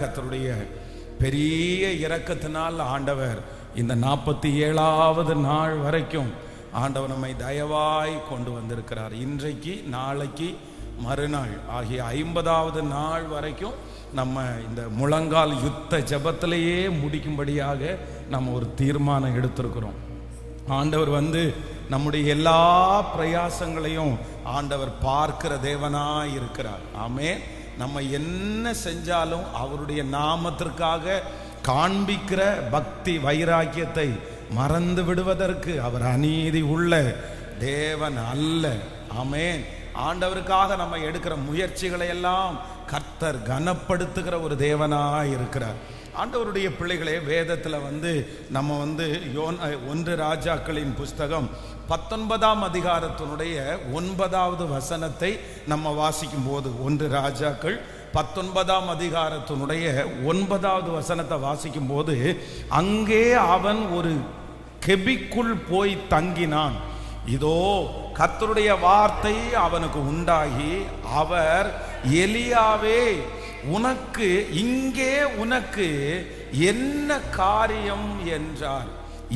கர்த்தருடைய பெரிய இரக்கத்தினால் ஆண்டவர் இந்த 47வது நாள் வரைக்கும் ஆண்டவர் நம்மை தயவாய் கொண்டு வந்திருக்கிறார். இன்றைக்கு நாளைக்கு மறுநாள் ஆகிய 50வது நாள் வரைக்கும் நம்ம இந்த முழங்கால் யுத்த ஜெபத்திலேயே முடிக்கும்படியாக நம்ம ஒரு தீர்மானம் எடுத்திருக்கிறோம். ஆண்டவர் நம்முடைய எல்லா பிரயாசங்களையும் ஆண்டவர் பார்க்கிற தேவனாய் இருக்கிறார். ஆமென். நம்ம என்ன செஞ்சாலும் அவருடைய நாமத்திற்காக காண்பிக்கிற பக்தி வைராக்கியத்தை மறந்து விடுவதற்கு அவர் அநீதி உள்ள தேவன் அல்ல. ஆமென். ஆண்டவருக்காக நம்ம எடுக்கிற முயற்சிகளை எல்லாம் கர்த்தர் கனப்படுத்துகிற ஒரு தேவனாய் இருக்கிறார். ஆண்டவருடைய பிள்ளைகளே, வேதத்தில் நம்ம 1 ராஜாக்களின் புஸ்தகம் 19ஆம் அதிகாரத்தினுடைய 9வது வசனத்தை நம்ம வாசிக்கும் போது, 1 ராஜாக்கள் 19ஆம் அதிகாரத்தினுடைய 9வது வசனத்தை வாசிக்கும் போது, அங்கே அவன் ஒரு கெபிக்குள் போய் தங்கினான். இதோ கர்த்தருடைய வார்த்தை அவனுக்கு உண்டாகி, அவர் எலியாவே, இங்கே உனக்கு என்ன காரியம் என்றார்.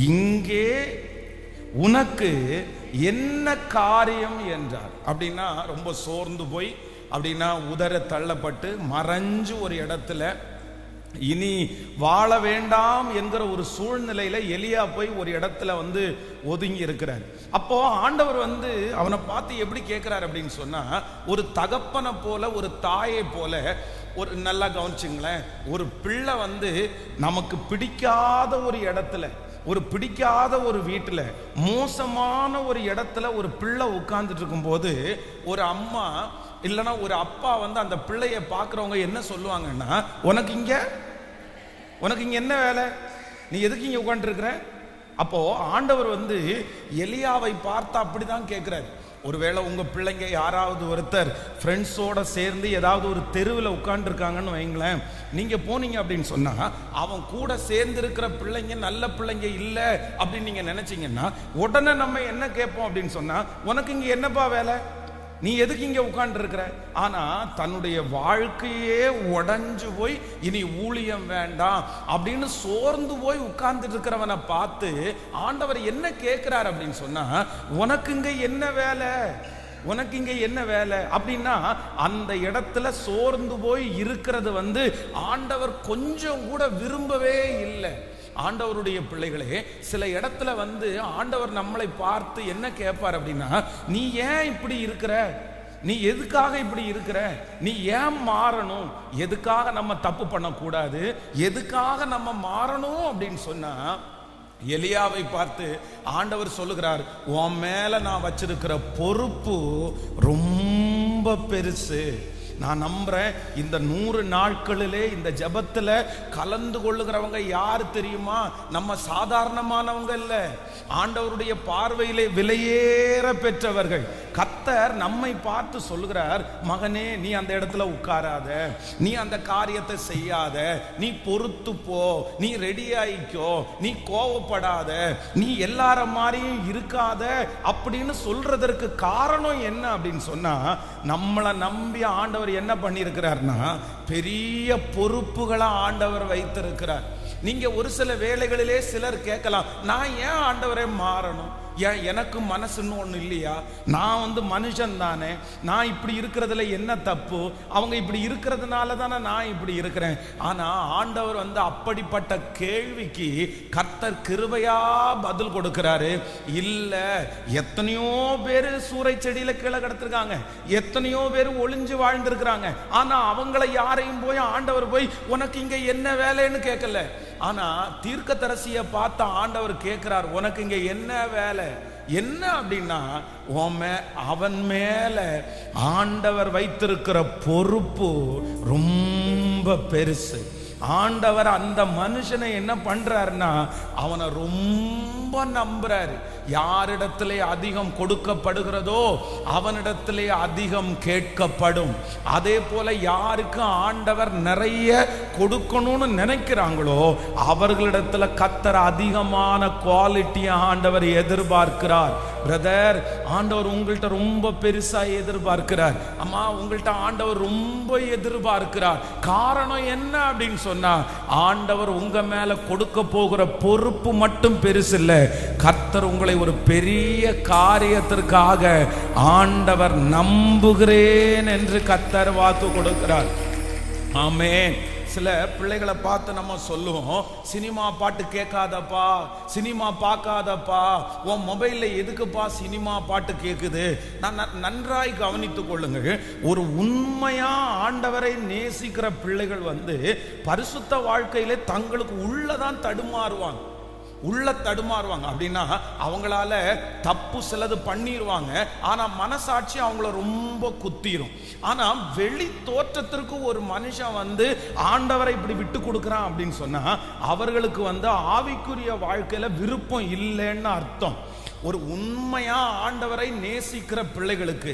இங்கே உனக்கு என்ன காரியம் என்றார். அப்படின்னா ரொம்ப சோர்ந்து போய், அப்படின்னா உதற தள்ளப்பட்டு மறைஞ்சு ஒரு இடத்துல இனி வாழ வேண்டாம் என்கிற ஒரு சூழ்நிலையில எலியா போய் ஒரு இடத்துல ஒதுங்கி இருக்கிறார். அப்போ ஆண்டவர் அவனை பார்த்து எப்படி கேட்கிறார் அப்படின்னு சொன்னா, ஒரு தகப்பனை போல, ஒரு தாயை போல, ஒரு நல்லா கவனிச்சுங்களேன், ஒரு பிள்ளை நமக்கு பிடிக்காத ஒரு இடத்துல, ஒரு பிடிக்காத ஒரு வீட்டில், மோசமான ஒரு இடத்துல ஒரு பிள்ளை உட்கார்ந்துட்டு இருக்கும் போது, ஒரு அம்மா இல்லைன்னா ஒரு அப்பா அந்த பிள்ளைய பார்க்குறவங்க என்ன சொல்லுவாங்கன்னா, உனக்கு இங்க என்ன வேலை, நீ எதுக்கு இங்க உட்காந்துருக்கிற? அப்போ ஆண்டவர் எலியாவை பார்த்தா அப்படிதான் கேட்கிறாரு. ஒருவேளை உங்க பிள்ளைங்க யாராவது ஒருத்தர் ஃப்ரெண்ட்ஸோட சேர்ந்து ஏதாவது ஒரு தெருவில் உட்காந்துருக்காங்கன்னு வைங்களேன், நீங்க போனீங்க அப்படின்னு சொன்னா, அவன் கூட சேர்ந்து இருக்கிற பிள்ளைங்க நல்ல பிள்ளைங்க இல்லை அப்படின்னு நீங்க நினைச்சீங்கன்னா, உடனே நம்ம என்ன கேட்போம் அப்படின்னு சொன்னா, உனக்கு இங்க என்னப்பா வேலை, நீ எதுக்கு இங்க உட்கார்ந்து இருக்கிற? ஆனா தன்னுடைய வாழ்க்கையே உடைஞ்சு போய் இனி ஊழியம் வேண்டாம் அப்படின்னு சோர்ந்து போய் உட்கார்ந்துட்டு இருக்கிறவனை பார்த்து ஆண்டவர் என்ன கேட்கிறார் அப்படின்னு சொன்னா, உனக்கு இங்க என்ன வேலை, உனக்கு இங்க என்ன வேலை அப்படின்னா, அந்த இடத்துல சோர்ந்து போய் இருக்கிறது ஆண்டவர் கொஞ்சம் கூட விரும்பவே இல்லை. ஆண்டவருடைய பிள்ளைகளே, சில இடத்துல ஆண்டவர் நம்மளை பார்த்து என்ன கேட்பார் அப்படின்னா, நீ ஏன் இப்படி இருக்கிற, நீ எதுக்காக இப்படி இருக்கிற, நீ ஏன் மாறணும், எதுக்காக நம்ம தப்பு பண்ணக்கூடாது, எதுக்காக நம்ம மாறணும் அப்படின்னு சொன்னா, எலியாவை பார்த்து ஆண்டவர் சொல்லுகிறார், உன் மேல நான் வச்சிருக்கிற பொறுப்பு ரொம்ப பெருசு. நான் நம்புறேன், இந்த 100 நாட்களிலே இந்த ஜெபத்துல கலந்து கொள்ளுகிறவங்க யாரு தெரியுமா? நம்ம சாதாரணமானவங்க இல்ல, ஆண்டவருடைய பார்வையிலே விலையேற பெற்றவர்கள். கர்த்தர் நம்மை பார்த்து சொல்லுகிறார், மகனே நீ அந்த இடத்துல உட்காராத, நீ அந்த காரியத்தை செய்யாத, நீ பொறுத்து போ, நீ ரெடி ஆயிக்கோ, நீ கோவப்படாத, நீ எல்லார மாதிரியும் இருக்காத அப்படின்னு சொல்றதற்கு காரணம் என்ன அப்படின்னு சொன்னா, நம்மளை நம்பி ஆண்டவர் என்ன பண்ணியிருக்கிறார்னா, பெரிய பொறுப்புகளை ஆண்டவர் வைத்திருக்கிறார். நீங்க ஒரு சில வேளைகளிலே சிலர் கேட்கலாம், நான் ஏன் ஆண்டவரே மாறணும், ஏன் எனக்கு மனசுன்னு ஒண்ணு இல்லையா, நான் மனுஷன் தானே, நான் இப்படி இருக்கிறதுல என்ன தப்பு, அவங்க இப்படி இருக்கிறதுனால தானே நான் இப்படி இருக்கிறேன். ஆனா ஆண்டவர் அப்படிப்பட்ட கேள்விக்கு கர்த்தர் கிருபையா பதில் கொடுக்கிறாரு. இல்ல, எத்தனையோ பேரு சூறை செடியில கீழே கிடத்திருக்காங்க, எத்தனையோ பேர் ஒளிஞ்சு வாழ்ந்திருக்கிறாங்க. ஆனா அவங்களை யாரையும் போய் ஆண்டவர் போய் உனக்கு இங்க என்ன வேலைன்னு கேட்கல. ஆனா தீர்க்கதரிசிய பார்த்த ஆண்டவர் கேட்கிறார், உனக்கு இங்க என்ன வேலை, என்ன அப்படின்னா, அவன் மேல ஆண்டவர் வைத்திருக்கிற பொறுப்பு ரொம்ப பெருசு. ஆண்டவர் அந்த மனுஷனை என்ன பண்றாருன்னா, அவனை ரொம்ப நம்புறாரு. யாரிடத்திலே அதிகம் கொடுக்கப்படுகிறதோ அவனிடத்திலே அதிகம் கேட்கப்படும். அதே போல யாருக்கு ஆண்டவர் நிறைய கொடுக்கணும்னு நினைக்கிறாங்களோ அவர்களிடத்துல கர்த்தர் அதிகமான குவாலிட்டியை ஆண்டவர் எதிர்பார்க்கிறார். பிரதர், ஆண்டவர் உங்கள்கிட்ட ரொம்ப பெருசா எதிர்பார்க்கிறார். அம்மா, உங்கள்கிட்ட ஆண்டவர் ரொம்ப எதிர்பார்க்கிறார். காரணம் என்ன அப்படின்னு சொன்னா, ஆண்டவர் உங்க மேல கொடுக்க போகிற பொறுப்பு மட்டும் பெருசு இல்ல. கர்த்தர் உங்களை ஒரு பெரிய காரியத்திற்காக ஆண்டவர் நம்புகிறேன் என்று கர்த்தர் வாக்கு கொடுக்கிறார். ஆமென். சில பிள்ளைகளை பார்த்து நம்ம சொல்லுவோம், சினிமா பாட்டு கேட்காதப்பா, சினிமா பார்க்காதப்பா, உன் மொபைல்ல எதுக்குப்பா சினிமா பாட்டு கேட்குது? நான் நன்றாய் கவனித்துக் கொள்ளுங்கள். ஒரு உண்மையா ஆண்டவரை நேசிக்கிற பிள்ளைகள் பரிசுத்த வாழ்க்கையிலே தங்களுக்கு உள்ளதான் தடுமாறுவாங்க. அப்படின்னா அவங்களால தப்பு சிலது பண்ணிடுவாங்க, ஆனா மனசாட்சி அவங்கள ரொம்ப குத்திரும். ஆனா வெளி தோற்றத்திற்கு ஒரு மனுஷன் ஆண்டவரை இப்படி விட்டு கொடுக்கிறான் அப்படின்னு சொன்னா அவர்களுக்கு ஆவிக்குரிய வாழ்க்கையில விருப்பம் இல்லைன்னு அர்த்தம். ஒரு உண்மையா ஆண்டவரை நேசிக்கிற பிள்ளைகளுக்கு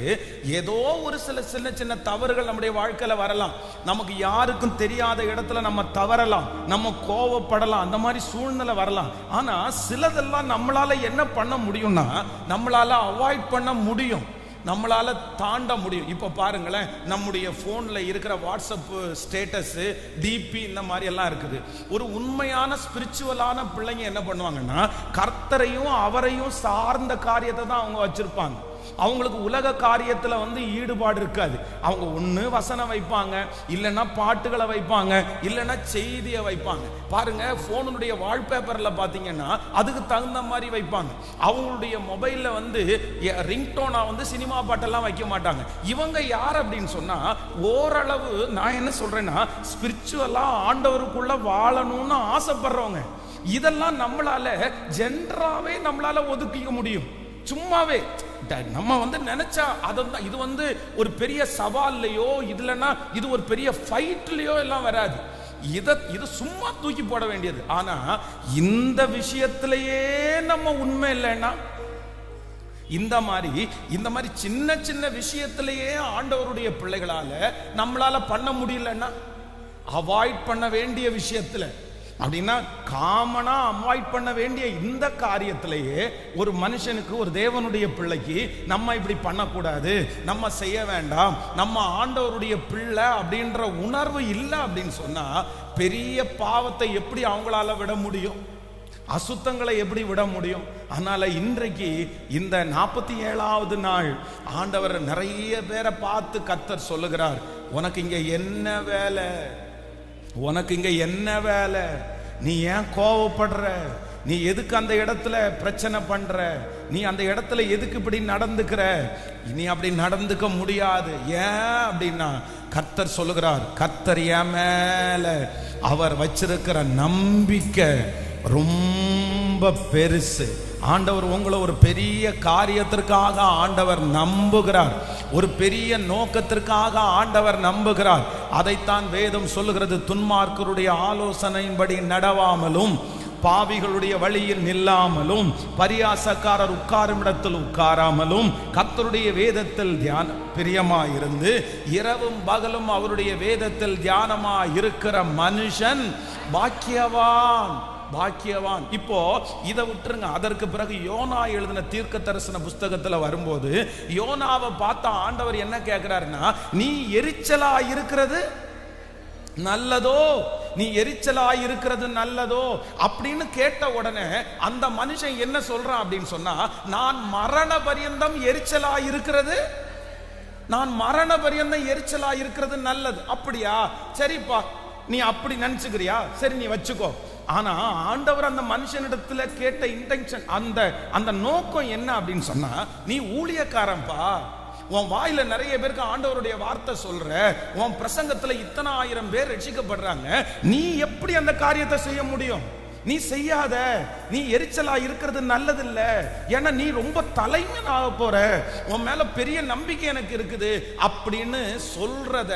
ஏதோ ஒரு சில சின்ன சின்ன தவறுகள் நம்முடைய வாழ்க்கையில வரலாம். நமக்கு யாருக்கும் தெரியாத இடத்துல நம்ம தவறலாம், நம்ம கோவப்படலாம், அந்த மாதிரி சூழ்நிலை வரலாம். ஆனா சிலதெல்லாம் நம்மளால என்ன பண்ண முடியும்னா, நம்மளால அவாய்ட் பண்ண முடியும், நம்மளால தாண்ட முடியும். இப்ப பாருங்களேன், நம்முடைய போன்ல இருக்கிற வாட்ஸ்அப் ஸ்டேட்டஸ், டிபி, இந்த மாதிரி எல்லாம் இருக்குது. ஒரு உண்மையான ஸ்பிரிச்சுவலான பிள்ளைங்க என்ன பண்ணுவாங்கன்னா, கர்த்தரையும் அவரையும் சார்ந்த காரியத்தை தான் அவங்க வச்சிருப்பாங்க. அவங்களுக்கு உலக காரியத்துல ஈடுபாடு இருக்காது. அவங்க ஒண்ணு வசனம் வைப்பாங்க, இல்லைன்னா பாட்டுகளை வைப்பாங்க, இல்லைன்னா செய்தியை வைப்பாங்க. பாருங்க, போனுடைய வால்பேப்பர்ல பாத்தீங்கன்னா அதுக்கு தகுந்த மாதிரி வைப்பாங்க. அவங்களுடைய மொபைல்ல ரிங்டோனா சினிமா பாட்டெல்லாம் வைக்க மாட்டாங்க. இவங்க யார் அப்படின்னு சொன்னா, ஓரளவு நான் என்ன சொல்றேன்னா, ஸ்பிரிச்சுவலா ஆண்டவருக்குள்ள வாழணும்னு ஆசைப்படுறவங்க. இதெல்லாம் நம்மளால ஜென்ராவே நம்மளால ஒதுக்கிக்க முடியும். சும்மாவே நம்ம நினைச்சா அதான். இது ஒரு பெரிய சவால்லையோ இல்லைன்னா இது ஒரு பெரிய ஃபைட்லயோ எல்லாம் வராது. இது சும்மா தூக்கி போட வேண்டியது. ஆனா இந்த விஷயத்திலேயே நம்ம உண்மை இல்லைன்னா, இந்த மாதிரி சின்ன சின்ன விஷயத்திலேயே ஆண்டவருடைய பிள்ளைகளால நம்மளால பண்ண முடியலன்னா, அவாய்ட் பண்ண வேண்டிய விஷயத்துல அப்படின்னா காமனா அவாய்ட் பண்ண வேண்டிய இந்த காரியத்திலேயே ஒரு மனுஷனுக்கு, ஒரு தேவனுடைய பிள்ளைக்கு நம்ம இப்படி பண்ணக்கூடாது, நம்ம செய்ய வேண்டாம், நம்ம ஆண்டவருடைய பிள்ளை அப்படின்ற உணர்வு இல்லை அப்படின்னு சொன்னா பெரிய பாவத்தை எப்படி அவங்களால விட முடியும்? அசுத்தங்களை எப்படி விட முடியும்? அதனால இன்றைக்கு இந்த 47வது நாள் ஆண்டவர் நிறைய பேரை பார்த்து கர்த்தர் சொல்லுகிறார், உனக்கு இங்க என்ன வேலை? உனக்கு இங்க என்ன வேலை? நீ ஏன் கோவப்படுற? நீ எதுக்கு அந்த இடத்துல பிரச்சனை பண்ற? நீ அந்த இடத்துல எதுக்கு இப்படி நடந்துக்கிற? நீ அப்படி நடந்துக்க முடியாது. ஏன் அப்படின்னா கர்த்தர் சொல்லுகிறார், கர்த்தர் என் மேல அவர் வச்சிருக்கிற நம்பிக்கை ரொம்ப பெருசு. ஆண்டவர் உங்களை ஒரு பெரிய காரியத்திற்காக ஆண்டவர் நம்புகிறார், ஒரு பெரிய நோக்கத்திற்காக ஆண்டவர் நம்புகிறார். அதைத்தான் வேதம் சொல்லுகிறது, துன்மார்க்கருடைய ஆலோசனையின்படி நடவாமலும், பாவிகளுடைய வழியில் நில்லாமலும், பரியாசக்காரர் உட்காரும் இடத்தில் உட்காராமலும், கர்த்தருடைய வேதத்தில் பிரியமாயிருந்து இரவும் பகலும் அவருடைய வேதத்தில் தியானமாய் இருக்கிற மனுஷன் பாக்கியவான், பாக்கியவான். இப்போ இதை விட்டுருங்க. அதற்கு பிறகு யோனா எழுதின தீர்க்க தரிசன புஸ்தகத்துல வரும்போது யோனாவை பார்த்தா ஆண்டவர் என்ன கேட்கிறாருன்னா, நீ எரிச்சலா இருக்கிறது நல்லதோ, நீ எரிச்சலா இருக்கிறது நல்லதோ அப்படின்னு கேட்ட உடனே அந்த மனுஷன் என்ன சொல்றான் அப்படின்னு சொன்னா, நான் மரண பரியந்தம் எரிச்சலா இருக்கிறது, நான் மரண பரியந்தம் எரிச்சலா இருக்கிறது நல்லது. அப்படியா? சரிப்பா, நீ அப்படி நினைச்சுக்கிறியா? சரி, நீ வச்சுக்கோ. ஆனா ஆண்டவர் அந்த மனுஷனிடத்துல கேட்ட இன்டென்ஷன், அந்த நோக்கம் என்ன அப்படின்னு சொன்னா, நீ ஊழியக்காரன்பா, உன் வாயில நிறைய பேருக்கு ஆண்டவருடைய வார்த்தை சொல்ற, உன் பிரசங்கத்துல இத்தனை 1000 பேர் ரட்சிக்கப்படுறாங்க, நீ எப்படி அந்த காரியத்தை செய்ய முடியும்? நீ செய்யாத, நீ எரிச்சலா இருக்கிறது நல்லது இல்ல, ஏன்னா நீ ரொம்ப தலைமையின் ஆக போற, உன் மேல பெரிய நம்பிக்கை எனக்கு இருக்குது அப்படின்னு சொல்றத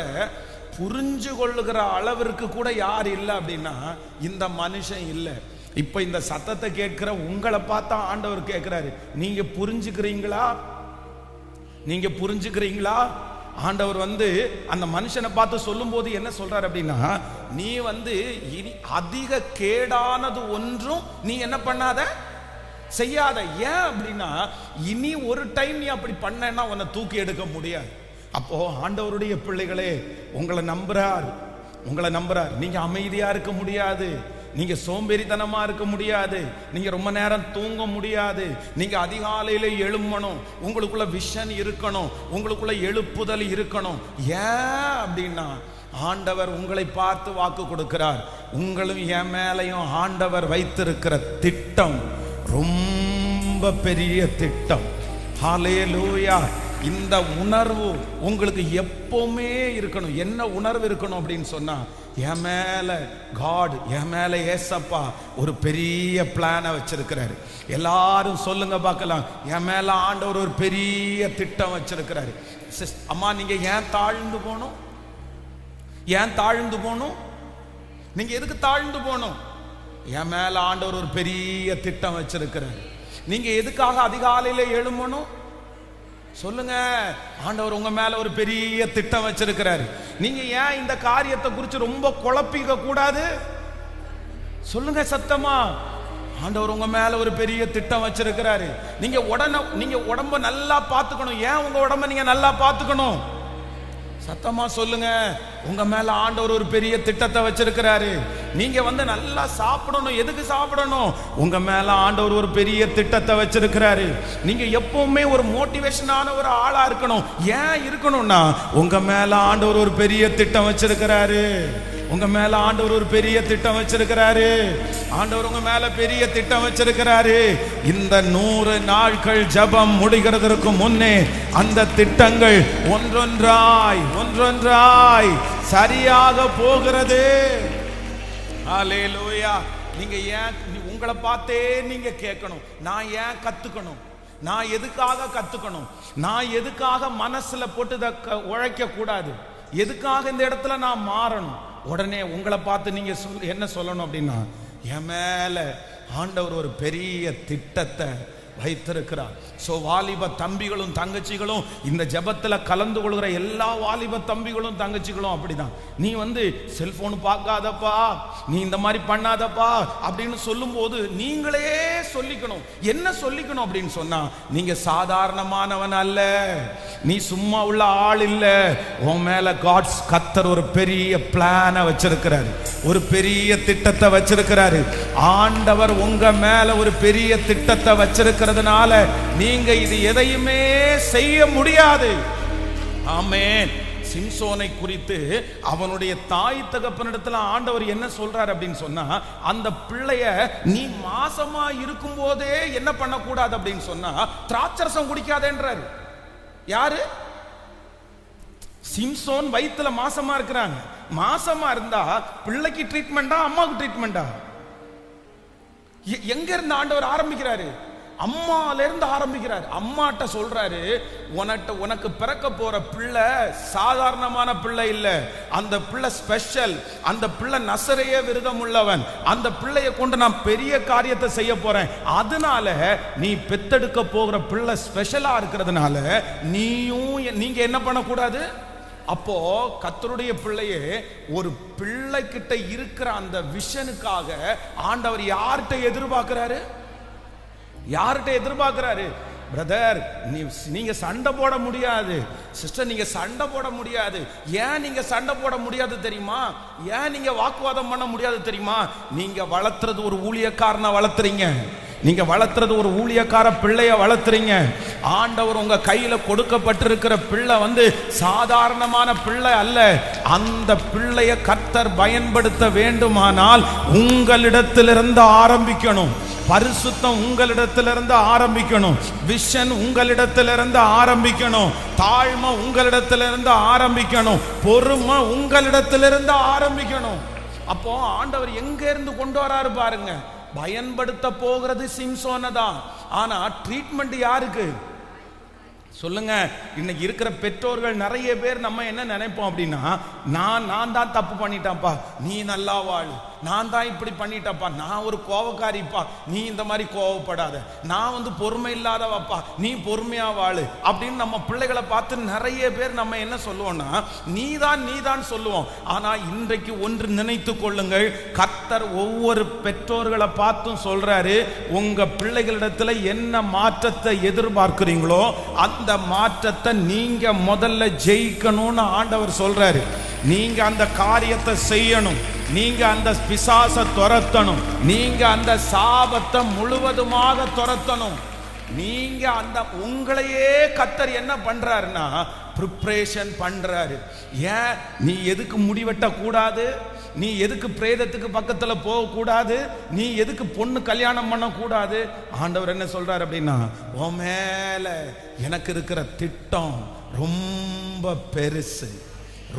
புரிஞ்சு கொள்ளுகிற அளவிற்கு கூட யார் இல்லை அப்படின்னா இந்த மனுஷன் இல்லை. இப்ப இந்த சத்தத்தை கேட்கிற உங்களை பார்த்தா ஆண்டவர் கேட்கிறாரு, நீங்க புரிஞ்சுக்கிறீங்களா? நீங்க புரிஞ்சுக்கிறீங்களா? ஆண்டவர் அந்த மனுஷனை பார்த்து சொல்லும் போது என்ன சொல்றாரு அப்படின்னா, நீ இனி அதிக கேடானது ஒன்றும் நீ என்ன பண்ணாத, செய்யாத. ஏன் அப்படின்னா இனி ஒரு டைம் நீ அப்படி பண்ணேன்னா உன்னை தூக்கி எடுக்க முடியாது. அப்போ ஆண்டவருடைய பிள்ளைகளே, உங்களை நம்புறார். நீங்க அமைதியா இருக்க முடியாது, நீங்க சோம்பேறித்தனமா இருக்க முடியாது, நீங்க ரொம்ப நேரம் தூங்க முடியாது, நீங்க அதிகாலையில எழும்பணும், உங்களுக்குள்ள விஷன் இருக்கணும், உங்களுக்குள்ள எழுப்புதல் இருக்கணும். ஏன் அப்படின்னா ஆண்டவர் உங்களை பார்த்து வாக்கு கொடுக்கிறார். உங்களும் என் மேலையும் ஆண்டவர் வைத்திருக்கிற திட்டம் ரொம்ப பெரிய திட்டம். ஹல்லேலூயா. இந்த உணர்வு உங்களுக்கு எப்பவுமே இருக்கணும். என்ன உணர்வு இருக்கணும் அப்படின்னு சொன்னா, என் மேல காட், என் மேல ஏசப்பா ஒரு பெரிய பிளானை வச்சிருக்கிறாரு. எல்லாரும் சொல்லுங்க பார்க்கலாம், என் மேல ஆண்டவர் ஒரு பெரிய திட்டம் வச்சிருக்கிறாரு. அம்மா, நீங்க ஏன் தாழ்ந்து போகணும்? நீங்க எதுக்கு தாழ்ந்து போகணும்? என் மேல ஆண்டவர் ஒரு பெரிய திட்டம் வச்சிருக்கிறாரு. நீங்க எதுக்காக அதிகாலையில எழும்பணும்? சொல்லுங்க, ஆண்டவர் உங்க மேல ஒரு பெரிய திட்டம் வச்சிருக்கிறாரு. நீங்க ஏன் இந்த காரியத்தை குறித்து ரொம்ப குழப்பிக்க கூடாது? சொல்லுங்க சத்தமா. ஆண்டவர் உங்க மேல ஒரு பெரிய திட்டம் வச்சிருக்கிறாரு. நீங்க உடம்ப நல்லா பாத்துக்கணும். ஏன் உங்க உடம்ப நீங்க நல்லா பாத்துக்கணும்? சத்தமா சொல்லுங்க. உங்க மேல ஆண்டவர் ஒரு பெரிய திட்டத்தை வச்சிருக்கிறாரு. நீங்க நல்லா சாப்பிடணும். எதுக்கு சாப்பிடணும்? உங்க மேல ஆண்டவர் ஒரு பெரிய திட்டத்தை வச்சிருக்கிறாரு. நீங்க எப்பவுமே ஒரு மோட்டிவேஷனான ஒரு ஆளா இருக்கணும். ஏன் இருக்கணும்னா உங்க மேல ஆண்டவர் ஒரு பெரிய திட்டம் வச்சிருக்கிறாரு. உங்க மேல ஆண்டவர் ஒரு பெரிய திட்டம் வச்சிருக்கிறாரு. ஆண்டவர் உங்க மேல பெரிய திட்டம் வச்சிருக்கிறாரு. இந்த 100 நாட்கள் ஜெபம் முடிகிறதற்கு முன்னே அந்த திட்டங்கள் ஒன்றொன்றாய் சரியாக போகிறது. ஹல்லேலூயா. நீங்க ஏன் உங்களை பார்த்தே நீங்க கேட்கணும், நான் ஏன் கத்துக்கணும்? நான் எதுக்காக கத்துக்கணும்? நான் எதுக்காக மனசுல போட்டு உழைக்க கூடாது? எதுக்காக இந்த இடத்துல நான் மாறணும்? உடனே உங்களை பார்த்து நீங்க என்ன சொல்லணும் அப்படின்னா, என் மேல ஆண்டவர் ஒரு பெரிய திட்டத்தை வைத்திருக்கிறார். சோ வாலிப தம்பிகளும் தங்கச்சிகளும், இந்த ஜெபத்துல கலந்து கொள்கிற எல்லா வாலிப தம்பிகளும் தங்கச்சிகளும் அப்படிதான். நீ செல்போன் பார்க்காதப்பா, நீ இந்த மாதிரி பண்ணாதப்பா அப்படின்னு சொல்லும் போது நீங்களே சொல்லிக்கணும். என்ன சொல்லிக்கணும் அப்படின்னு சொன்னா, நீங்க சாதாரணமானவன் அல்ல, நீ சும்மா உள்ள ஆள் இல்ல. உன் மேல கர்த்தர் ஒரு பெரிய பிளானை வச்சிருக்கிறாரு, ஒரு பெரிய திட்டத்தை வச்சிருக்கிறாரு. ஆண்டவர் உங்க மேல ஒரு பெரிய திட்டத்தை வச்சிருக்கிறதுனால நீங்க இது எதையுமே செய்ய முடியாது. ஆமென். சிம்சோனை குறித்து அவனுடைய தாய் தகப்பனிடத்துல ஆண்டவர் என்ன சொல்றார் அப்படின்னு சொன்னா, அந்த பிள்ளைய நீ மாசமா இருக்கும் போதே என்ன பண்ணக்கூடாது அப்படின்னு சொன்னா, திராட்சரசம் குடிக்காதேன்றாரு. யாரு? சிம்சோன் வயித்துல மாசமா இருக்கிறாங்க. மாசமா இருந்தா பிள்ளைக்கு ட்ரீட்மெண்டா, அம்மாவுக்கு ட்ரீட்மெண்டா? எங்க இருந்து ஆண்டவர் ஆரம்பிக்கிறாரு? அம்மால இருந்து ஆரம்பிக்கிறார். அம்மாட்ட சொல்றாரு, உனக்கு பிறக்க போற பிள்ளை சாதாரணமான பிள்ளை இல்ல, அந்த பிள்ளை ஸ்பெஷல், அந்த பிள்ளை நசரேய விரதம் உள்ளவன், அந்த பிள்ளைய கொண்டு நான் பெரிய காரியத்தை செய்ய போறேன். அதனால நீ பெத்தெடுக்க போகிற பிள்ளை ஸ்பெஷலா இருக்கிறதுனால நீங்க என்ன பண்ணக்கூடாது? அப்போ கர்த்தருடைய பிள்ளையே, ஒரு பிள்ளை கிட்ட இருக்கிற அந்த விஷனுக்காக ஆண்டவர் யார்கிட்ட எதிர்பார்க்கிறாரு? பிரதர், நீங்க சண்டை போட முடியாது. சிஸ்டர், நீங்க சண்டை போட முடியாது. ஏன் நீங்க சண்டை போட முடியாது தெரியுமா? ஏன் நீங்க வாக்குவாதம் பண்ண முடியாது தெரியுமா? நீங்க வளர்த்துறது ஒரு ஊழியக்காரனை வளர்த்துறீங்க. நீங்க வளர்த்துறது ஒரு ஊழியக்கார பிள்ளைய வளர்த்துறீங்க. ஆண்டவர் உங்க கையில கொடுக்கப்பட்டிருக்கிற பிள்ளை சாதாரணமான பிள்ளை அல்ல. அந்த பிள்ளைய கர்த்தர் பயன்படுத்த வேண்டுமானால் உங்களிடத்திலிருந்து ஆரம்பிக்கணும். பரிசுத்தம் உங்களிடத்திலிருந்து ஆரம்பிக்கணும். விஷன் உங்களிடத்திலிருந்து ஆரம்பிக்கணும். தாழ்மை உங்களிடத்திலிருந்து ஆரம்பிக்கணும். பொறுமை உங்களிடத்திலிருந்து ஆரம்பிக்கணும். அப்போ ஆண்டவர் எங்க இருந்து கொண்டு வராரு பாருங்க. பயன்படுத்த போகிறது சிம்சோனை தான். ஆனா ட்ரீட்மெண்ட் யாருக்கு? சொல்லுங்க. இன்னைக்கு இருக்கிற பெற்றோர்கள் நிறைய பேர் நம்ம என்ன நினைப்போம் அப்படின்னா, நான் தான் தப்பு பண்ணிட்டேன்ப்பா, நீ நல்லா வாழு, நான் தான் இப்படி பண்ணிட்டப்பா, நான் ஒரு கோவக்காரிப்பா, நீ இந்த மாதிரி கோவப்படாத, நான் பொறுமை இல்லாதவாப்பா, நீ பொறுமையா வாழு அப்படின்னு நம்ம பிள்ளைகளை பார்த்து நிறைய பேர் நம்ம என்ன சொல்லுவோம்னா நீதான் சொல்லுவோம். ஆனா இன்றைக்கு ஒன்று நினைத்து கொள்ளுங்கள், கர்த்தர் ஒவ்வொரு பெற்றோர்களை பார்த்தும் சொல்றாரு, உங்க பிள்ளைகளிடத்துல என்ன மாற்றத்தை எதிர்பார்க்கிறீங்களோ அந்த மாற்றத்தை நீங்க முதல்ல ஜெயிக்கணும்னு ஆண்டவர் சொல்றாரு. நீங்க அந்த காரியத்தை செய்யணும், நீங்க அந்த பிசாசை துரத்தணும், நீங்க அந்த சாபத்தை முழுவதுமாக துரத்தணும். நீங்க அந்த உங்களையே கர்த்தர் என்ன பண்றாருன்னா ப்ரிப்பரேஷன் பண்றாரு. ஏன் நீ எதுக்கு முடிவெட்ட கூடாது, நீ எதுக்கு பிரேதத்துக்கு பக்கத்துல போக கூடாது, நீ எதுக்கு பொண்ணு கல்யாணம் பண்ண கூடாது? ஆண்டவர் என்ன சொல்றாரு அப்படின்னா, உன் மேல எனக்கு இருக்கிற திட்டம் ரொம்ப பெருசு,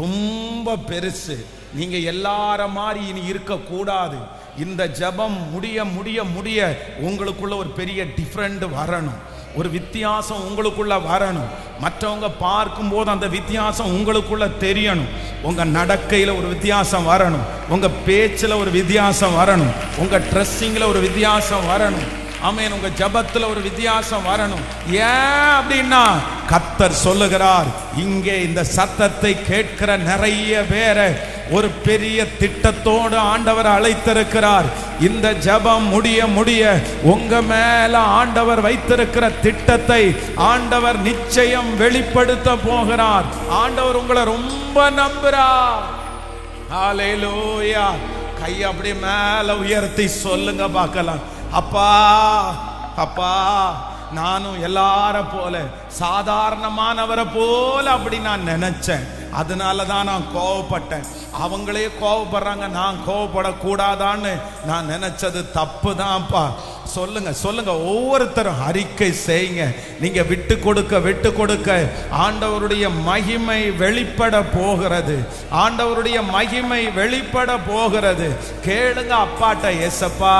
ரொம்ப பெருசு. நீங்க எல்லார மாதிரி இனி இருக்க கூடாது. இந்த ஜெபம் முடிய முடிய முடிய உங்களுக்குள்ள ஒரு பெரிய டிஃபரெண்ட் வரணும், ஒரு வித்தியாசம் உங்களுக்குள்ள வரணும். மற்றவங்க பார்க்கும்போது அந்த வித்தியாசம் உங்களுக்குள்ள தெரியணும். உங்க நடக்கையில ஒரு வித்தியாசம் வரணும், உங்க பேச்சில் ஒரு வித்தியாசம் வரணும், உங்க ட்ரெஸ்ஸிங்ல ஒரு வித்தியாசம் வரணும். ஆமென். உங்க ஜபத்துல ஒரு வித்தியாசம் வரணும். ஏன் அப்படின்னா கர்த்தர் சொல்லுகிறார், இங்கே இந்த சத்தத்தை கேட்கிற நிறைய பேரை ஒரு பெரிய திட்டத்தோடு ஆண்டவர் அழைத்திருக்கிறார். இந்த ஜபம் முடிய முடிய உங்க மேல ஆண்டவர் வைத்திருக்கிற திட்டத்தை ஆண்டவர் நிச்சயம் வெளிப்படுத்த போகிறார். ஆண்டவர் உங்களை ரொம்ப நம்புறார். ஹல்லேலூயா. கை அப்படி மேல உயர்த்தி சொல்லுங்க பார்க்கலாம், அப்பா அப்பா, நானும் எல்லார போல சாதாரணமானவரை போல அப்படி நான் நினைச்சேன், அதனால தான் நான் கோவப்பட்டேன். அவங்களே கோவப்படுறாங்க, நான் கோவப்படக்கூடாதான்னு நான் நினைச்சது தப்பு தான்ப்பா. சொல்லுங்க சொல்லுங்க, ஒவ்வொருத்தரும் அறிக்கை செய்யுங்க. நீங்க விட்டு கொடுக்க விட்டு கொடுக்க ஆண்டவருடைய மகிமை வெளிப்பட போகிறது, ஆண்டவருடைய மகிமை வெளிப்பட போகிறது. கேளுங்க அப்பாட்ட, எசப்பா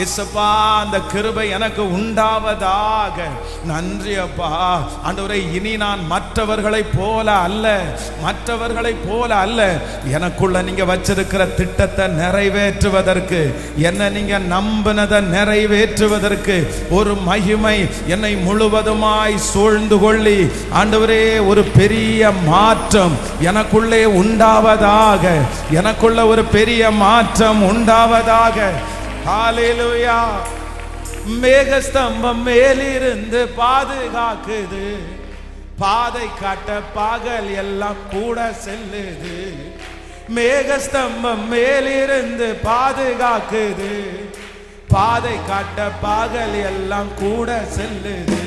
எசப்பா அந்த கிருபை எனக்கு உண்டாவதாக. நன்றி அப்பா. ஆண்டவரே, இனி நான் மற்றவர்களை போல அல்ல, மற்றவர்களை போல அல்ல, எனக்குள்ள நீங்க வச்சிருக்கிற திட்டத்தை நிறைவேற்றுவதற்கு, என்ன நீங்க நம்பினதை நிறைவேற்றுவதற்கு ஒரு மகிமை என்னை முழுவதுமாய் சூழ்ந்து கொள்ளி ஆண்டவரே ஒரு பெரிய மாற்றம் எனக்குள்ளே உண்டாவதாக, எனக்குள்ள ஒரு பெரிய மாற்றம் உண்டாவதாக. ஹல்லேலூயா. மேகஸ்தம்பம் மேலிருந்து பாதுகாக்குது, பாதை காட்ட பகல் எல்லாம் கூட செல்லுது. மேகஸ்தம்பம் மேலிருந்து பாதுகாக்குது, பாதை காட்ட பகல் எல்லாம் கூட செல்லுது.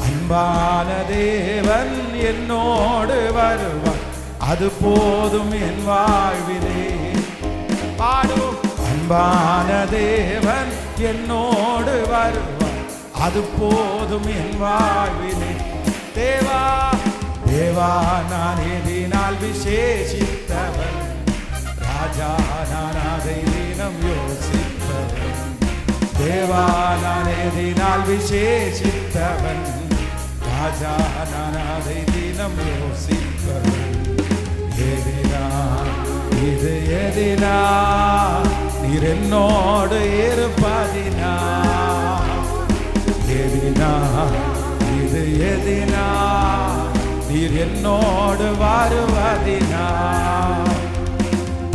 அன்பான தேவன் என்னோடு வருவார், அது போதும் என் வாழ்விலே. பாடும். அன்பான தேவன் என்னோடு வருவார், அது போதும் என் வாழ்விலே. தேவா தேவா நான் எதினால் விசேஷித்தவன், ராஜா நான் அதை தினம் யோசித்தவன். தேவா நான் எதினால் விசேஷித்தவன், ராஜா நான் அதை தினம் யோசித்தவன். எதினா இது எதினா, நீர் என்னோடு இருப்பதினா. எதினா இது எதினா, நீர் என்னோடு வருவதினா.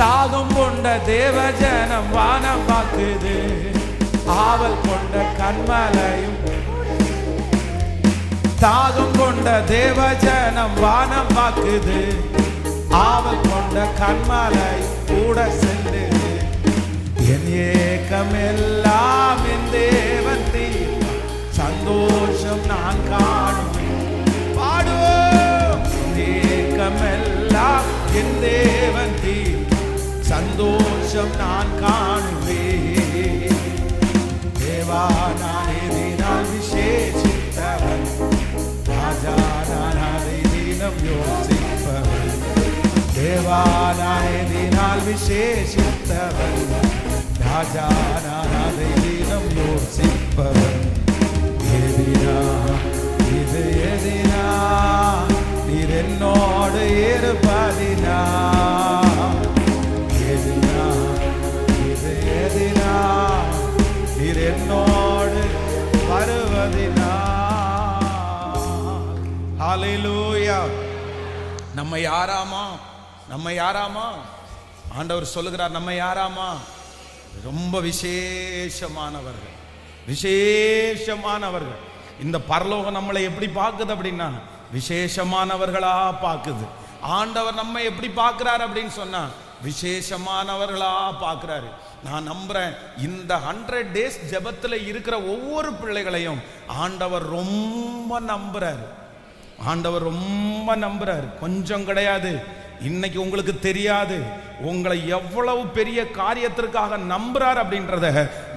தாகம் கொண்ட தேவஜனம் வானம் பார்க்குது, ஆவல் கொண்ட கண்மலையும். தாகம் கொண்ட தேவஜனம் வானம் பார்க்குது, ஆவல் கொண்ட கண்மலை கூட செல்லுது. என் ஏக்கம் எல்லாம் என் தேவன் தீர்ப்பார், சந்தோஷம் நான் காணுவேன். பாடுவோம். ஏக்கம் எல்லாம் என் தேவன் தீர்ப்பார், சந்தோஷம் நான் காணுவேன். தேவா நான் எதினால் விசேஷித்தவன், ராஜா நான் அதை தினம் யோசிப்பவன். தேவா நான் எதினால் விசேஷித்தவன், ராஜா நான் அதை தினம் யோசிப்பவன். எதினா இது எதினா, நீர் என்னோடு இருப்பதினா. எதினா ஹalleluya. நம்ம யாராமா? நம்ம யாராமா? ஆண்டவர் சொல்லுகிறார், நம்ம யாராமா? ரொம்ப விசேஷமானவர்கள், விசேஷமானவர்கள். இந்த பரலோகம் நம்மளை எப்படி பார்க்குது அப்படின்னா விசேஷமானவர்களா பார்க்குது. ஆண்டவர் நம்ம எப்படி பார்க்கிறார் அப்படின்னு சொன்னா விசேஷமானவர்களா பார்க்கிறாரு. நான் நம்புறேன் இந்த 100 days ஜெபத்துல இருக்கிற ஒவ்வொரு பிள்ளைகளையும் ஆண்டவர் ரொம்ப நம்புறாரு. ஆண்டவர் ரொம்ப நம்புறாரு, கொஞ்சம் கிடையாது. இன்னைக்கு உங்களுக்கு தெரியாது உங்களை எவ்வளவு பெரிய காரியத்திற்காக நம்புறார் அப்படின்றத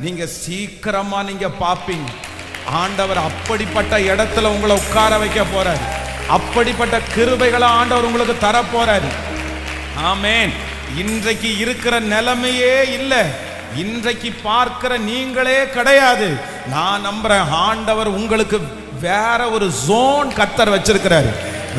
நீங்க சீக்கிரமா நீங்க பாப்பீங்க. ஆண்டவர் அப்படிப்பட்ட இடத்துல உங்களை உட்கார வைக்க போறாரு. அப்படிப்பட்ட கிருபைகளை ஆண்டவர் உங்களுக்கு தர போறாரு. ஆமென். இன்றைக்கு இருக்கிற நிலைமையே இல்லை, இன்றைக்கு பார்க்கிற நீங்களே கிடையாது. நான் நம்புறேன் ஆண்டவர் உங்களுக்கு வேற ஒரு ஜோன் கர்த்தர் வச்சிருக்கிறாரு,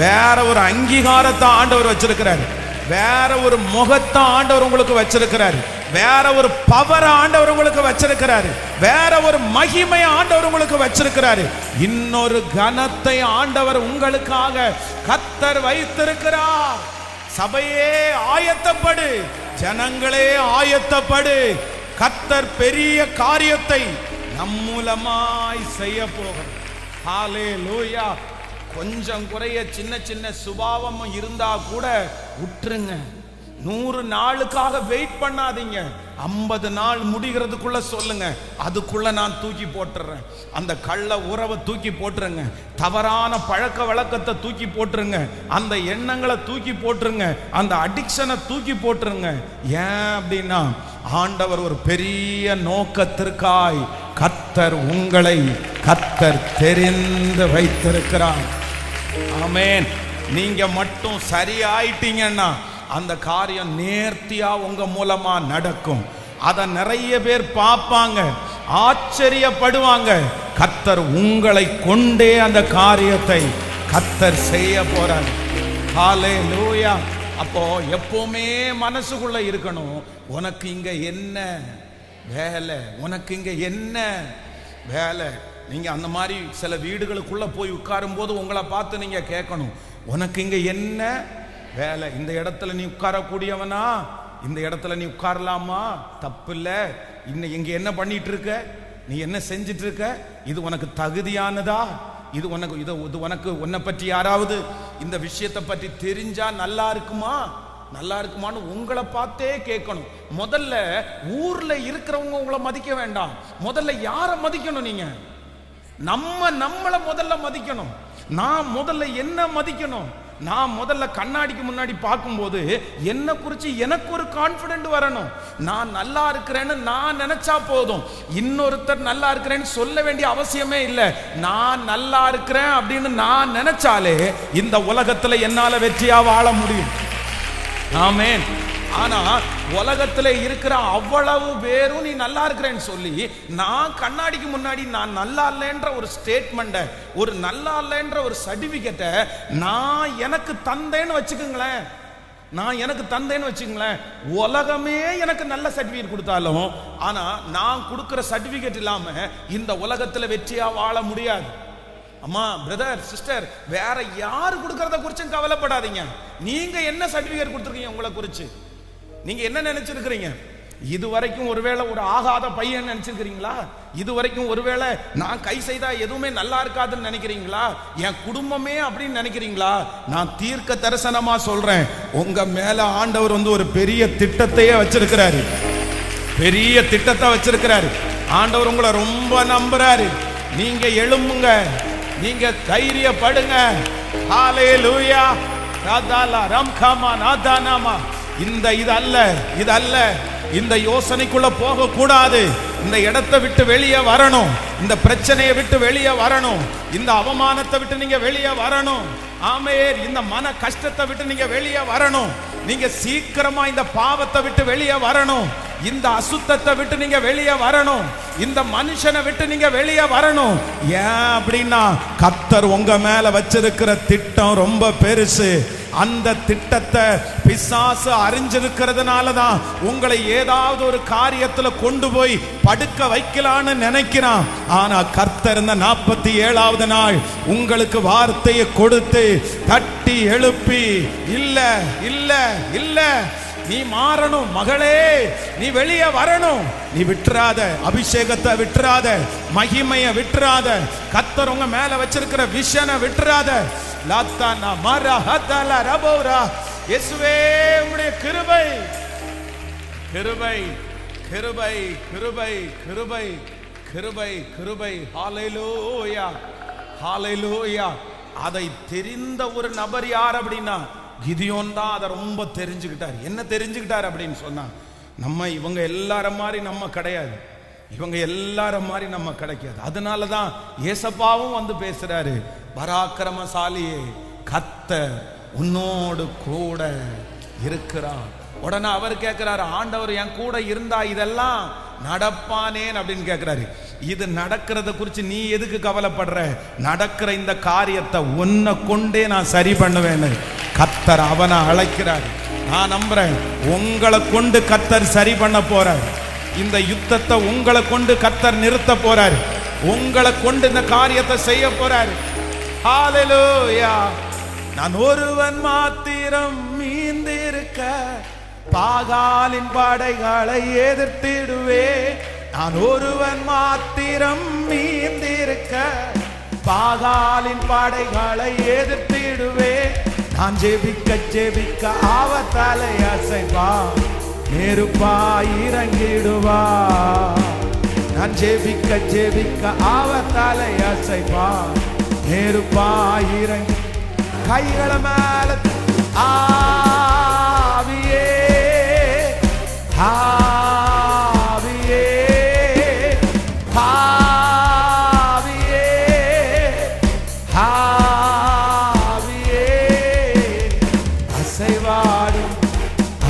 வேற ஒரு அங்கீகாரத்தை ஆண்டவர் வச்சிருக்கிறாரு, வேற ஒரு முகத்தை ஆண்டவர் உங்களுக்கு வச்சிருக்கிறாரு, வேற ஒரு பவர் ஆண்டவர் உங்களுக்கு வச்சிருக்கிறாரு, வேற ஒரு மகிமை ஆண்டவர் உங்களுக்கு வச்சிருக்கிறாரு. இன்னொரு கனத்தை ஆண்டவர் உங்களுக்காக கர்த்தர் வைத்திருக்கிறார். சபையே ஆயத்தப்படு, ஜனங்களே ஆயத்தப்படு. கர்த்தர் பெரிய காரியத்தை நம் மூலமாய் செய்ய போகிறார். ஹalleluya. கொஞ்சம் குறைய சின்ன சின்ன சுபாவம் இருந்தா கூட விட்டுருங்க. 100 நாளுக்காக வெயிட் பண்ணாதீங்க. 50 நாள் முடிகிறதுக்குள்ள சொல்லுங்க, அதுக்குள்ள நான் தூக்கி போட்டுறேன். அந்த கள்ள உறவை தூக்கி போட்டுருங்க, தவறான பழக்க வழக்கத்தை தூக்கி போட்டுருங்க, அந்த எண்ணங்களை தூக்கி போட்டுருங்க, அந்த அடிக்ஷனை தூக்கி போட்டுருங்க. ஏன் அப்படின்னா ஆண்டவர் ஒரு பெரிய நோக்கத்திற்காய் கர்த்தர் உங்களை கர்த்தர் தெரிந்து வைத்திருக்கிறார். ஆமென். நீங்க மட்டும் சரியாயிட்டீங்கன்னா அந்த காரியம் நேர்த்தியா உங்க மூலமா நடக்கும். அத நிறைய பேர் பார்ப்பாங்க, ஆச்சரியப்படுவாங்க. கர்த்தர் உங்களை கொண்டே அந்த காரியத்தை கர்த்தர் செய்ய போறார். ஹalleluya. அப்போ எப்பவுமே மனசுக்குள்ள இருக்கணும், உனக்கு இங்க என்ன வேலை, உனக்கு இங்க என்ன வேலை. நீங்க அந்த மாதிரி சில வீடுகளுக்குள்ள போய் உட்காரும் போது உங்களை பார்த்து நீங்க கேட்கணும், உனக்கு இங்க என்ன வேலை? இந்த இடத்துல நீ உட்காரக்கூடியவனா? இந்த இடத்துல நீ உட்காரலாமா? தப்பு இல்லை. இன்னும் இங்க என்ன பண்ணிட்டு இருக்க, நீ என்ன செஞ்சிட்டு இருக்க, இது உனக்கு தகுதியானதா? இது உனக்கு இது உனக்கு உன்னை பற்றி யாராவது இந்த விஷயத்தை பற்றி தெரிஞ்சா நல்லா இருக்குமா, நல்லா இருக்குமான்னு உங்களை பார்த்தே கேட்கணும். முதல்ல ஊர்ல இருக்கிறவங்க உங்களை மதிக்க வேண்டாம், முதல்ல யாரை மதிக்கணும்? நீங்க நம்மளை முதல்ல மதிக்கணும். நான் முதல்ல என்ன மதிக்கணும்? நான் முதல்ல கண்ணாடிக்கு முன்னாடி பார்க்கும்போது என்ன குறித்து எனக்கு ஒரு கான்ஃபிடென்ட் வரணும். நான் நல்லா இருக்கிறேன்னு நான் நினைச்சா போதும், இன்னொருத்தர் நல்லா இருக்கிறேன்னு சொல்ல வேண்டிய அவசியமே இல்லை. நான் நல்லா இருக்கிறேன் அப்படின்னு நான் நினைச்சாலே இந்த உலகத்துல என்னால வெற்றியா வாழ முடியும். ஆமென். ஆனா உலகத்துல இருக்கிற அவ்வளவு பேரும் நீ நல்லா இருக்கிறேன்னு சொல்லி நான் கண்ணாடிக்கு முன்னாடி நான் நல்லா இல்லைன்ற ஒரு ஸ்டேட்மெண்ட்டை, ஒரு நல்லா இல்லைன்ற ஒரு சர்டிபிகேட்டை நான் எனக்கு தந்தேன்னு வச்சுக்கோங்களேன், நான் எனக்கு தந்தேன்னு வச்சுக்கோங்களேன், உலகமே எனக்கு நல்ல சர்டிபிகேட் கொடுத்தாலும் ஆனா நான் கொடுக்கிற சர்டிபிகேட் இல்லாம இந்த உலகத்துல வெற்றியா வாழ முடியாது. அம்மா, பிரதர், சிஸ்டர், வேற யாரு கொடுக்கறத குறிச்சும் கவலைப்படாதீங்க. நீங்க என்ன சர்டிபிகேட் கொடுத்துருக்கீங்க உங்களை குறிச்சு? நீங்க என்ன நினைச்சிருக்கிறீங்க? இதுவரைக்கும் ஒருவேளை ஒரு ஆகாத பையன் நினைச்சிருக்கிறீங்களா? இதுவரைக்கும் ஒருவேளை நான் கை செய்தா எதுவுமே நல்லா இருக்காதுன்னு நினைக்கிறீங்களா? என் குடும்பமே அப்படின்னு நினைக்கிறீங்களா? நான் தீர்க்க தரிசனமா சொல்றேன், உங்க மேல ஆண்டவர் ஒரு பெரிய திட்டத்தையே வச்சிருக்கிறாரு, பெரிய திட்டத்தை வச்சிருக்கிறாரு. ஆண்டவர் உங்களை ரொம்ப நம்புறாரு. நீங்க எழும்புங்க, நீங்க தைரியப்படுங்க. ஹalleluya. ராதாலா ரம்காமா நாதானாமா. இதல்ல இந்த யோசனைக்குள்ள போக கூடாது. இந்த இடத்தை விட்டு வெளியே வரணும், இந்த பிரச்சனையை விட்டு வெளியே வரணும், இந்த அவமானத்தை விட்டு நீங்க வெளியே வரணும். ஆமென். இந்த மன கஷ்டத்தை விட்டு நீங்க வெளியே வரணும். நீங்க சீக்கிரமா இந்த பாவத்தை விட்டு வெளியே வரணும், இந்த அசுத்தத்தை விட்டு நீங்க வெளியே வரணும், இந்த மனுஷனை விட்டு நீங்க வெளியே வரணும். ஏன் அப்படின்னா கர்த்தர் உங்க மேல வச்சிருக்கிற திட்டம் ரொம்ப பெருசு. அந்த திட்டத்தை பிசாசு அறிஞ்சிருக்கிறதுனால தான் உங்களை ஏதாவது ஒரு காரியத்துல கொண்டு போய் படுக்க வைக்கலான்னு நினைக்கிறான். ஆனா கர்த்தர் இந்த 47வது நாள் உங்களுக்கு வார்த்தையை கொடுத்து தட்டி எழுப்பி, இல்ல இல்ல இல்ல, நீ மாறணும் மகளே, நீ வெளியே வரணும், நீ விட்டுறாத, அபிஷேகத்தை விட்டுறாத, மகிமையை விட்டுறாத, கர்த்தர் உங்க மேல வச்சிருக்கிற விஷனை விட்டுறாத. லாத்தானா மரஹதல ரபோரா, இயேசுவே உம்முடைய கிருபை கிருபை கிருபை கிருபை கிருபை கிருபை கிருபை. ஹல்லேலூயா ஹல்லேலூயா. அதை தெரிந்த ஒரு நபர் யார் அப்படின்னா கிதியோன் தான். அதை ரொம்ப தெரிஞ்சுக்கிட்டார். என்ன தெரிஞ்சுக்கிட்டார் அப்படின்னு சொன்னா, நம்ம இவங்க எல்லாரும் மாதிரி நம்ம கிடையாது, இவங்க எல்லாரும் மாதிரி நம்ம கிடைக்காது. அதனால தான் ஏசப்பாவும் வந்து பேசுறாரு, பராக்கிரமசாலியே கர்த்தர் உன்னோடு கூட இருக்கிறார். உடனே அவர் கேட்கிறாரு, ஆண்டவர் என் கூட இருந்தா இதெல்லாம் நடப்பானேன் அப்படின்னு கேட்கிறாரு. இது நடக்கிறத குறித்து நீ எதுக்கு கவலைப்படுற? நடக்கிற இந்த காரியத்தை உன்னை கொண்டே நான் சரி பண்ணுவேன்னு கர்த்தர் அவனை அழைக்கிறார். நான் நம்புறேன் உங்களை கொண்டு கர்த்தர் சரி பண்ண போறார். இந்த யுத்தத்தை உங்களை கொண்டு கர்த்தர் நிறுத்த போறார். உங்களை கொண்டு இந்த காரியத்தை செய்ய போறார். ஹல்லேலூயா. நான் ஒருவன் மாத்திரம் மீந்திருக்க பாகாலின் படைகளை எதிர்த்திடுவே. நான் ஒருவன் மாத்திரம் மீந்திருக்க பாகாலின் படைகளை எதிர்த்திடுவே. நான் ஜெபிக்க ஜெபிக்க அவர் தலை அசைவா, நெருப்பாய் இறங்கிடுவா. நான் ஜெபிக்க ஜெபிக்க அவர் தலை அசைவா, நெருப்பாய் இறங்கி. கைகளை மேல ஆவியே ஆவியே ஆவியே ஆவியே, அசைவாடும்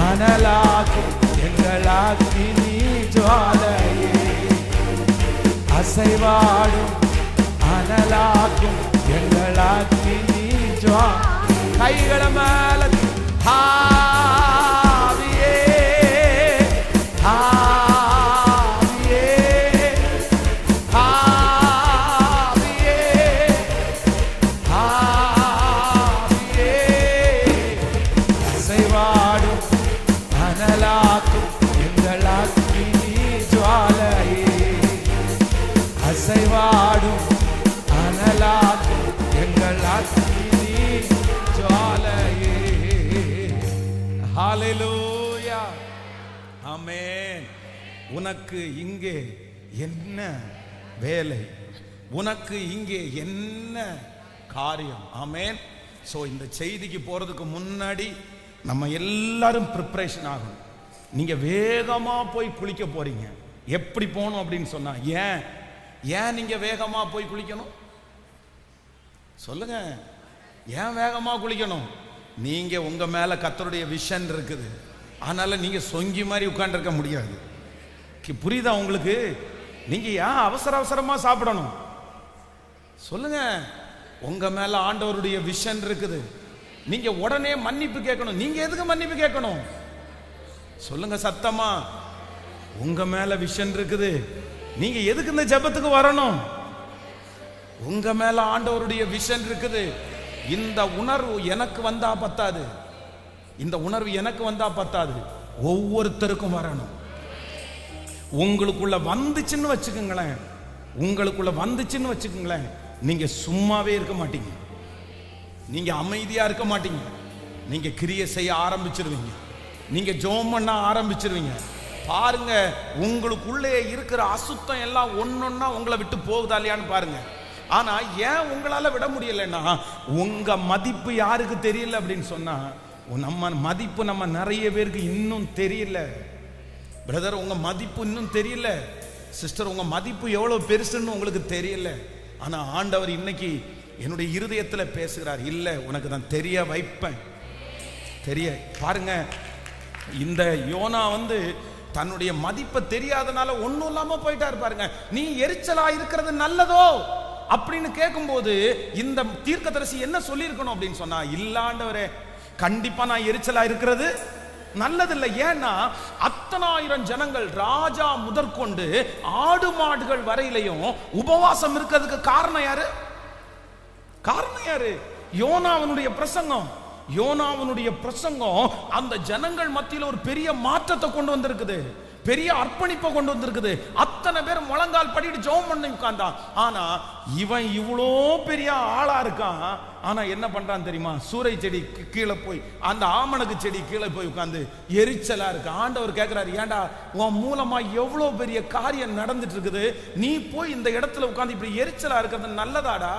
அனலாக்கும் எங்களாக்கி நீ ஜுவாலையே. அசைவாடும் அனலாக்கும் எங்களாக்கி நீ ஜுவா. கைகளை மேல ஆவியே ஆவியே ஆவியே ஆவியே, அசைவாடும் அனலாக்கும் எங்களாக்கி நீ ஜுவாலையே. அசைவாடும் அனலாக்கும் எங்களாக்கி நீ ஜுவாலையே. ஹல்லேலூயா ஆமென். உனக்கு இங்கே என்ன வேலை? உனக்கு இங்கே என்ன காரியம்? ஆமென். சோ இந்த செய்திக்கு போறதுக்கு முன்னாடி நம்ம எல்லாரும் ப்ரிப்பரேஷன் ஆகணும். நீங்க வேகமா போய் குளிக்க போறீங்க. எப்படி போகணும் அப்படின்னு சொன்னா, ஏன் நீங்க வேகமா போய் குளிக்கணும் சொல்லுங்க? ஏன் வேகமா குளிக்கணும்? நீங்க உங்க மேல கர்த்தருடைய விஷன் இருக்குது. அதனால நீங்க சொங்கி மாதிரி உட்கார்ந்திருக்க முடியாது. புரியுதா உங்களுக்கு? நீங்க ஏன் அவசர அவசரமா சாப்பிடணும் சொல்லுங்க? உங்க மேல ஆண்டவருடைய விஷன் இருக்குது. நீங்க உடனே மன்னிப்பு கேட்கணும். நீங்க எதுக்கு மன்னிப்பு கேட்கணும் சொல்லுங்க சத்தமா? உங்க மேல விஷன் இருக்குது. நீங்க எதுக்கு இந்த ஜெபத்துக்கு வரணும்? உங்க மேல ஆண்டவருடைய விஷன் இருக்குது. இந்த உணர்வு எனக்கு வந்தா பத்தாது. இந்த உணர்வு எனக்கு வந்தா பத்தாது. ஒவ்வொருத்தருக்கும் வரணும். உங்களுக்குள்ள வந்துச்சுன்னு வச்சுக்கோங்களேன், உங்களுக்குள்ள வந்துச்சுன்னு வச்சுக்கோங்களேன், நீங்க சும்மாவே இருக்க மாட்டீங்க. நீங்க அமைதியா இருக்க மாட்டீங்க. நீங்க கிரியை செய்ய ஆரம்பிச்சிருவீங்க. நீங்க ஜெபம் பண்ண ஆரம்பிச்சிருவீங்க. பாருங்க, உங்களுக்குள்ளே இருக்கிற அசுத்தம் எல்லாம் ஒன்னொன்னா உங்களை விட்டு போகுதா இல்லையான்னு பாருங்க. ஆனா ஏன் உங்களால விட முடியலன்னா, உங்க மதிப்பு யாருக்கு தெரியல அப்படின்னு சொன்னா, நம்ம மதிப்பு நம்ம நிறைய பேருக்கு இன்னும் தெரியல. பிரதர், உங்க மதிப்பு இன்னும் தெரியல. சிஸ்டர், உங்க மதிப்பு எவ்வளவு பெருசுன்னு உங்களுக்கு தெரியல. ஆனா ஆண்டவர் இன்னைக்கு என்னுடைய இருதயத்துல பேசுகிறார். இல்ல, உனக்கு நான் தெரிய வைப்பேன். தெரிய பாருங்க, இந்த யோனா தன்னுடைய மதிப்பை தெரியாதனால ஒண்ணும் இல்லாம போயிட்டாரு. பாருங்க, நீ எரிச்சலா இருக்கிறது நல்லதோ அப்படின்னு கேட்கும்போது இந்த தீர்க்கதரிசி என்ன சொல்லி இருக்கணும் அப்படின்னு சொன்னா, இல்ல ஆண்டவரே, கண்டிப்பா நான் எரிச்சலா இருக்கிறது நல்லதில்லை. ஏன்னா அத்தனை ஆயிரம் ஜனங்கள் ராஜா முதற்கொண்டு ஆடு மாடுகள் வரையிலையும் உபவாசம் இருக்கிறதுக்கு காரணம் யாரு? காரணம் யாரு? யோனாவினுடைய பிரசங்கம். யோனாவினுடைய பிரசங்கம் அந்த ஜனங்கள் மத்தியில் ஒரு பெரிய மாற்றத்தை கொண்டு வந்திருக்குது, பெரிய அர்ப்பணிப்பை கொண்டு வந்திருக்குது. அத்தனை பேர் முழங்கால் படிட்டு ஜெபம் பண்ணி உட்கார்ந்தான். ஆனா இவன் இவ்வளோ பெரிய ஆளா இருக்கான். ஆனா என்ன பண்றான் தெரியுமா? சூறை செடி கீழே போய், அந்த ஆமணக்கு செடி கீழே போய் உட்கார்ந்து எரிச்சலா இருக்கு. ஆண்டவர் கேட்கிறாரு, ஏண்டா உன் மூலமா எவ்வளவு பெரிய காரியம் நடந்துட்டு இருக்குது, நீ போய் இந்த இடத்துல உட்கார்ந்து இப்படி எரிச்சலா இருக்கிறது நல்லதாடா?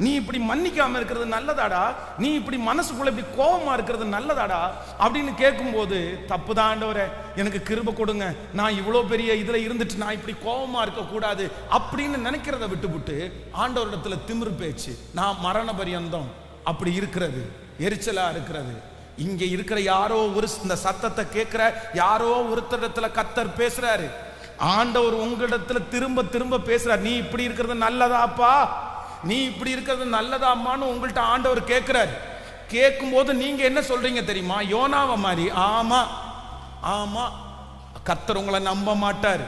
நீ இப்படி மன்னிக்காம இருக்கிறது நல்லதாடா? நீ இப்படி மனசுக்குள்ள இப்படி கோபமா இருக்கிறது நல்லதாடா அப்படின்னு கேட்கும்போது, தப்புதான் ஆண்டவரே, எனக்கு கிருபை கொடுங்க, நான் இவ்வளவு பெரிய இதுல இருந்துட்டு நான் இப்படி கோபமா இருக்க கூடாது அப்படின்னு நினைக்கிறத விட்டுவிட்டு ஆண்டவரிடத்துல திமிரு பேச்சு, நான் மரண பரியந்தம் அப்படி இருக்கிறது, எரிச்சலா இருக்கிறது. இங்க இருக்கிற யாரோ ஒரு இந்த சத்தத்தை கேட்கிற யாரோ ஒருத்தரிடத்துல கர்த்தர் பேசுறாரு. ஆண்டவர் உங்களிடத்துல திரும்ப திரும்ப பேசுறாரு, நீ இப்படி இருக்கிறது நல்லதாப்பா, நீ இப்படி இருக்கிறது நல்லதாமான்னு உங்கள்கிட்ட ஆண்டவர் கேட்கிறாரு. கேட்கும் போது நீங்க என்ன சொல்றீங்க தெரியுமா? யோனாவை மாதிரி, ஆமா ஆமா, கர்த்தர் உங்களை நம்ப மாட்டார்.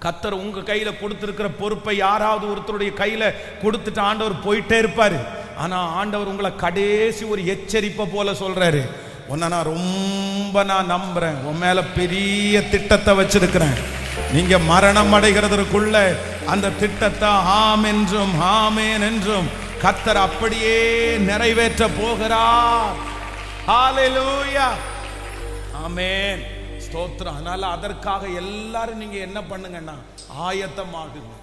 கர்த்தர் உங்க கையில கொடுத்திருக்கிற பொறுப்பை யாராவது ஒருத்தருடைய கையில கொடுத்துட்டு ஆண்டவர் போயிட்டே இருப்பாரு. ஆனா ஆண்டவர் உங்களை கடைசி ஒரு எச்சரிப்பை போல சொல்றாரு, உன்னை நான் ரொம்ப நம்புறேன், உன் மேல பெரிய திட்டத்தை வச்சிருக்கிறேன். நீங்க மரணம் அடைகிறதற்குள்ள அந்த திட்டத்தை ஆம் என்றும் ஆமேன் என்றும் கர்த்தர் அப்படியே நிறைவேற்ற போகிறார். ஹல்லேலூயா, ஆமென், ஸ்தோத்திரம். அதனால அதற்காக எல்லாரும் நீங்க என்ன பண்ணுங்கன்னா ஆயத்தமாகுங்க,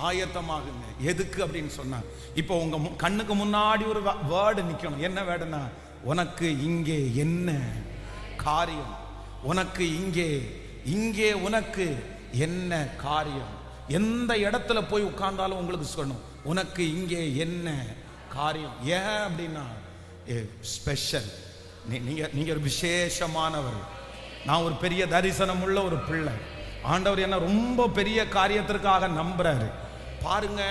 ஆயத்தமாகுங்க. எதுக்கு அப்படின்னு சொன்னா, இப்போ உங்க கண்ணுக்கு முன்னாடி ஒரு வேர்டு நிக்கணும். என்ன வேர்டுனா, உனக்கு இங்கே என்ன காரியம், உனக்கு இங்கே இங்கே உனக்கு என்ன காரியம். எந்த இடத்துல போய் உட்கார்ந்தாலும் உங்களுக்கு சொல்லணும், உனக்கு இங்கே என்ன காரியம். ஏன் அப்படின்னா ஸ்பெஷல், நீங்க நீங்க ஒரு விசேஷமானவர். நான் ஒரு பெரிய தரிசனம் உள்ள ஒரு பிள்ளை. ஆண்டவர் என்ன ரொம்ப பெரிய காரியத்திற்காக நம்புறாரு. பாருங்க,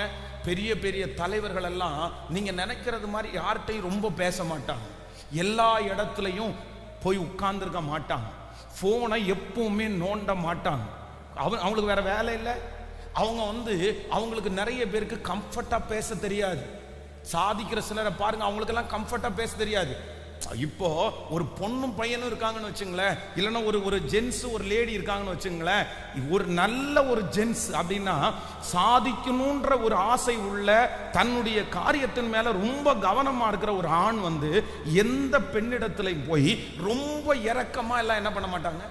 பெரிய பெரிய தலைவர்கள் எல்லாம் நீங்க நினைக்கிறது மாதிரி யார்கிட்டையும் ரொம்ப பேச மாட்டாங்க, எல்லா இடத்துலையும் போய் உட்கார்ந்துருக்க மாட்டாங்க, போனை எப்பவுமே நோண்ட மாட்டாங்க. அவங்களுக்கு வேற வேலை இல்லை. அவங்க அவங்களுக்கு நிறைய பேருக்கு கம்ஃபர்ட்டா பேச தெரியாது. சாதிக்கிற சிலரை பாருங்க, அவங்களுக்கெல்லாம் கம்ஃபர்ட்டா பேச தெரியாது. இப்போ ஒரு பொண்ணும் பையனும் இருக்காங்கன்னு வச்சுங்களேன், இல்லைன்னா ஒரு ஜென்ஸ் ஒரு லேடி இருக்காங்கன்னு வச்சுங்களேன். ஒரு நல்ல ஒரு ஜென்ஸ் அப்படின்னா சாதிக்கணுன்ற ஒரு ஆசை உள்ள, தன்னுடைய காரியத்தின் மேல ரொம்ப கவனமா இருக்கிற ஒரு ஆண் எந்த பெண்ணிடத்திலையும் போய் ரொம்ப இரக்கமா எல்லாம் என்ன பண்ண மாட்டாங்க,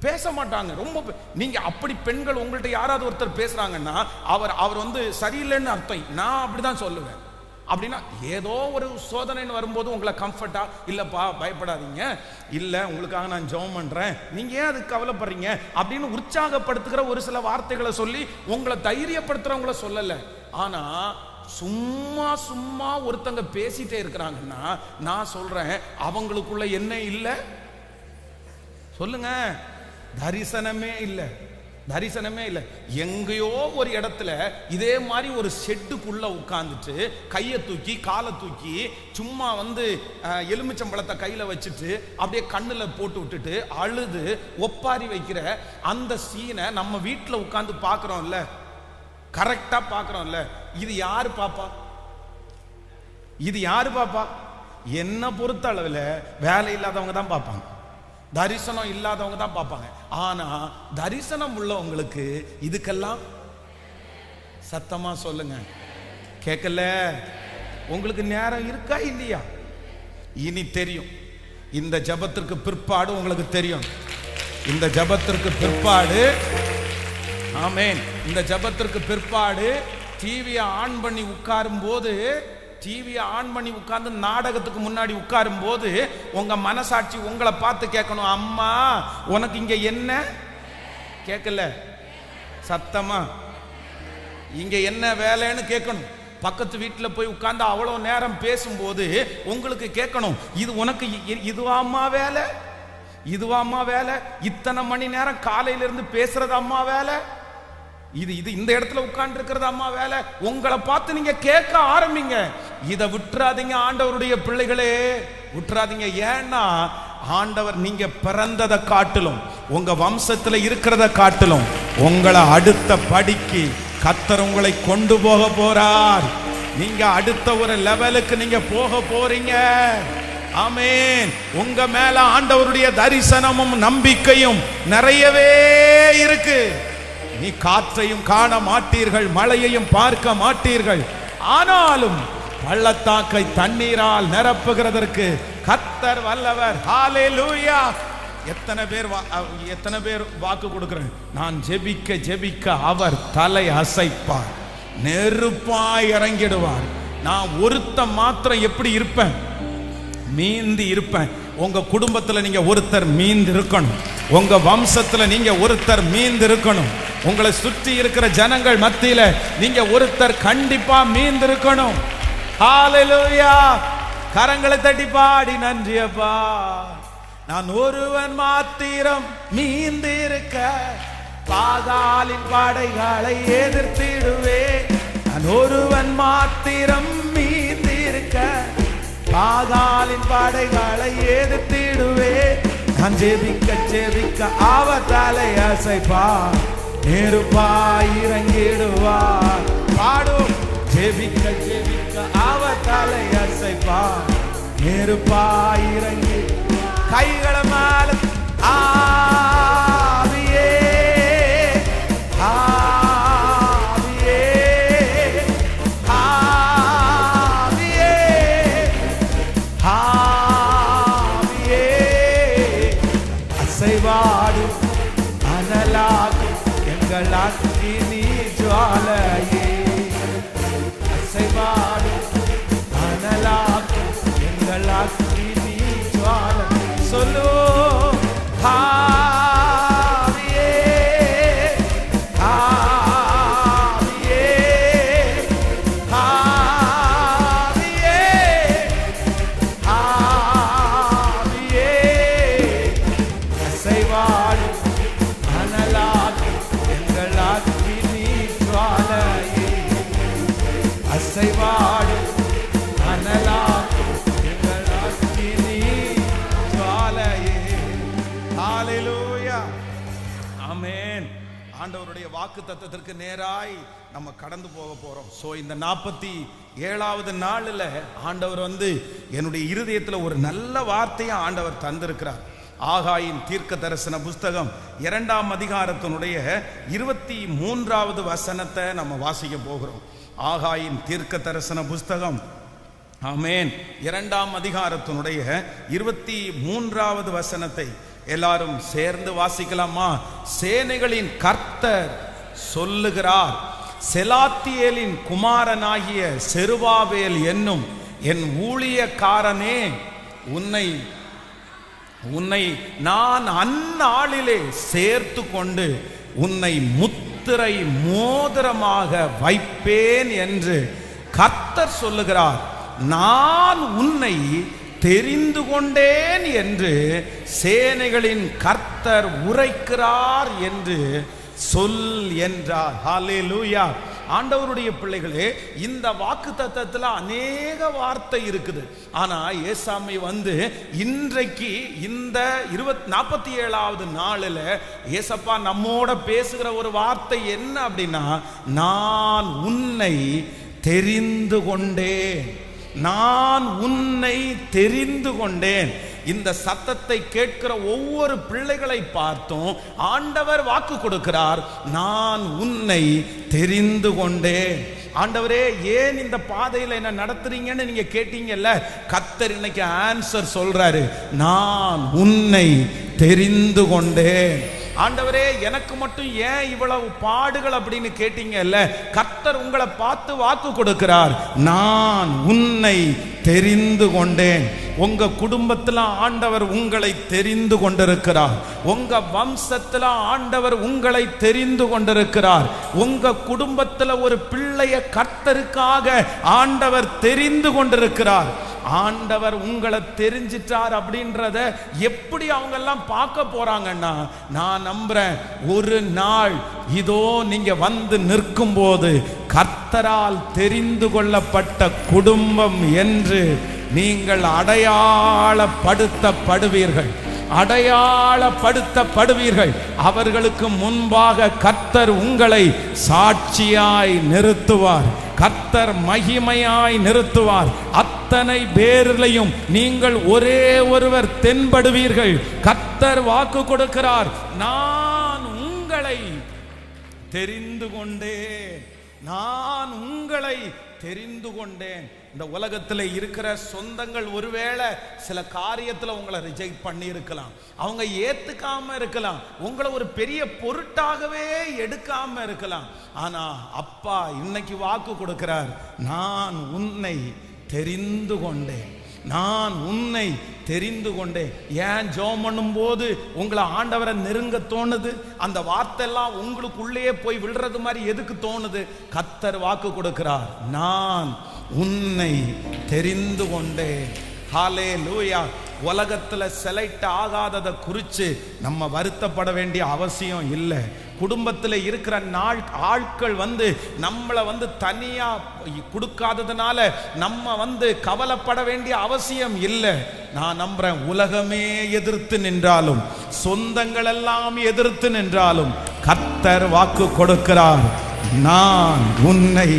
பேச மாட்டாங்க. ரொம்ப நீங்க அப்படி பெண்கள் உங்கள்கிட்ட யாராவது ஒருத்தர் பேசுறாங்கன்னா அவர் சரியில்லைன்னு அர்த்தம். நான் அப்படிதான் சொல்லுவேன். அப்படின்னா ஏதோ ஒரு சோதனைன்னு வரும்போது உங்களை கம்ஃபர்ட்டா, இல்லப்பா பயப்படாதீங்க, இல்ல உங்களுக்காக நான் ஜெபம் பண்றேன், நீங்க ஏன் அதுக்கு கவலைப்படுறீங்க அப்படின்னு உற்சாகப்படுத்துகிற ஒரு சில வார்த்தைகளை சொல்லி உங்களை தைரியப்படுத்துறவங்கள சொல்லல. ஆனா சும்மா சும்மா ஒருத்தங்க பேசிட்டே இருக்கிறாங்கன்னா நான் சொல்றேன், அவங்களுக்குள்ள என்ன இல்லை சொல்லுங்க? தரிசனமே இல்லை, தரிசனமே இல்லை. எங்கேயோ ஒரு இடத்துல இதே மாதிரி ஒரு ஷெட்டுக்குள்ள உட்கார்ந்துட்டு கையை தூக்கி காலை தூக்கி சும்மா எலுமிச்சம்பழத்தை கையில வச்சுட்டு அப்படியே கண்ணுல போட்டு விட்டுட்டு அழுது ஒப்பாரி வைக்கிற அந்த சீனை நம்ம வீட்டில் உட்கார்ந்து பார்க்கிறோம்ல, கரெக்டா பார்க்கிறோம்ல. இது யாரு பாப்பா? இது யாரு பாப்பா? என்ன பொறுத்த அளவில் வேலை இல்லாதவங்க தான் பார்ப்பாங்க, தரிசனம் இல்லாதவங்க தான் பார்ப்பாங்க. ஆனா தரிசனம் உள்ளவங்களுக்கு இதுக்கெல்லாம் சத்தமா சொல்லுங்க, கேட்கல? உங்களுக்கு நேரம் இருக்கா இல்லையா? இனி தெரியும். இந்த ஜபத்திற்கு பிற்பாடு உங்களுக்கு தெரியும். இந்த ஜபத்திற்கு பிற்பாடு, ஆமென், இந்த ஜபத்திற்கு பிற்பாடு டிவியை ஆன் பண்ணி உட்காரும் போது, டிவியை ஆன் பண்ணி உட்கார்ந்து நாடகத்துக்கு முன்னாடி உட்காரும் போது உங்க மனசாட்சி உங்களை பார்த்து கேட்கணும், அம்மா உனக்கு இங்க என்ன? கேட்கல? சத்தமா இங்க என்ன வேலைன்னு கேட்கணும். பக்கத்து வீட்டில் போய் உட்கார்ந்து அவ்வளவு நேரம் பேசும்போது உங்களுக்கு கேட்கணும், இது உனக்கு இதுவாம்மா வேலை, இதுவாம்மா வேலை, இத்தனை மணி நேரம் காலையில இருந்து பேசுறது அம்மா வேலை, இது இந்த இடத்துல உட்கார்ந்து இருக்கிறது அம்மா வேலை. உங்களை பார்த்து நீங்க கேட்க ஆரம்பிங்க. இதை விட்டுறாதீங்க ஆண்டவருடைய பிள்ளைகளே. விட்டுறாதீங்க. ஏன்னா ஆண்டவர் நீங்க பிறந்ததை காட்டிலும் உங்க வம்சத்துல இருக்கிறத காட்டிலும் உங்களை அடுத்த படிக்கு கர்த்தர் உங்களை கொண்டு போக போறார். நீங்க அடுத்த ஒரு லெவலுக்கு நீங்க போக போறீங்க. ஆமென். உங்க மேல ஆண்டவருடைய தரிசனமும் நம்பிக்கையும் நிறையவே இருக்கு. நீ காற்றையும் காண மாட்டீர்கள், மழையையும் பார்க்க மாட்டீர்கள். ஆனாலும் பள்ளத்தாக்கை தண்ணீரால் நிரப்புகிறதற்கு கர்த்தர் வல்லவர். ஹalleluya. எத்தனை பேர் வாக்கு கொடுக்கிறேன், நான் ஜெபிக்க ஜெபிக்க அவர் தலை அசைப்பார், நெருப்பாய் இறங்கிடுவார். நான் ஒருத்த மாத்திரம் எப்படி இருப்பேன், மீந்து இருப்பேன். உங்க குடும்பத்துல நீங்க ஒருத்தர் மீந்து இருக்கணும். உங்க வம்சத்துல நீங்க ஒருத்தர் மீந்து இருக்கணும். உங்களை சுற்றி இருக்கிற ஜனங்கள் மத்தியில நீங்க ஒருத்தர் கண்டிப்பா மீந்து இருக்கணும். ஹalleluya. கரங்களை தட்டி பாடி நன்றியப்பா. நான் ஒருவன் மாத்திரம் மீந்து இருக்க பாகாலின் படைகளை எதிர்த்திடுவேன். நான் ஒருவன் மாத்திரம் மீந்து இருக்க பாகாலின் படைகளை எதிர்த்திடுவேன். நான் ஜெபிக்க ஜெபிக்க அவர் தலை அசைப்பார், நெருப்பாய் இறங்கிடுவார். பாடும். ஜெபிக்க ஜெபிக்க அவர் தலை அசைப்பார், நெருப்பாய் இறங்கி. கைகளை மேல ஆவியே ஆவியே ஆவியே ஆவியே அசைவாடும் அனலாகும் எங்கள் அக்கினி ஜுவாலையே. அசைவாடும் அனலாகும் எங்கள் அக்கினி ஜுவாலை. சொல்லு. ஆவியே ஆவியே ஆவியே ஆவியே அசைவாடும் அனலாகும் எங்கள் அக்கினி ஜுவாலையே. அசைவாடும் அனலாகும் எங்கள் அக்கினி ஜுவாலையே. ஹalleluya. ஆமென். ஆண்டவருடைய வாக்கு தத்தத்திற்கு நேராய் நம்ம கடந்து போக போறோம். சோ இந்த 47வது நாளில் ஆண்டவர் என்னுடைய இருதயத்தில் ஒரு நல்ல வார்த்தையை ஆண்டவர் தந்திருக்கிறார். ஆகாயின் தீர்க்க தரிசன புஸ்தகம் 2ஆம் அதிகாரத்தினுடைய 23வது வசனத்தை நம்ம வாசிக்க போகிறோம். ஆகாயின் தீர்க்க தரிசன புஸ்தகம், ஆமென், 2ஆம் அதிகாரத்தினுடைய 23வது வசனத்தை எல்லாரும் சேர்ந்து வாசிக்கலாமா? சேனைகளின் கர்த்தர் சொல்லுகிறார், செலாத்தியேலின் குமாரனாகிய செருபாபேல் என்னும் என் ஊழியக்காரனே, உன்னை நான் அந்நாளிலே சேர்த்து கொண்டு உன்னை முத்திரை மோதிரமாக வைப்பேன் என்று கர்த்தர் சொல்லுகிறார். நான் உன்னை தெரிந்து கொண்டேன் என்று சேனைகளின் கர்த்தர் உரைக்கிறார் என்று சொல் என்றார். ஹல்லேலூயா. ஆண்டவருடைய பிள்ளைகளே, இந்த வாக்கு தத்தத்தில் அநேக வார்த்தை இருக்குது. ஆனா ஏசாமி இன்றைக்கு இந்த 47வது நாளில் ஏசப்பா நம்மோட பேசுகிற ஒரு வார்த்தை என்ன அப்படின்னா, நான் உன்னை தெரிந்து கொண்டேன், நான் உன்னை தெரிந்து கொண்டேன். இந்த சத்தத்தை கேட்கிற ஒவ்வொரு பிள்ளைகளை பார்த்தும் ஆண்டவர் வாக்கு கொடுக்கிறார், நான் உன்னை தெரிந்து கொண்டேன். ஆண்டவரே, ஏன் இந்த பாதையில் என்ன நடத்துறீங்கன்னு நீங்க கேட்டீங்கல்ல, கர்த்தர் இன்னைக்கு ஆன்சர் சொல்றாரு, நான் உன்னை தெரிந்து கொண்டேன். ஆண்டவரே, எனக்கு மட்டும் ஏன் இவ்வளவு பாடுகள் அப்படின்னு கேட்டீங்கல்ல, கர்த்தர் உங்களை பார்த்து வாக்கு கொடுக்கிறார், நான் உன்னை தெரிந்து கொண்டேன். உங்க குடும்பத்தில் ஆண்டவர் உங்களை தெரிந்து கொண்டிருக்கிறார். உங்க வம்சத்தில் ஆண்டவர் உங்களை தெரிந்து கொண்டிருக்கிறார். உங்க குடும்பத்தில் ஒரு பிள்ளைய கர்த்தருக்காக ஆண்டவர் தெரிந்து கொண்டிருக்கிறார். ஆண்டவர் உங்களை தெரிஞ்சிட்டார் அப்படின்றத எப்படி அவங்க எல்லாம் பார்க்க போறாங்கன்னா, நான் நம்புறேன் ஒரு நாள் இதோ நீங்க நிற்கும் போது கர்த்தரால் தெரிந்து கொள்ளப்பட்ட குடும்பம் என்று நீங்கள் அடையாளப்படுத்தப்படுவீர்கள், அடையாளப்படுத்தப்படுவீர்கள். அவர்களுக்கு முன்பாக கர்த்தர் உங்களை சாட்சியாய் நிறுத்துவார், கர்த்தர் மகிமையாய் நிறுத்துவார். அத்தனை பேரிலையும் நீங்கள் ஒரே ஒருவர் தென்படுவீர்கள். கர்த்தர் வாக்கு கொடுக்கிறார், நான் உங்களை தெரிந்து கொண்டேன், நான் உங்களை தெரிந்து கொண்டேன். இந்த உலகத்தில் இருக்கிற சொந்தங்கள் ஒருவேளை சில காரியத்தில் உங்களை ரிஜெக்ட் பண்ணி இருக்கலாம், அவங்க ஏத்துக்காம இருக்கலாம், உங்களை ஒரு பெரிய பொருட்டாகவே எடுக்காம இருக்கலாம். ஆனா அப்பா இன்னைக்கு வாக்கு கொடுக்கிறார், நான் உன்னை தெரிந்து கொண்டேன், நான் உன்னை தெரிந்து கொண்டேன். ஏன் ஜெபம் பண்ணும் போது உங்களை ஆண்டவரை நெருங்க தோணுது? அந்த வார்த்தை எல்லாம் உங்களுக்குள்ளேயே போய் விழுறது மாதிரி எதுக்கு தோணுது? கர்த்தர் வாக்கு கொடுக்கிறார், நான் உன்னை தெரிந்து கொண்டேன். ஹல்லேலூயா. உலகத்துல செலக்ட் ஆகாததை குறித்து நம்ம வருத்தப்பட வேண்டிய அவசியம் இல்லை. குடும்பத்தில் இருக்கிற ஆட்கள் நம்மளை தனியா கொடுக்காததுனால நம்ம கவலைப்பட வேண்டிய அவசியம் இல்லை. நான் நம்புறேன், உலகமே எதிர்த்து நின்றாலும், சொந்தங்கள் எல்லாம் எதிர்த்து நின்றாலும், கர்த்தர் வாக்கு கொடுக்கிறார், நான் உன்னை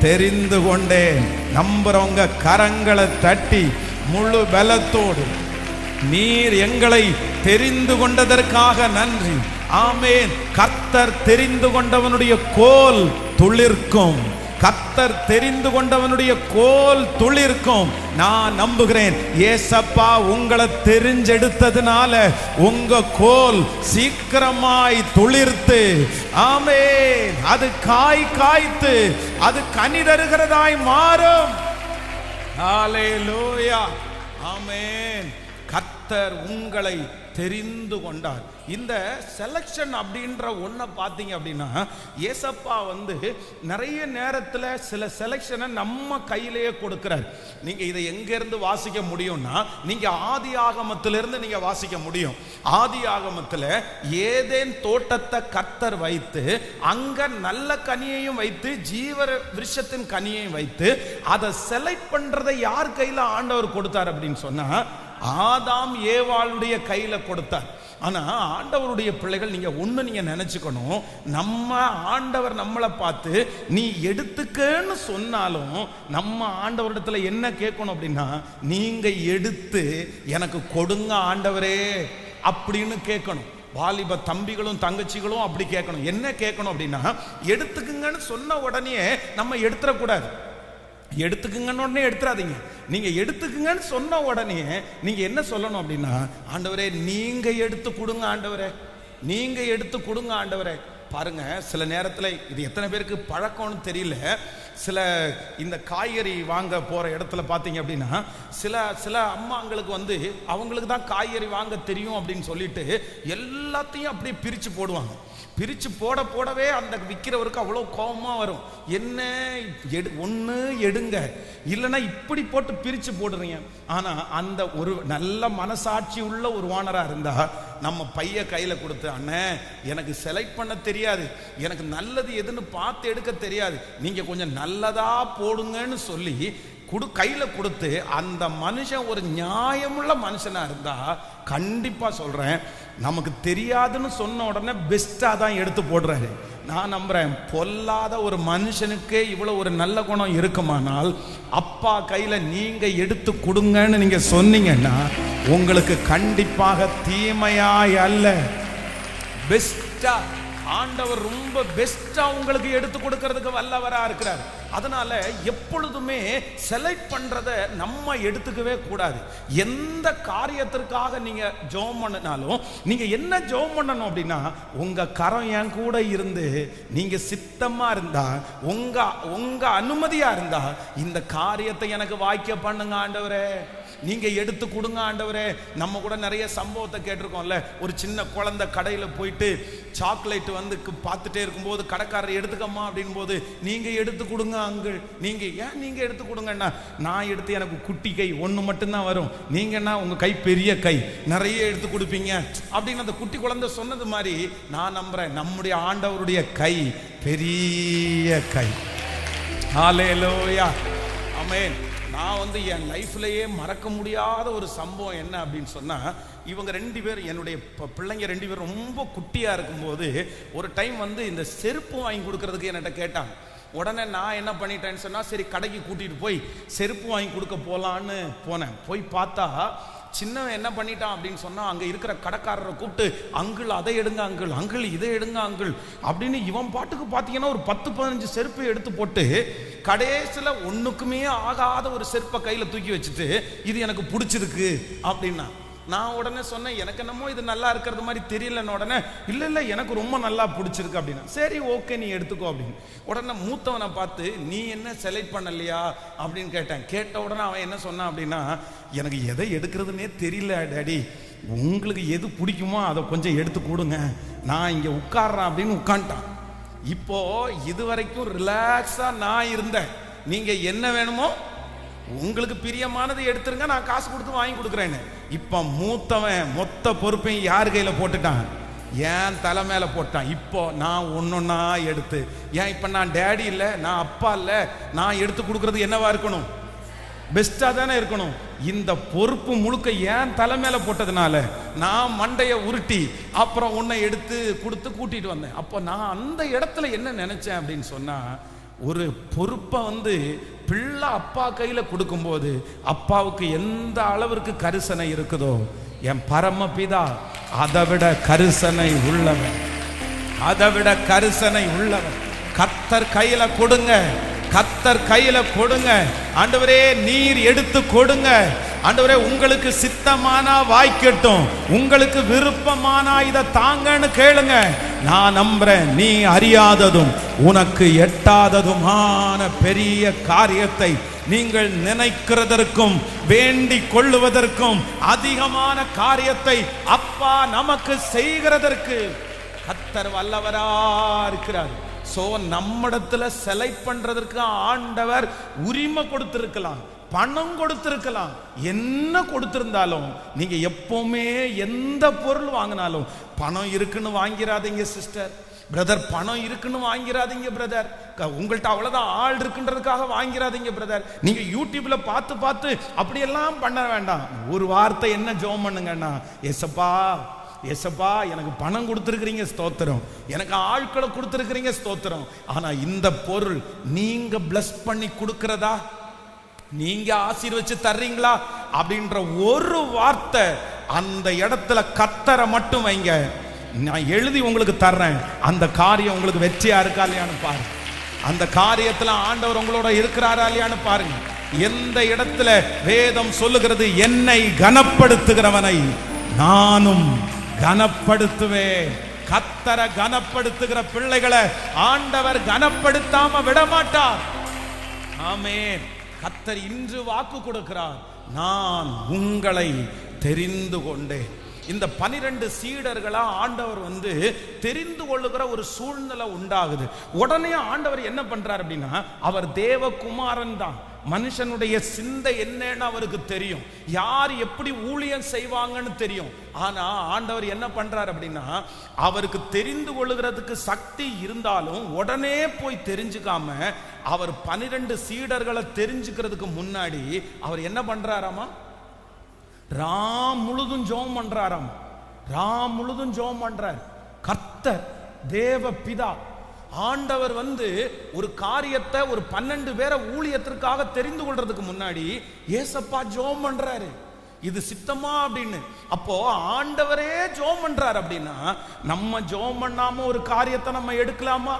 தெரிந்து கொண்டேன். நம்புறவங்க கரங்களை தட்டி முழு பலத்தோடு, நீர் எங்களை தெரிந்து கொண்டதற்காக நன்றி. ஆமென். கர்த்தர் தெரிந்து கொண்டவனுடைய கோல் துளிர்க்கும், கர்த்தர் தெரிந்து கொண்டவனுடைய கோல் துளிர்க்கும். நான் நம்புகிறேன், ஏசப்பா உங்களை தெரிஞ்செடுத்ததுனால உங்க கோல் சீக்கிரமாய் துளிர்த்து, ஆமென், அது காய் காய்த்து அது கனி தருகிறதாய் மாறும். ஹல்லேலூயா. ஆமென். கர்த்தர் உங்களை தெரிந்து கொண்டார். இந்த செலக்ஷன் அப்படின்ற ஒன்றை பார்த்தீங்க அப்படின்னா, ஏசப்பா நிறைய நேரத்தில் சில செலக்ஷனை நம்ம கையிலேயே கொடுக்கிறார். நீங்கள் இதை எங்கேருந்து வாசிக்க முடியும்னா, நீங்கள் ஆதி ஆகமத்திலிருந்து நீங்கள் வாசிக்க முடியும். ஆதி ஆகமத்தில் ஏதேன் தோட்டத்தை கர்த்தர் வைத்து, அங்கே நல்ல கனியையும் வைத்து, ஜீவ விருட்சத்தின் கனியையும் வைத்து, அதை செலக்ட் பண்ணுறதை யார் கையில் ஆண்டவர் கொடுத்தார் அப்படின்னு சொன்னால், ஆதாம் ஏவாளுடைய கையில கொடுத்தார். ஆனா ஆண்டவருடைய பிள்ளைகள், நீங்க நினைச்சுக்கணும், நம்ம ஆண்டவர் நம்மளை பார்த்து நீ எடுத்துக்கன்னு சொன்னாலும் நம்ம ஆண்டவரிடத்துல என்ன கேட்கணும் அப்படின்னா, நீங்க எடுத்து எனக்கு கொடுங்க ஆண்டவரே அப்படின்னு கேட்கணும். வாலிப தம்பிகளும் தங்கச்சிகளும் அப்படி கேட்கணும். என்ன கேட்கணும் அப்படின்னா, எடுத்துக்குங்கன்னு சொன்ன உடனே நம்ம எடுத்துடக்கூடாது. எடுத்துக்குங்கன்னு உடனே எடுத்துறாதீங்க. நீங்க எடுத்துக்குங்கன்னு சொன்ன உடனே நீங்க என்ன சொல்லணும் அப்படின்னா, ஆண்டவரே நீங்க எடுத்து கொடுங்க ஆண்டவரே, நீங்க எடுத்து கொடுங்க ஆண்டவரே. பாருங்க, சில நேரத்தில் இது எத்தனை பேருக்கு பழக்கம்னு தெரியல, சில இந்த காய்கறி வாங்க போற இடத்துல பார்த்தீங்க அப்படின்னா, சில அம்மாங்களுக்கு அவங்களுக்கு தான் காய்கறி வாங்க தெரியும் அப்படின்னு சொல்லிட்டு எல்லாத்தையும் அப்படியே பிரிச்சு போடுவாங்க. பிரிச்சு போடவே அந்த விற்கிறவருக்கு அவ்வளோ கோபமாக வரும். என்ன ஒன்று எடுங்க, இல்லைன்னா இப்படி போட்டு பிரித்து போடுறீங்க. ஆனால் அந்த ஒரு நல்ல மனசாட்சி உள்ள ஒரு ஓனராக இருந்தால் நம்ம பைய கையில் கொடுத்து, அண்ணே எனக்கு செலக்ட் பண்ண தெரியாது, எனக்கு நல்லது எதுன்னு பார்த்து எடுக்க தெரியாது, நீங்கள் கொஞ்சம் நல்லதா போடுங்கன்னு சொல்லி கையில கொடுத்து, அந்த மனுஷன் ஒரு நியாயமுள்ள மனுஷனா இருந்தா கண்டிப்பா சொல்றேன், நமக்கு தெரியாதுன்னு சொன்ன உடனே பெஸ்டா தான் எடுத்து போடுறாரு. நான் நம்புறேன், பொல்லாத ஒரு மனுஷனுக்கே இவ்வளவு ஒரு நல்ல குணம் இருக்குமானால், அப்பா கையில நீங்க எடுத்து கொடுங்கன்னு நீங்க சொன்னீங்கன்னா உங்களுக்கு கண்டிப்பாக தீமையாய் அல்ல, பெஸ்டா ஆண்டவர் ரொம்ப பெஸ்டா உங்களுக்கு எடுத்து கொடுக்கிறதுக்கு வல்லவரா இருக்கிறார். அதனால எப்பொழுதுமே செலக்ட் பண்றத நம்ம எடுத்துக்கவே கூடாது. எந்த காரியத்திற்காக நீங்க ஜெபம் பண்ணினாலும் நீங்க என்ன ஜெபம் பண்ணணும் அப்படின்னா, உங்க கரம் என் கூட இருந்து நீங்க சித்தமா இருந்தா, உங்க அனுமதியா இருந்தா, இந்த காரியத்தை எனக்கு வாய்க்க பண்ணுங்க ஆண்டவரே, நீங்க எடுத்து கொடுங்க ஆண்டவரே. நம்ம கூட நிறைய சம்பவத்தை கேட்டிருக்கோம்ல, ஒரு சின்ன குழந்தை கடையில போயிட்டு சாக்லேட் பார்த்துட்டே இருக்கும்போது கடைக்காரர் எடுத்துக்கம்மா அப்படின் போது, நீங்க எடுத்து கொடுங்க அங்கிள், நீங்க ஏன் நீங்க எடுத்து கொடுங்கன்னா, நான் எடுத்து எனக்கு குட்டி கை ஒன்று மட்டும்தான் வரும், நீங்கன்னா உங்க கை பெரிய கை நிறைய எடுத்து கொடுப்பீங்க அப்படின்னு அந்த குட்டி குழந்தை சொன்னது மாதிரி நான் நம்புறேன், நம்முடைய ஆண்டவருடைய கை பெரிய கை. ஹல்லேலூயா. ஆமென். நான் வந்து என் லைஃப்லயே மறக்க முடியாத ஒரு சம்பவம் என்ன அப்படின்னு சொன்னா, இவங்க 2 பேர், என்னுடைய பிள்ளைங்க 2 பேர் ரொம்ப குட்டியா இருக்கும்போது ஒரு டைம் வந்து இந்த செருப்பு வாங்கி கொடுக்கறதுக்கு என்கிட்ட கேட்டாங்க. உடனே நான் என்ன பண்ணிட்டேன்னு சொன்னா, சரி கடைக்கு கூட்டிட்டு போய் செருப்பு வாங்கி கொடுக்க போலான்னு போனேன். போய் பார்த்தா சின்னவன் என்ன பண்ணிட்டான் அப்படின்னு சொன்னா, அங்க இருக்கிற கடைக்காரரை கூப்பிட்டு, அங்கிள் அதை எடுங்க அங்கிள், அங்கிள் இதை எடுங்க அங்கிள் அப்படின்னு இவன் பாட்டுக்கு பார்த்தீங்கன்னா ஒரு 10-15 செருப்பை எடுத்து போட்டு கடைசியில் ஒன்றுக்குமே ஆகாத ஒரு செருப்பை கையில் தூக்கி வச்சுட்டு, இது எனக்கு பிடிச்சிருக்கு அப்படின்னா. நான் உடனே சொன்னேன், எனக்கு என்னமோ இது நல்லா இருக்கிறது மாதிரி தெரியலன்னு. உடனே இல்லை எனக்கு ரொம்ப நல்லா பிடிச்சிருக்கு அப்படின்னா. சரி ஓகே நீ எடுத்துக்கோ அப்படின்னு. உடனே மூத்தவனை பார்த்து, நீ என்ன செலக்ட் பண்ணலையா அப்படின்னு கேட்டேன். கேட்ட உடனே அவன் என்ன சொன்னான் அப்படின்னா, எனக்கு எதை எடுக்கிறதுனே தெரியல டாடி, உங்களுக்கு எது பிடிக்குமோ அதை கொஞ்சம் எடுத்து கொடுங்க, நான் இங்கே உட்கார்றேன் அப்படின்னு உட்காந்துட்டான். இப்போ இது வரைக்கும் ரிலாக்ஸா நான் இருந்தேன், நீங்க என்ன வேணுமோ உங்களுக்கு பிரியமானது எடுத்துருங்க, நான் காசு கொடுத்து வாங்கி கொடுக்குறேன்னு. இப்ப மூத்தவன் மொத்த பொறுப்பையும் யார் கையில போட்டுட்டான்? என் தலை மேல போட்டான். இப்போ நான் ஒன்னொன்னா எடுத்து, ஏன் இப்ப நான் டேடி இல்லை, நான் அப்பா இல்லை, நான் எடுத்து கொடுக்கறது என்னவா இருக்கணும்? பெஸ்டா தானே இருக்கணும். இந்த பொறுப்பு முழுக்க ஏன் தலை மேல போட்டதுனால நான் மண்டைய உருட்டி அப்புறம் உன்னை எடுத்து கொடுத்து கூட்டிட்டு வந்தேன். அப்போ நான் அந்த இடத்துல என்ன நினைச்சேன் அப்படின்னு சொன்னா, ஒரு பொறுப்பை வந்து பிள்ளை அப்பா கையில கொடுக்கும்போது அப்பாவுக்கு எந்த அளவிற்கு கரிசனை இருக்குதோ, என் பரமபிதா அதை விட கரிசனை உள்ளவன், அதை விட கரிசனை உள்ளவன். கர்த்தர் கையில கொடுங்க, கர்த்தர் கையில கொடுங்க. ஆண்டவரே நீர் எடுத்து கொடுங்க. ஆண்டவரே உங்களுக்கு சித்தமானா வாய்க்கட்டும், உங்களுக்கு விருப்பமானா இதை தாங்கன்னு கேளுங்க. நான் நம்புறேன், நீ அறியாததும் உனக்கு எட்டாததுமான பெரிய காரியத்தை நீங்கள் நினைக்கிறதற்கும் வேண்டிக் கொள்ளுவதற்கும் அதிகமான காரியத்தை அப்பா நமக்கு செய்கிறதற்கு கர்த்தர் வல்லவரா இருக்கிறார். சோ நம்மிடத்துல செலக்ட் பண்றதற்கு ஆண்டவர் உரிமை கொடுத்திருக்கலாம், பணம் கொடுத்திருக்கலாம், என்ன கொடுத்திருந்தாலும் நீங்க எப்பவுமே எந்த பொருள் வாங்கினாலும் பணம் இருக்குன்னு வாங்கிராதீங்க சிஸ்டர், பிரதர். பணம் இருக்குன்னு வாங்கிராதீங்க பிரதர். உங்கள்கிட்ட அவ்வளவுதான் ஆள் இருக்குன்றதுக்காக வாங்கிராதீங்க பிரதர். நீங்க யூடியூப்ல பார்த்து பார்த்து அப்படியெல்லாம் பண்ண வேண்டாம். ஒரு வார்த்தை என்ன ஜெபம் பண்ணுங்கன்னா, ஏசப்பா ஏசப்பா எனக்கு பணம் கொடுத்துருக்கிறீங்க ஸ்தோத்திரம், எனக்கு ஆட்களை கொடுத்துருக்கிறீங்க ஸ்தோத்திரம், ஆனா இந்த பொருள் நீங்க பிளஸ் பண்ணி கொடுக்கிறதா, நீங்க ஆசீர்வச்சு தர்றீங்களா அப்படின்ற ஒரு வார்த்தை அந்த இடத்துல கர்த்தரை மட்டும் வைங்க. நான் எழுதி உங்களுக்கு தர்றேன், அந்த காரியம் உங்களுக்கு வெற்றியா இருக்கா இல்லையான்னு பாருங்க. அந்த காரியத்துல ஆண்டவர் உங்களோட இருக்கிறாரா இல்லையான்னு பாருங்க. எந்த இடத்துல வேதம் சொல்லுகிறது, என்னை கனப்படுத்துகிறவனை நானும் கனப்படுத்துவேன். கர்த்தரை கனப்படுத்துகிற பிள்ளைகளை ஆண்டவர் கனப்படுத்தாம விட மாட்டார். ஆமென். கர்த்தர் இன்று வாக்கு கொடுக்கிறார், நான் உங்களை தெரிந்து கொண்டேன். இந்த 12 சீடர்களா ஆண்டவர் வந்து தெரிந்து கொள்ளுகிற ஒரு சூழ்நிலை உண்டாகுது. உடனே ஆண்டவர் என்ன பண்றார் அப்படின்னா, அவர் தேவகுமாரன் தான், மனுஷனுடைய சிந்தை என்னன்னு அவருக்கு தெரியும், யார் எப்படி ஊழியம் செய்வாங்கன்னு தெரியும். ஆனா ஆண்டவர் என்ன பண்றார் அப்படின்னா, அவருக்கு தெரிந்து கொள்ளுகிறதுக்கு சக்தி இருந்தாலும் உடனே போய் தெரிஞ்சுக்காம அவர் 12 சீடர்களை தெரிஞ்சுக்கிறதுக்கு முன்னாடி அவர் என்ன பண்றாராமா, ராம் முழுதும் ஜெபம் பண்றாராம். ராம் முழுதும் ஜெபம் பண்றார். கர்த்தர் தேவ பிதா ஆண்டவர் வந்து ஒரு காரியத்தை ஒரு 12 பேரை ஊழியத்திற்காக தெரிந்து கொள்றதுக்கு முன்னாடி ஏசப்பா ஜெபம் பண்றாரு, இது சித்தமா அப்படின்னு. அப்போ ஆண்டவரே ஜெபம் பண்றாரு அப்படின்னா நம்ம ஜெபம் பண்ணாம ஒரு காரியத்தை நம்ம எடுக்கலாமா?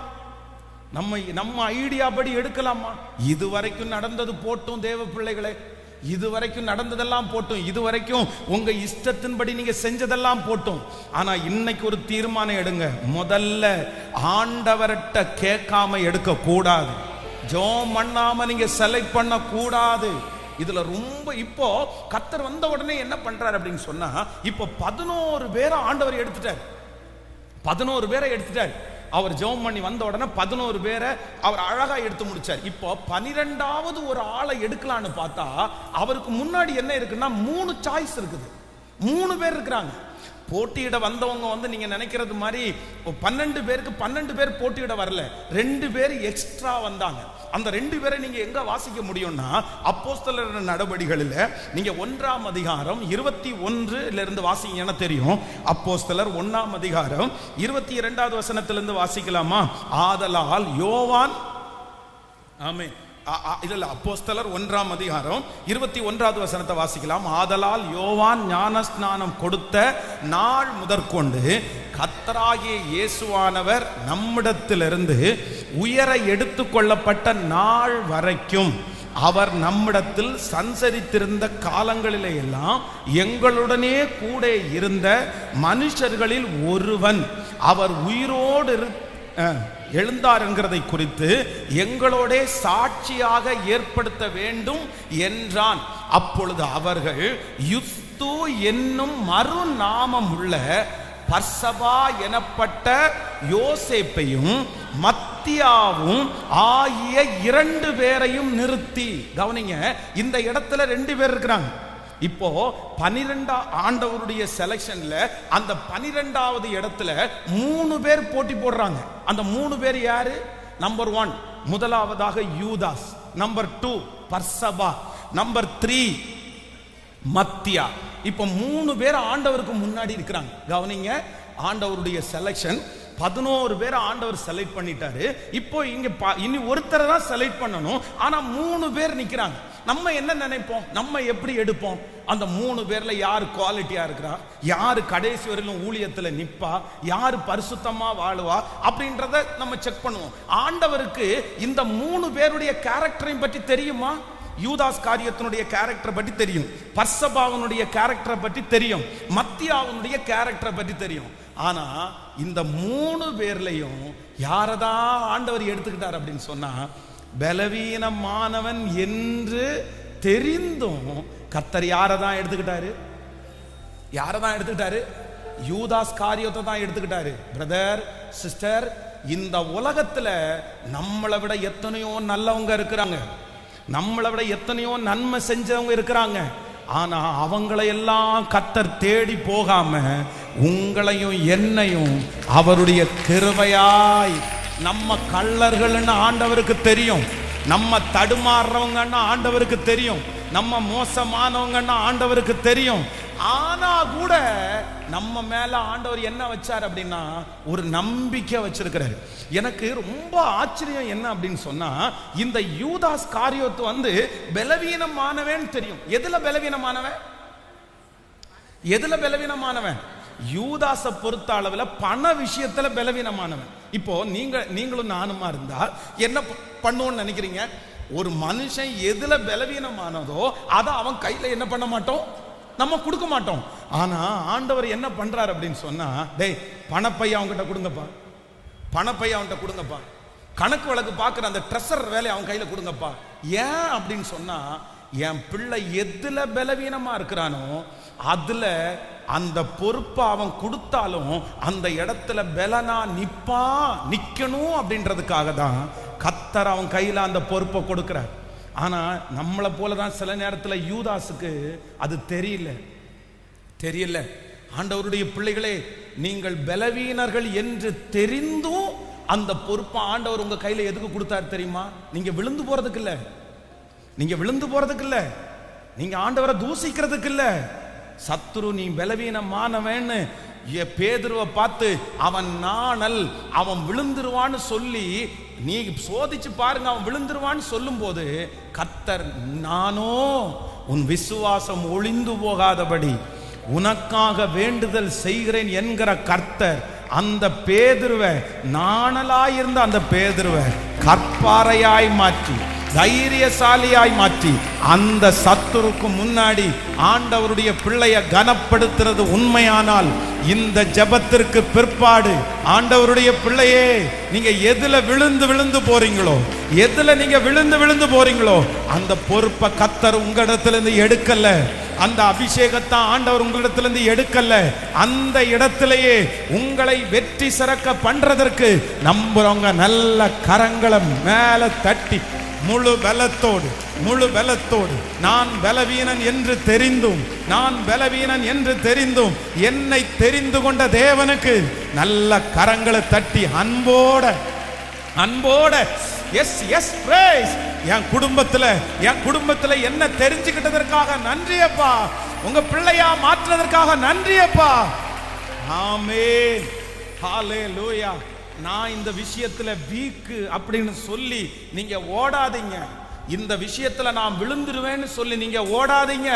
நம்ம ஐடியா படி எடுக்கலாமா? இதுவரைக்கும் நடந்தது போட்டும் தேவ பிள்ளைகளே, இதுவரைக்கும் நடந்ததெல்லாம் போட்டும், இதுவரைக்கும் உங்க இஷ்டத்தின்படி நீங்க செஞ்சதெல்லாம் போட்டும். ஆனா இன்னைக்கு ஒரு தீர்மானம் எடுங்க, முதல்ல ஆண்டவர்கிட்ட கேட்காம எடுக்க கூடாது, ஜெபம் பண்ணாம நீங்க செலக்ட் பண்ண கூடாது. இதுல ரொம்ப இப்போ கர்த்தர் வந்த உடனே என்ன பண்றாரு அப்படின்னு சொன்னா, இப்போ 11 பேரை ஆண்டவர் எடுத்துட்டார். 11 பேரை எடுத்துட்டார். அவர் ஜெபம் பண்ணி வந்த உடனே 11 பேரை அவர் அழகா எடுத்து முடிச்சார். இப்போ 12வது ஒரு ஆளை எடுக்கலான்னு பார்த்தா அவருக்கு முன்னாடி என்ன இருக்குன்னா 3 சாய்ஸ் இருக்குது. 3 பேர் இருக்கிறாங்க. போட்டியிட வந்தவங்க வந்து நீங்க நினைக்கிறது மாதிரி 12 பேருக்கு 12 பேர் போட்டியிட வரல, 2 பேர் எக்ஸ்ட்ரா வந்தாங்க. அந்த 2 பேரை நீங்க எங்க வாசிக்க முடியும்னா அப்போஸ்தலர் நடபடிகளில் நீங்க 1ஆம் அதிகாரம் 21 இருந்து வாசிங்கன்னா தெரியும். அப்போஸ்தலர் 1ஆம் அதிகாரம் 22வது வசனத்திலிருந்து வாசிக்கலாமா? ஆதலால் யோவான், ஆமென், இல்ல அப்போஸ்தலர் 1ஆம் அதிகாரம் 21வது வசனத்தை வாசிக்கலாம். ஆதலால் யோவான் ஞானஸ்நானம் கொடுத்த நாள் முதற்கொண்டு கர்த்தராகிய இயேசுவானவர் நம்மிடத்திலிருந்து உயர எடுத்துக்கொள்ளப்பட்ட நாள் வரைக்கும் அவர் நம்மிடத்தில் சஞ்சரித்திருந்த காலங்களிலே எல்லாம் எங்களுடனே கூட இருந்த மனுஷர்களில் ஒருவன் அவர் உயிரோடு எழுந்தார் என்கிறதை குறித்து எங்களோட சாட்சியாக ஏற்படுத்த வேண்டும் என்றான். அப்பொழுது அவர்கள் யுஸ்து என்னும் மறுநாமம் உள்ள பர்சபா எனப்பட்ட யோசேப்பையும் மத்தியாவும் ஆகிய 2 பேரையும் நிறுத்தி, கவனிங்க, இந்த இடத்துல 2 பேர் இருக்கிறாங்க. இப்போ 12 ஆண்டவருடைய செலக்ஷன்ல அந்த 12வது இடத்துல 3 பேர் போட்டி போடுறாங்க. அந்த 3 பேர் யாரு? நம்பர் 1 முதலாவதாக யூதாஸ், நம்பர் 2 பர்சபா, நம்பர் 3 மத்தியா. இப்போ 3 பேர் ஆண்டவருக்கு முன்னாடி இருக்கிறாங்க. கவனிங்க, ஆண்டவருடைய செலக்ஷன் 11 பேரை ஆண்டவர் செலக்ட் பண்ணிட்டாரு. இப்போ இங்க இனி ஒருத்தரை தான் செலக்ட் பண்ணணும். ஆனா 3 பேர் நிக்கிறாங்க. நம்ம என்ன நினைப்போம்? நம்ம எப்படி எடுப்போம்? அந்த 3 பேர்ல யாரு குவாலிட்டியா இருக்கிறா, யாரு கடைசி வரையிலும் ஊழியத்துல நிப்பா, யாரு பரிசுத்தமா வாழுவா அப்படின்றத நம்ம செக் பண்ணுவோம். ஆண்டவருக்கு இந்த 3 பேருடைய கேரக்டரையும் பற்றி தெரியுமா? யூதாஸ் காரியத்தினுடைய கேரக்டரை பற்றி தெரியும், பர்சபாவனுடைய கேரக்டரை பற்றி தெரியும், மத்தியாவனுடைய கேரக்டரை பற்றி தெரியும். ஆனா இந்த 3 பேர்லையும் யாரதான் ஆண்டவர் எடுத்துக்கிட்டார் அப்படின்னு சொன்னா, பலவீனமானவன் என்று தெரிந்தும் கர்த்தர் யாரதான் எடுத்துக்கிட்டாரு? யாரதான் எடுத்துக்கிட்டாரு? யூதாஸ் காரியத்தை தான் எடுத்துக்கிட்டாரு. பிரதர், சிஸ்டர், இந்த உலகத்துல நம்மளை விட எத்தனையோ நல்லவங்க இருக்கிறாங்க, நம்மளை விட எத்தனையோ நன்மை செஞ்சவங்க இருக்கிறாங்க. ஆனா அவங்களை எல்லாம் கர்த்தர் தேடி போகாம உங்களையும் என்னையும் அவருடைய கிருபையாய், நம்ம கள்ளர்கள்னு ஆண்டவருக்கு தெரியும், நம்ம தடுமாறுறவங்கன்னா ஆண்டவருக்கு தெரியும், நம்ம மோசமானவங்கன்னா ஆண்டவருக்கு தெரியும். ஆனா கூட நம்ம மேல ஆண்டவர் என்ன வச்சார் அப்படின்னா ஒரு நம்பிக்கை வச்சிருக்கிறாரு. எனக்கு ரொம்ப ஆச்சரியம் என்ன அப்படின்னு சொன்னா, இந்த யூதாஸ் காரியத்தை பலவீனமானவன் தெரியும். எதுல பலவீனமானவன்? எதுல பலவீனமானவன்? யூதாஸை பொறுத்த அளவில் பண விஷயத்துல பலவீனமானவன். இப்போ நீங்களும் நானுமா இருந்தா என்ன பண்ணுவோம்னு நினைக்கிறீங்க? ஒரு மனுஷன் எதுல பலவீனமானதோ அதை அவன் கையில என்ன பண்ண மாட்டோம், நம்ம கொடுக்க மாட்டோம். ஆனா ஆண்டவர் என்ன பண்றாரு அப்படின்னு சொன்னா, டேய் பணப்பைய அவன்கிட்ட கொடுங்கப்பா, பணப்பைய அவன்கிட்ட கொடுங்கப்பா, கணக்கு வழக்கு பார்க்குற அந்த ட்ரெஷர் வேலையை அவன் கையில கொடுங்கப்பா. ஏன் அப்படின்னு சொன்னா, என் பிள்ளை எதுல பலவீனமா இருக்கிறானோ அதுல அந்த பொறுப்பை அவன் கொடுத்தாலும் அந்த இடத்துல பலனா நிக்கணும் அப்படின்றதுக்காக தான் கர்த்தர் அவன் கையில அந்த பொறுப்பை கொடுக்கிறார். ஆனா நம்மளை போலதான் சில நேரத்துல யூதாஸுக்கு அது தெரியல. ஆண்டவருடைய பிள்ளைகளே, நீங்கள் பலவீனர்கள் என்று தெரிந்தும் அந்த பொறுப்பை ஆண்டவர் உங்க கையில எதுக்கு கொடுத்தார் தெரியுமா? நீங்க விழுந்து போறதுக்கு இல்ல, நீங்க ஆண்டவரை தூசிக்கிறதுக்கு இல்ல. சத்துரு நீ பலவீனமானவன்னு பேதுருவை பார்த்து அவன் நாணல், அவன் விழுந்துருவான்னு சொல்லி நீ சோதிச்சு பாருங்க, அவன் விழுந்துருவான்னு சொல்லும் போது கர்த்தர், நானோ உன் விசுவாசம் ஒளிந்து போகாதபடி உனக்காக வேண்டுதல் செய்கிறேன் என்கிற கர்த்தர் அந்த பேதுருவை, நாணலாயிருந்த அந்த பேதுருவை கற்பாறையாய் மாற்றி தைரியசாலியாய் மாற்றி அந்த சத்துருக்கு முன்னாடி ஆண்டவருடைய பிள்ளைய கனப்படுத்துறது உண்மையானால், இந்த ஜெபத்திற்கு பிற்பாடு ஆண்டவருடைய பிள்ளையே, நீங்க எதுல விழுந்து போறீங்களோ, எதுல நீங்க விழுந்து போறீங்களோ அந்த பொறுப்பை கர்த்தர் உங்களிடத்திலிருந்து எடுக்கல, அந்த அபிஷேகத்தை ஆண்டவர் உங்களிடத்திலிருந்து எடுக்கல. அந்த இடத்திலேயே உங்களை வெற்றி சிறக்க பண்றதற்கு நம்புறவங்க நல்ல கரங்களை மேல தட்டி முழு பலத்தோடு நான் பலவீனன் என்று தெரிந்தும் என்னை தெரிந்து கொண்ட தேவனுக்கு நல்ல கரங்களை தட்டி அன்போட எஸ் எஸ் பிரைஸ். என் குடும்பத்துல என்ன தெரிஞ்சுக்கிட்டதற்காக நன்றி அப்பா. உங்க பிள்ளையா மாற்றுவதற்காக நன்றி அப்பா. ஆமென், ஹalleluya. நான் இந்த விஷயத்துல வீக் அப்படின்னு சொல்லி நீங்க ஓடாதீங்க. இந்த விஷயத்துல நான் விழுந்துருவேன்னு சொல்லி நீங்க ஓடாதீங்க.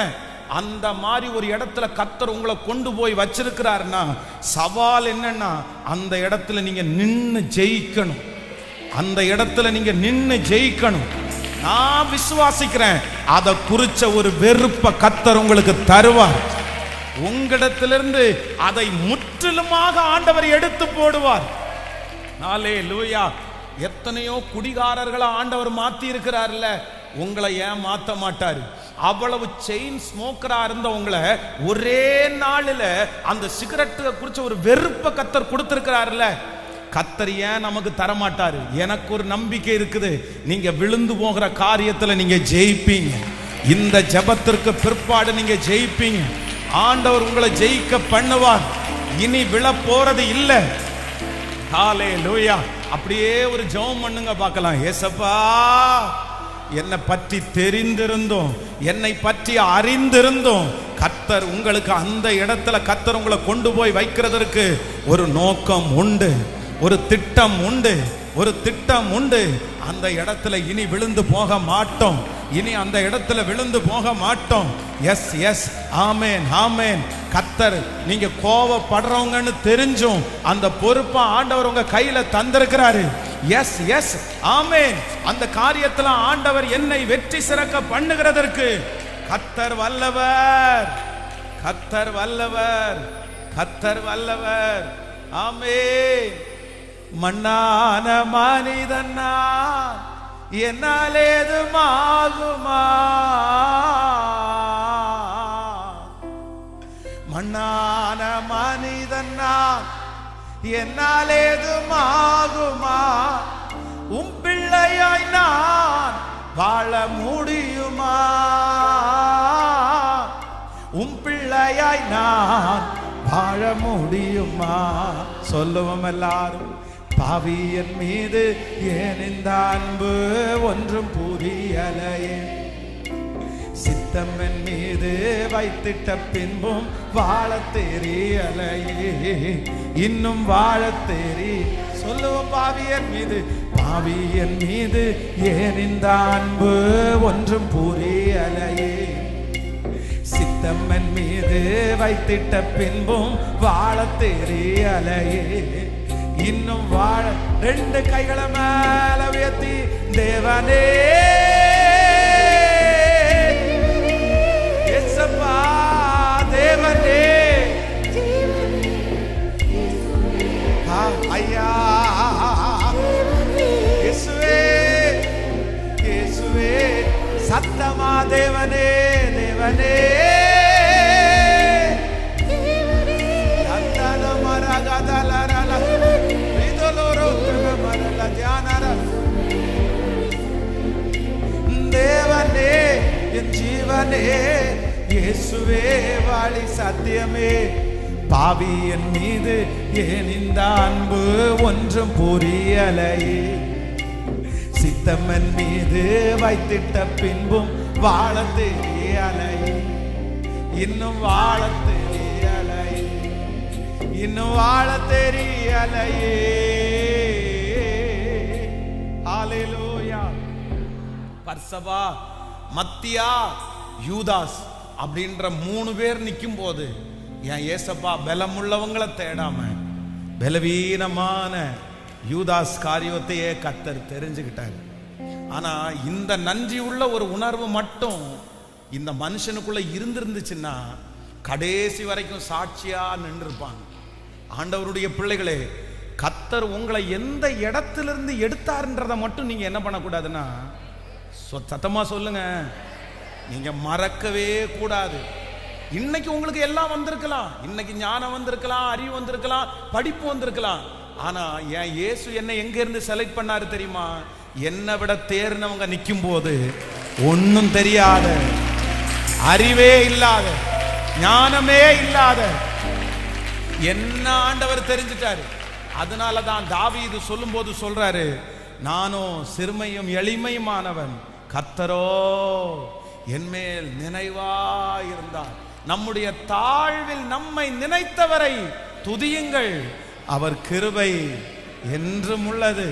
அந்த மாதிரி ஒரு இடத்துல கர்த்தர் உங்களை கொண்டு போய் வச்சிருக்கிறாருன்னா சவால் என்னன்னா அந்த இடத்துல நீங்க நின்னு ஜெயிக்கணும். அந்த இடத்துல நீங்க நின்னு ஜெயிக்கணும். நான் விசுவாசிக்கிறேன் அதை குறிச்ச ஒரு வெறுப்ப கர்த்தர் உங்களுக்கு தருவார். உங்களிடத்திலிருந்து அதை முற்றிலுமாக ஆண்டவர் எடுத்து போடுவார். ஹalleluya. எத்தனையோ குடிகாரர்களை ஆண்டவர் மாத்தி இருக்கிறார்ல, உங்களை ஏன் மாத்த மாட்டாரு? அவ்வளவு செயின் ஸ்மோக்கரா இருந்த உங்களை ஒரே நாளில் அந்த சிகரெட்டு குறிச்ச ஒரு வெறுப்ப கர்த்தர் கொடுத்திருக்கிறார்ல, கர்த்தர் ஏன் நமக்கு தரமாட்டாரு? எனக்கு ஒரு நம்பிக்கை இருக்குது, நீங்க விழுந்து போகிற காரியத்துல நீங்க ஜெயிப்பீங்க. இந்த ஜெபத்திற்கு பிற்பாடு நீங்க ஜெயிப்பீங்க. ஆண்டவர் உங்களை ஜெயிக்க பண்ணுவார். இனி விழ போறது இல்லை. ஹalleluya. அப்படியே ஒரு ஜெபம் பண்ணுங்க பார்க்கலாம். ஏசப்பா, என்னை பற்றி தெரிந்திருந்தோம், என்னை பற்றி அறிந்திருந்தோம், கர்த்தர் உங்களுக்கு அந்த இடத்துல கர்த்தர் உங்களை கொண்டு போய் வைக்கிறதற்கு ஒரு நோக்கம் உண்டு, ஒரு திட்டம் உண்டு, ஒரு திட்டம் உண்டு. அந்த இடத்துல இனி விழுந்து போக மாட்டோம். இனி அந்த இடத்துல விழுந்து போக மாட்டோம். எஸ் எஸ், ஆமென் ஆமென். கர்த்தர் நீங்க கோவப்படுறவங்கன்னு தெரிஞ்சும் அந்த பொறுப்பை ஆண்டவர் உங்க கையில தந்திருக்கிறாரு. எஸ் எஸ், ஆமென். அந்த காரியத்துல ஆண்டவர் என்னை வெற்றி சிறக்க பண்ணுகிறதற்கு கர்த்தர் வல்லவர், கர்த்தர் வல்லவர், கர்த்தர் வல்லவர். ஆமென். மண்ணான மனிதன்னா என்னால் ஏதுமாகுமா? மண்ணான மனிதன்னா என்னால் ஏதுமாகுமா? உம் பிள்ளையாய் நான் வாழ முடியுமா? உம் பிள்ளையாய் நான் வாழ முடியுமா? சொல்லுவோம் எல்லாரும். பாவியன் மீது ஏன் இந்த அன்பு ஒன்றும் புரியலையே, சித்தம்மன் மீது வைத்திட்ட பின்பும் வாழ தெரியலையே, இன்னும் வாழ தெரி. சொல்லுவோம். பாவியன் மீது ஏன் இந்த அன்பு ஒன்றும் புரியலையே, சித்தம்மன் மீது வைத்திட்ட பின்பும் வாழ தெரியலையே, இன்னும் வாழ. ரெண்டு கைகளை மேல உயர்த்தி தேவனே ஏசப்பா, தேவனே ஐயா, இயேசுவே இயேசுவே, சத்தமா தேவனே தேவனே, தேவனே என் ஜீவனே, இயேசுவே வழி சத்தியமே, பாவியன் மீது ஏன் இந்த அன்பு ஒன்றும் புரியலையே, சித்தம்மன் மீது வைத்திட்ட பின்பும் வாழ தெரியலையே, இன்னும் வாழ தெரியலையே, இன்னும் வாழ தெரியலையே. ஹalleluya. பர்சபா, மத்தியா, யூதாஸ் அப்படின்ற 3 பேர் நிற்கும் போது என் ஏசப்பா பலமுள்ளவங்களை தேடாம பலவீனமான யூதாஸ் காரியத்தையே கர்த்தர் தெரிஞ்சுக்கிட்டார். ஆனா இந்த நன்றி உள்ள ஒரு உணர்வு மட்டும் இந்த மனுஷனுக்குள்ள இருந்திருந்துச்சுன்னா கடைசி வரைக்கும் சாட்சியா நின்றுப்பாங்க. ஆண்டவருடைய பிள்ளைகளே, கர்த்தர் உங்களை எந்த இடத்திலிருந்து எடுத்தார்ன்றதை மட்டும் நீங்க என்ன பண்ணக்கூடாதுன்னா, சத்தமா சொல்லுங்க, நீங்க மறக்கவே கூடாது. இன்னைக்கு உங்களுக்கு எல்லாம் வந்திருக்கலாம், இன்னைக்கு ஞானம் வந்திருக்கலாம், அறிவு வந்திருக்கலாம், படிப்பு வந்திருக்கலாம். ஆனா என் இயேசு என்னை எங்க இருந்து செலக்ட் பண்ணாரு தெரியுமா? என்னை விட தேர்னவங்க நிற்கும் போது ஒன்னும் தெரியாத, அறிவே இல்லாத, ஞானமே இல்லாத என்ன ஆண்டவர் தெரிஞ்சிட்டாரு. அதனாலதான் தாவீது சொல்லும் போது சொல்றாரு, நானோ சிறுமையும் எளிமையுமானவன், கர்த்தரோ என்மேல் நினைவாயிருந்தார். நம்முடைய தாழ்வில் நம்மை நினைத்தவரை துதியுங்கள், அவர் கிருபை என்றும் உள்ளது.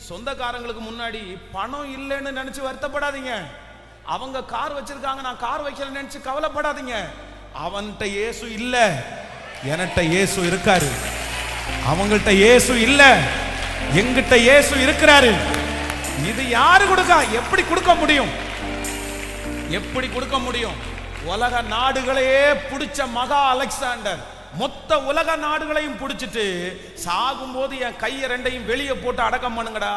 சொந்தக்காரங்களுக்கு முன்னாடி பணம் இல்லைன்னு நினைச்சு வருத்தப்படாதீங்க. அவங்க கார் வச்சிருக்காங்க, நான் கார் வைக்கல நினைச்சு கவலைப்படாதீங்க. அவன்கிட்ட இயேசு இல்ல, என்கிட்ட இயேசு இருக்காரு. அவங்கள்ட்ட இயேசு இல்ல, எங்கிட்ட இயேசு இருக்கிறாரு. இது யாரு கொடுக்கா? எப்படி கொடுக்க முடியும்? எப்படி கொடுக்க முடியும்? உலக நாடுகளையே பிடிச்ச மகா அலெக்சாண்டர் மொத்த உலக நாடுகளையும் பிடிச்சிட்டு சாகும்போது என் கையை ரெண்டையும் வெளியே போட்டு அடக்கம் பண்ணுங்கடா,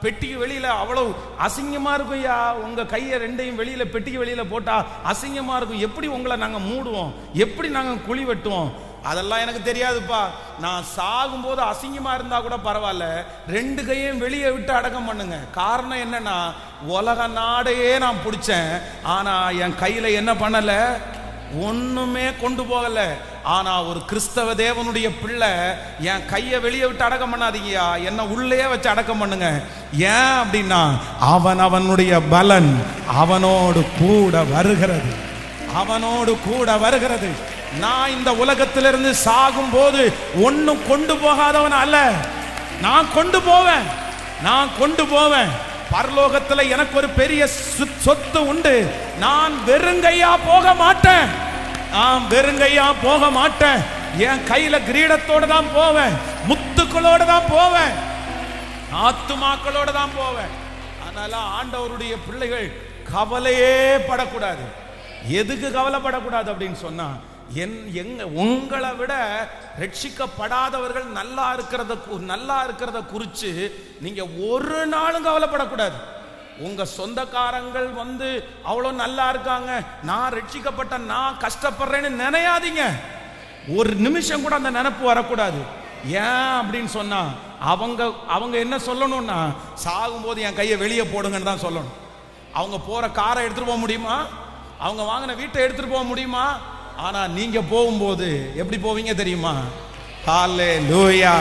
பெட்டிக்கு வெளியில அவ்வளவு அசிங்கமா இருக்கும். உங்க கையை ரெண்டையும் வெளியில பெட்டிக்கு வெளியில போட்டா அசிங்கமா இருக்கும். எப்படி உங்களை நாங்க மூடுவோம்? எப்படி நாங்க குழி வெட்டுவோம்? அதெல்லாம் எனக்கு தெரியாதுப்பா. நான் சாகும்போது அசிங்கமா இருந்தா கூட பரவாயில்ல, ரெண்டு கையும் வெளியே விட்டு அடக்கம் பண்ணுங்க. காரணம் என்னன்னா, உலக நாடையே நான் பிடிச்சேன், ஆனா என் கையில என்ன பண்ணல? ஒண்ணுமே கொண்டு போகல. ஆனா ஒரு கிறிஸ்தவ தேவனுடைய பிள்ளை, என் கையை வெளியே விட்டு அடக்கம் பண்ணாதீங்கயா, என்ன உள்ளே வச்சு அடக்கம் பண்ணுங்க. ஏன் அப்படின்னா, அவனுடைய பலன் அவனோடு கூட வருகிறது, அவனோடு கூட வருகிறது. நான் இந்த உலகத்திலிருந்து சாகும் போது ஒன்னும் கொண்டு போகாதவன் அல்ல, நான் கொண்டு போவேன். பரலோகத்தில் எனக்கு ஒரு பெரிய சொத்து உண்டு. நான் வெறுங்கையா போக மாட்டேன். என் கையில கிரீடத்தோட தான் போவேன், முத்துக்களோட தான் போவேன், ஆத்துமாக்களோட தான் போவேன். அதனால ஆண்டவருடைய பிள்ளைகள் கவலையே படக்கூடாது. எதுக்கு கவலைப்படக்கூடாது அப்படின்னு சொன்னா, உங்களை விட ரட்சிக்கப்படாதவர்கள் நல்லா இருக்கிறத குறித்து நீங்க ஒரு நாளும் கவலைப்படக்கூடாது. உங்க சொந்தக்காரங்கள் அவ்வளோ நல்லா இருக்காங்க, நான் ரட்சிக்கப்பட்ட, நான் கஷ்டப்படுறேன்னு நினையாதீங்க. ஒரு நிமிஷம் கூட அந்த நினைப்பு வரக்கூடாது. ஏன் அப்படின்னு சொன்னா, அவங்க என்ன சொல்லணும்னா, சாகும்போது என் கையை வெளியே போடுங்கன்னு தான் சொல்லணும். அவங்க போற காரை எடுத்துட்டு போக முடியுமா? அவங்க வாங்கின வீட்டை எடுத்துட்டு போக முடியுமா? ஆனா நீங்க போகும்போது எப்படி போவீங்க தெரியுமா? ஹல்லேலூயா.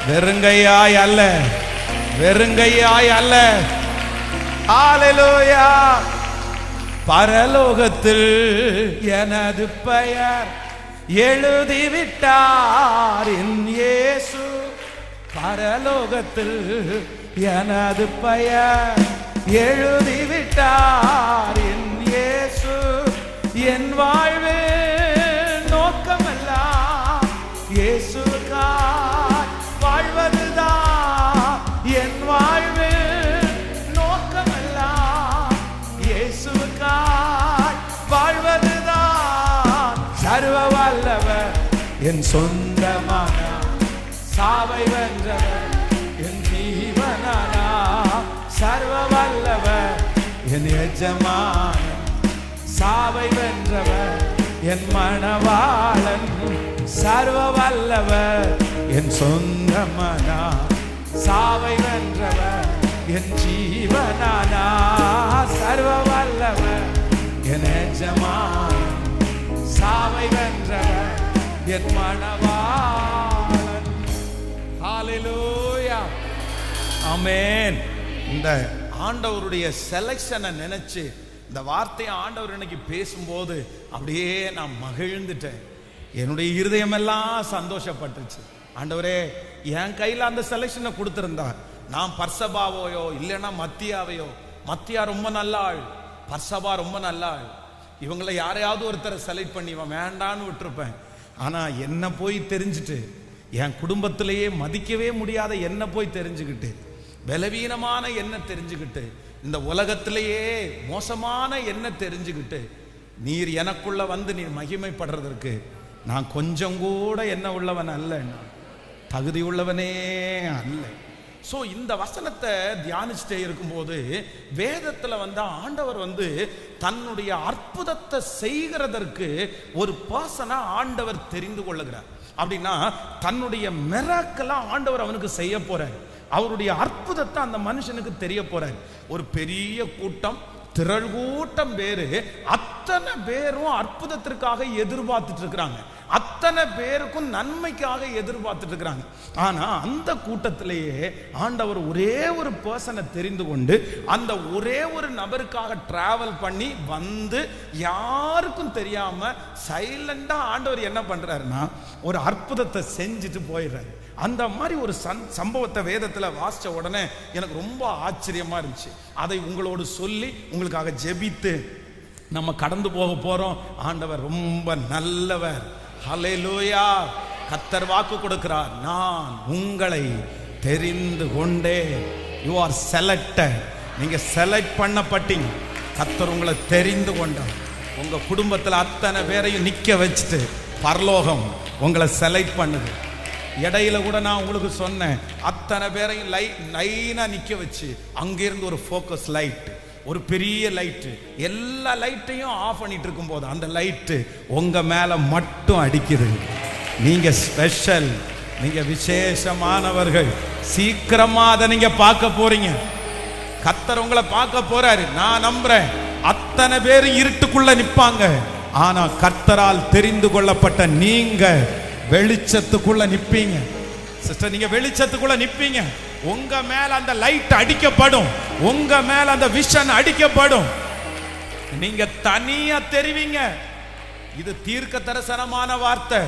வெறுங்கையாய் அல்ல. ஹல்லேலூயா. பரலோகத்தில் எனது பெயர் எழுதிவிட்டார் இயேசு. பரலோகத்தில் எனது பெயர் எழுதிவிட்டார் இயேசு. என் வாழ்வு நோக்கமெல்லாம் இயேசுக்காய் வாழ்வதுதான். என் வாழ்வு நோக்கமெல்லாம் இயேசுக்காய் வாழ்வதுதான். சர்வ வல்லவர் என் சொந்தமானா, சாவை வென்றவர் என் ஜீவனானா. சர்வ வல்லவர் என் எஜமான, சாவை வென்றவர் என் மணவாளன். சர்வ வல்லவர் என் சொந்தமனா, சாவை வென்றவர் என் ஜீவனானா. சர்வ வல்லவர் என் எஜமான், சாவை வென்றவர் என் மணவாளன். ஹல்லேலூயா. ஆமென். இந்த ஆண்டவருடைய செலக்ஷனை நினைச்சு இந்த வார்த்தையை ஆண்டவர் இன்னைக்கு பேசும்போது அப்படியே நான் மகிழ்ந்துட்டேன். என்னுடைய இருதயமெல்லாம் சந்தோஷப்பட்டுச்சு. ஆண்டவரே, என் கையில் அந்த செலக்ஷனை கொடுத்திருந்தார், நான் பர்சபாவையோ இல்லைன்னா மத்தியா ரொம்ப நல்ல ஆள், பர்சபா ரொம்ப நல்ல ஆள், இவங்களை யாரையாவது ஒருத்தரை செலக்ட் பண்ணி இவன் வேண்டான்னு விட்டுருப்பேன். ஆனா என்ன போய் தெரிஞ்சுட்டு, என் குடும்பத்திலேயே மதிக்கவே முடியாத என்ன போய் தெரிஞ்சுக்கிட்டு, பலவீனமான என்ன தெரிஞ்சுக்கிட்டு, இந்த உலகத்திலேயே மோசமான என்ன தெரிஞ்சுக்கிட்டு, நீர் எனக்குள்ள நீர் மகிமைப்படுறதற்கு நான் கொஞ்சம் கூட என்ன உள்ளவன் அல்ல, தகுதி உள்ளவனே அல்ல. ஸோ இந்த வசனத்தை தியானிச்சுட்டே இருக்கும்போது வேதத்தில் ஆண்டவர் தன்னுடைய அற்புதத்தை செய்கிறதற்கு ஒரு பர்சனை ஆண்டவர் தெரிந்து கொள்ளுகிறார். அப்படின்னா தன்னுடைய மிராக்கிளை ஆண்டவர் அவனுக்கு செய்ய போறார். அவருடைய அற்புதத்தை அந்த மனுஷனுக்கு தெரிய போறார். ஒரு பெரிய கூட்டம், திரள் கூட்டம் பேரு, அத்தனை பேரும் அற்புதத்திற்காக எதிர்பார்த்துட்டு இருக்கிறாங்க. அத்தனை பேருக்கும் நன்மைக்காக எதிர்பார்த்துட்டு இருக்கிறாங்க. ஆனா அந்த கூட்டத்திலேயே ஆண்டவர் ஒரே ஒரு பர்சனை தெரிந்து கொண்டு அந்த ஒரே ஒரு நபருக்காக டிராவல் பண்ணி வந்து யாருக்கும் தெரியாம சைலண்டா ஆண்டவர் என்ன பண்றாருன்னா ஒரு அற்புதத்தை செஞ்சுட்டு போயிடுறாரு. அந்த மாதிரி ஒரு சம்பவத்தை வேதத்தில் வாசிச்ச உடனே எனக்கு ரொம்ப ஆச்சரியமா இருந்துச்சு. அதை உங்களோடு சொல்லி உங்களுக்காக ஜெபித்து நம்ம கடந்து போக போறோம். ஆண்டவர் ரொம்ப நல்லவர். ஹல்லேலூயா. கர்த்தர் வாக்கு கொடுக்கிறார், நான் உங்களை தெரிந்து கொண்டேன். You are selected. நீங்க செலக்ட் பண்ணப்பட்டீங்க. கர்த்தர் உங்களை தெரிந்து கொண்டார். உங்க குடும்பத்தில் அத்தனை பேரையும் நிக்க வச்சுட்டு பரலோகம் உங்களை செலக்ட் பண்ணுது. இடையில கூட நான் உங்களுக்கு சொன்னேன், அத்தனை பேரையும் லைனா நிக்க வச்சு அங்கிருந்து ஒரு ஃபோக்கஸ் லைட், ஒரு பெரிய லைட்டு, எல்லா லைட்டையும் ஆஃப் பண்ணிட்டு இருக்கும் போது அந்த லைட்டு உங்க மேல மட்டும் அடிக்குது. நீங்க ஸ்பெஷல், நீங்க விசேஷமானவர்கள். சீக்கிரமா அதை நீங்க பார்க்க போறீங்க. கர்த்தர் உங்களை பார்க்க போறாரு. நான் நம்புறேன் அத்தனை பேர் இருட்டுக்குள்ள நிப்பாங்க. ஆனா கர்த்தரால் தெரிந்து கொள்ளப்பட்ட நீங்க வெளிச்சத்துக்குள்ள நிப்பீங்க. சிஸ்டர், நீங்க வெளிச்சத்துக்குள்ள நிப்பீங்க. உங்க மேல அந்த லைட் அடிக்கப்படும். உங்க மேல அந்த விஷன் அடிக்கப்படும். நீங்க தனியா தெரிவீங்க. இது தீர்க்க தரிசனமான வார்த்தை.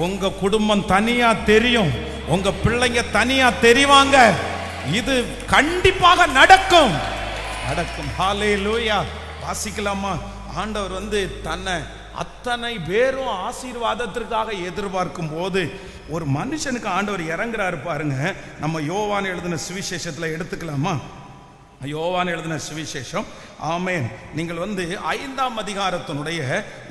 உங்க குடும்பம் தனியா தெரியும். உங்க பிள்ளைங்க தனியா தெரிவாங்க. இது கண்டிப்பாக நடக்கும். நடக்கும். ஹல்லேலூயா. வாசிக்கலாமா? ஆண்டவர் தன்னை அத்தனை பேரும் ஆசீர்வாதத்திற்காக எதிர்பார்க்கும் போது ஒரு மனுஷனுக்கு ஆண்டவர் இறங்குறாரு பாருங்க. நம்ம யோவான் எழுதின சுவிசேஷத்துல எடுத்துக்கலாமா? யோவான் எழுதின சுவிசேஷம். ஆமேன். நீங்கள் 5ஆம் அதிகாரத்தினுடைய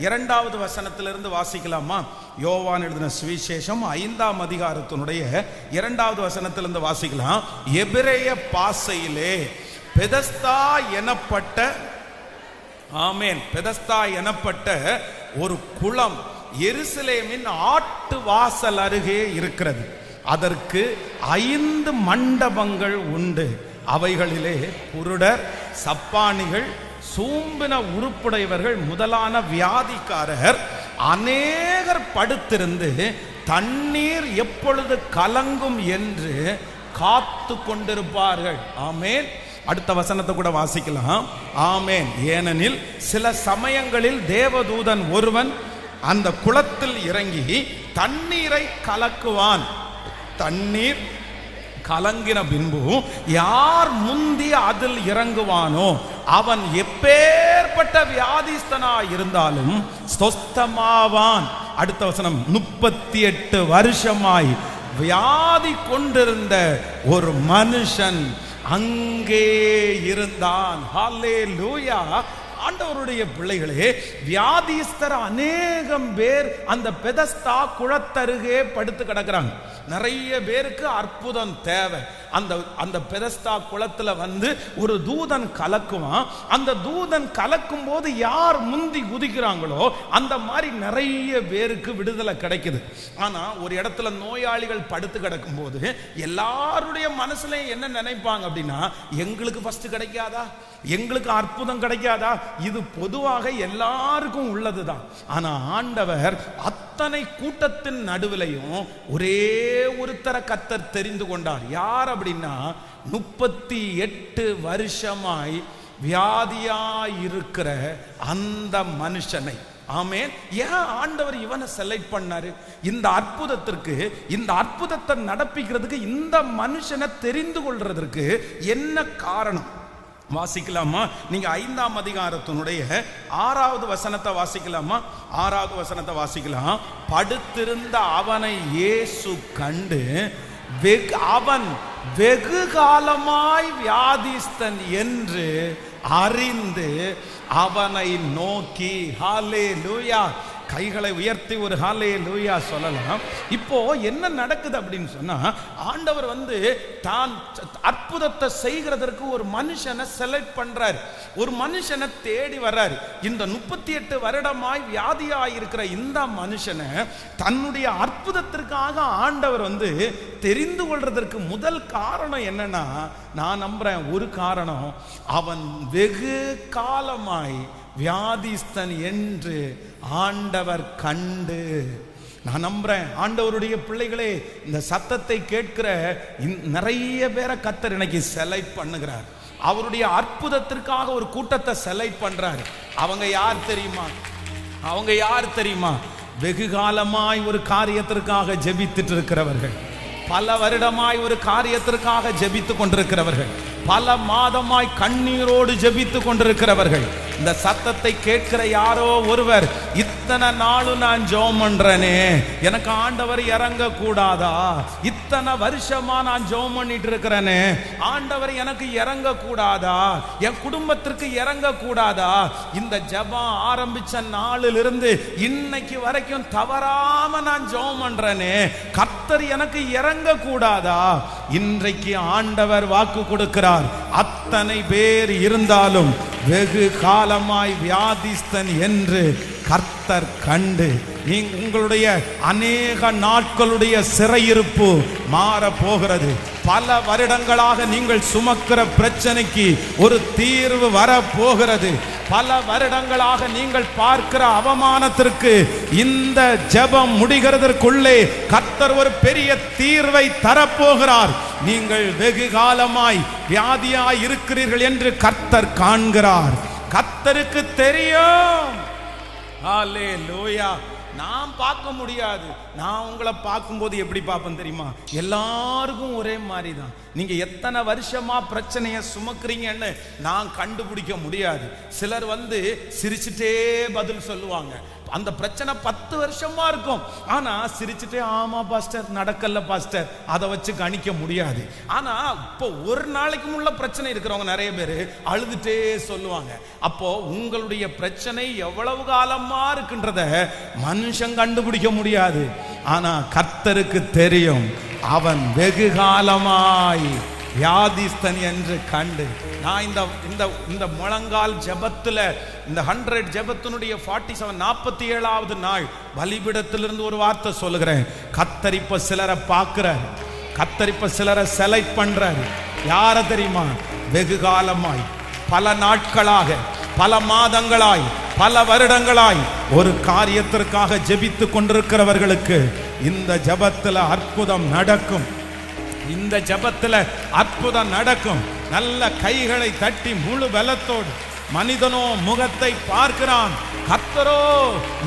2வது வசனத்திலிருந்து வாசிக்கலாமா? யோவான் எழுதின சுவிசேஷம் 5ஆம் அதிகாரத்தினுடைய 2வது வசனத்திலிருந்து வாசிக்கலாம். எபிரேய பாஷையிலே பெதஸ்தா எனப்பட்ட, ஆமேன், பெதஸ்தா எனப்பட்ட ஒரு குளம் எருசலேமின் ஆட்டு வாசல் அருகே இருக்கிறது. அதற்கு 5 மண்டபங்கள் உண்டு. அவைகளிலே குருடர், சப்பானிகள், சூம்பின உறுப்புடையவர்கள் முதலான வியாதிக்காரர் அநேகர் படுத்திருந்து தண்ணீர் எப்பொழுது கலங்கும் என்று காத்து கொண்டிருப்பார்கள். ஆமேன். அடுத்த வசனத்தை கூட வாசிக்கலாம். ஆமேன். ஏனெனில் சில சமயங்களில் தேவதூதன் ஒருவன் அந்த குளத்தில் இறங்கி தண்ணீரை கலக்குவான். தண்ணீர் கலங்கின பின்பு யார் முந்தி அதில் இறங்குவானோ அவன் எப்பேற்பட்ட வியாதிஸ்தனா இருந்தாலும் சொஸ்தமாவான். அடுத்த வசனம், 38 வருஷமாய் வியாதி கொண்டிருந்த ஒரு மனுஷன் அங்கே இருந்தான். ஹல்லேலூயா. ஆண்டவருடைய பிள்ளைகளே, வியாதிஸ்தர் அநேகம் பேர் அந்த பெதஸ்தா குளத்தருகே படுத்து கிடக்கிறாங்க. நிறைய பேருக்கு அற்புதம் தேவை. அந்த பெதஸ்தா குளத்துல ஒரு தூதன் கலக்குவான். அந்த தூதன் கலக்கும் போது யார் முந்தி குதிக்கிறாங்களோ அந்த மாதிரி நிறைய பேருக்கு விடுதலை கிடைக்குது. ஆனா ஒரு இடத்துல நோயாளிகள் படுத்து கிடக்கும் போது எல்லாருடைய மனசுல என்ன நினைப்பாங்க அப்படின்னா, எங்களுக்கு ஃபர்ஸ்ட் கிடைக்காதா, எங்களுக்கு அற்புதம் கிடைக்காதா? இது பொதுவாக எல்லாருக்கும் உள்ளதுதான். ஆனா ஆண்டவர் அத்தனை கூட்டத்தின் நடுவிலையும் ஒரே ஒருத்தரை கர்த்தர் தெரிந்து கொண்டார். யார் அப்படின்னா, 38 வருஷமாய் வியாதியாயிருக்கிற அந்த மனுஷனை. ஆமென். ஏன் ஆண்டவர் இவனை செலக்ட் பண்ணாரு? இந்த அற்புதத்திற்கு, இந்த அற்புதத்தை நடப்பிக்கிறதுக்கு, இந்த மனுஷனை தெரிந்து கொள்றதற்கு என்ன காரணம்? வாசிக்கலாமா? நீங்க 5ஆம் அதிகாரத்தினுடைய 6வது வசனத்தை வாசிக்கலாமா? 6வது வசனத்தை வாசிக்கலாம். படுத்திருந்த அவனை இயேசு கண்டு அவன் வெகு காலமாய் வியாதிஸ்தன் என்று அறிந்து அவனை நோக்கி, ஹல்லேலூயா, கைகளை உயர்த்தி ஒரு ஹல்லேலூயா சொல்லலாம். இப்போ என்ன நடக்குது அப்படின்னு சொன்னா, ஆண்டவர் தான் அற்புதத்தை செய்கிறதற்கு ஒரு மனுஷனை செலக்ட் பண்றாரு. ஒரு மனுஷனை தேடி வர்றாரு. இந்த 38 வருடமாய் வியாதியாய் இருக்கிற இந்த மனுஷனை தன்னுடைய அற்புதத்திற்காக ஆண்டவர் தெரிந்து கொள்றதற்கு முதல் காரணம் என்னன்னா, நான் நம்புறேன் ஒரு காரணம், அவன் வெகு காலமாய் வியாதிஸ்தன் என்று ஆண்டவர் கண்டு. நான் நம்புறேன் ஆண்டவருடைய பிள்ளைகளே, இந்த சத்தத்தை கேட்கிற நிறைய பேரை கர்த்தர் இன்னைக்கு செலக்ட் பண்ணுகிறார். அவருடைய அற்புதத்திற்காக ஒரு கூட்டத்தை செலக்ட் பண்றாரு. அவங்க யார் தெரியுமா? வெகு காலமாய் ஒரு காரியத்திற்காக ஜெபித்துட்டு இருக்கிறவர்கள், பல வருடமாய் ஒரு காரியத்திற்காக ஜெபித்து கொண்டிருக்கிறவர்கள், பல மாதமாய் கண்ணீரோடு ஜெபித்து கொண்டிருக்கிறவர்கள். இந்த சத்தத்தை கேட்கிற யாரோ ஒருவர், இத்தனை நாளும் நான் ஜெபம் பண்றேனே, எனக்கு ஆண்டவர் இறங்க கூடாதா? இத்தனை வருஷமா நான் ஜெபம் பண்ணிட்டு இருக்கிறேனே, ஆண்டவர் எனக்கு இறங்க கூடாதா? என் குடும்பத்திற்கு இறங்க கூடாதா? இந்த ஜெபம் ஆரம்பிச்ச நாளிலிருந்து இன்னைக்கு வரைக்கும் தவறாம நான் ஜெபம் பண்றேனே, கர்த்தர் எனக்கு இறங்க கூடாதா? இன்றைக்கு ஆண்டவர் வாக்கு கொடுக்கிறார். அத்தனை பேர் இருந்தாலும் வெகு காலமாய் வியாதிஸ்தன் என்று கர்த்தர் கண்டு உங்களுடைய அநேக நாட்களுடைய சிறையிருப்பு மாற போகிறது. பல வருடங்களாக நீங்கள் சுமக்கிற பிரச்சனைக்கு ஒரு தீர்வு வர போகிறது. பல வருடங்களாக நீங்கள் பார்க்கிற அவமானத்திற்கு இந்த ஜெபம் முடிகிறதற்குள்ளே கர்த்தர் ஒரு பெரிய தீர்வை தரப்போகிறார். நீங்கள் வெகு காலமாய் வியாதியாய் இருக்கிறீர்கள் என்று கர்த்தர் காண்கிறார். கர்த்தருக்கு தெரியும். ஹல்லேலூயா. நான் பார்க்க முடியாது. நான் உங்களை பார்க்கும்போது எப்படி பார்ப்பேன் தெரியுமா? எல்லாருக்கும் ஒரே மாதிரி தான். நீங்க எத்தனை வருஷமா பிரச்சனையை சுமக்கிறீங்கன்னு நான் கண்டுபிடிக்க முடியாது. சிலர் சிரிச்சுட்டே பதில் சொல்லுவாங்க. அந்த பிரச்சனை 10 வருஷமா இருக்கும். ஆனா சிரிச்சுட்டே, ஆமா பாஸ்டர், நடக்கல பாஸ்டர், அதை வச்சு கணிக்க முடியாது. ஆனா இப்போ ஒரு நாளைக்கு முள்ள பிரச்சனை இருக்கிறவங்க நிறைய பேர் அழுதுட்டே சொல்லுவாங்க. அப்போ உங்களுடைய பிரச்சனை எவ்வளவு காலமா இருக்குன்றத மனுஷன் கண்டுபிடிக்க முடியாது. ஆனா கர்த்தருக்கு தெரியும். அவன் வெகு காலமாய் வியாதிஸ்தன் என்று கண்டு, நான் இந்த முழங்கால் ஜெபத்துல, இந்த 100 ஜெபத்தினுடைய 47 47வது நாள் பலிபீடத்திலிருந்து ஒரு வார்த்தை சொல்லுகிறேன். கர்த்தர் இப்ப சிலரை பார்க்கிறார். கர்த்தர் இப்ப சிலரை செலக்ட் பண்றாரு. யார தெரியுமா? வெகு காலமாய், பல நாட்களாக, பல மாதங்களாய், பல வருடங்களாய் ஒரு காரியத்திற்காக ஜெபித்து கொண்டிருக்கிறவர்களுக்கு இந்த ஜெபத்துல அற்புதம் நடக்கும். இந்த ஜெபத்துல அற்புதம் நடக்கும். நல்ல கைகளை தட்டி முழு பலத்தோடு. மனிதனோ முகத்தை பார்க்கிறான், கர்த்தரோ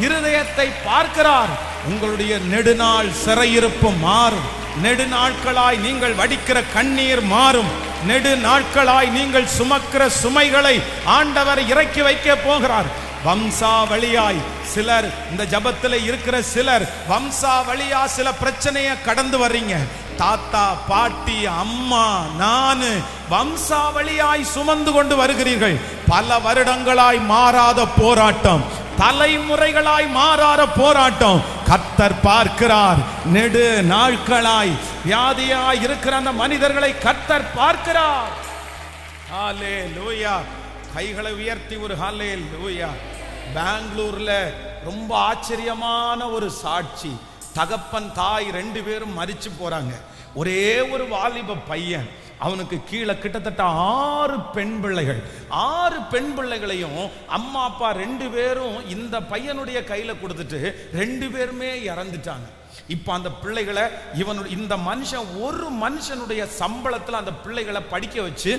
இருதயத்தை பார்க்கிறார். உங்களுடைய நெடுநாள் சிறையிருப்பு மாறும். நெடுநாட்களாய் நீங்கள் வடிக்கிற கண்ணீர் மாறும். நெடு நாட்களாய் நீங்கள் சுமக்கிற சுமைகளை ஆண்டவர் இறக்கி வைக்க போகிறார். வம்சாவளியாய் சிலர், இந்த ஜபத்தில் இருக்கிற சிலர் வம்சாவளியா சில பிரச்சனையை கடந்து வர்றீங்க. தாத்தா, பாட்டி, அம்மா, நானு வம்சாவளியாய் சுமந்து கொண்டு வருகிறீர்கள். பல வருடங்களாய் மாறாத போராட்டம், தலைமுறைகளாய் மாறாத போராட்டம். கர்த்தர் பார்க்கிறார். நெடு நாட்களாய் வியாதியாய் இருக்கிற அந்த மனிதர்களை கர்த்தர் பார்க்கிறார். ஹல்லேலூயா. கைகளை உயர்த்தி ஒரு ஹல்லேலூயா. பெங்களூர்ல ரொம்ப ஆச்சரியமான ஒரு சாட்சி. தகப்பன் தாய் 2 பேரும் மரிச்சு போறாங்க. ஒரே ஒரு வாலிப பையன், அவனுக்கு கீழே கிட்டத்தட்ட 6 பெண் பிள்ளைகள். 6 பெண் பிள்ளைகளையும் அம்மா அப்பா 2 பேரும் இந்த பையனுடைய கையில கொடுத்துட்டு 2 பேருமே இறந்துட்டாங்க. இப்ப அந்த பிள்ளைகளை இந்த மனுஷன் ஒரு மனுஷனுடைய சம்பளத்துல அந்த பிள்ளைகளை படிக்க வச்சு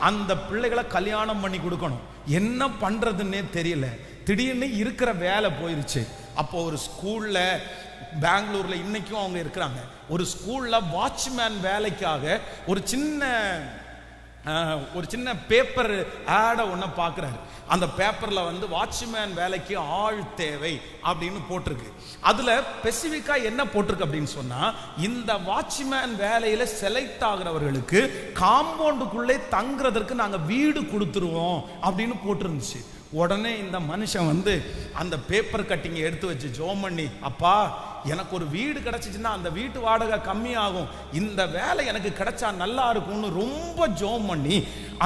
அந்த பிள்ளைகளை கல்யாணம் பண்ணி கொடுக்கணும். என்ன பண்றதுன்னே தெரியல. திடீர்னு இருக்கிற வேலை போயிருச்சு. அப்போ ஒரு ஸ்கூல்ல, பெங்களூர்ல இன்னைக்கும் அவங்க இருக்கிறாங்க, ஒரு ஸ்கூல்ல வாட்ச்மேன் வேலைக்காக ஒரு சின்ன பேப்பர் ஆட ஒன்ன பாக்குறாரு. அந்த பேப்பர்ல வாட்ச்மேன் வேலைக்கு ஆள் தேவை அப்படின்னு போட்டிருக்கு. அதுல ஸ்பெசிபிக்கா என்ன போட்டிருக்கு அப்படின்னு சொன்னா, இந்த வாட்ச்மேன் வேலையில செலக்ட் ஆகிறவர்களுக்கு காம்பவுண்டுக்குள்ளே தங்குறதற்கு நாங்க வீடு கொடுத்துருவோம் அப்படின்னு போட்டிருந்துச்சு. உடனே இந்த மனுஷன் அந்த பேப்பர் கட்டிங்க எடுத்து வச்சு ஜெபம் பண்ணி, அப்பா எனக்கு ஒரு வீடு கிடைச்சிச்சுன்னா அந்த வீட்டு வாடகை கம்மியாகும், இந்த வேலை எனக்கு கிடைச்சா நல்லா இருக்கும்னு ரொம்ப ஜெபம் பண்ணி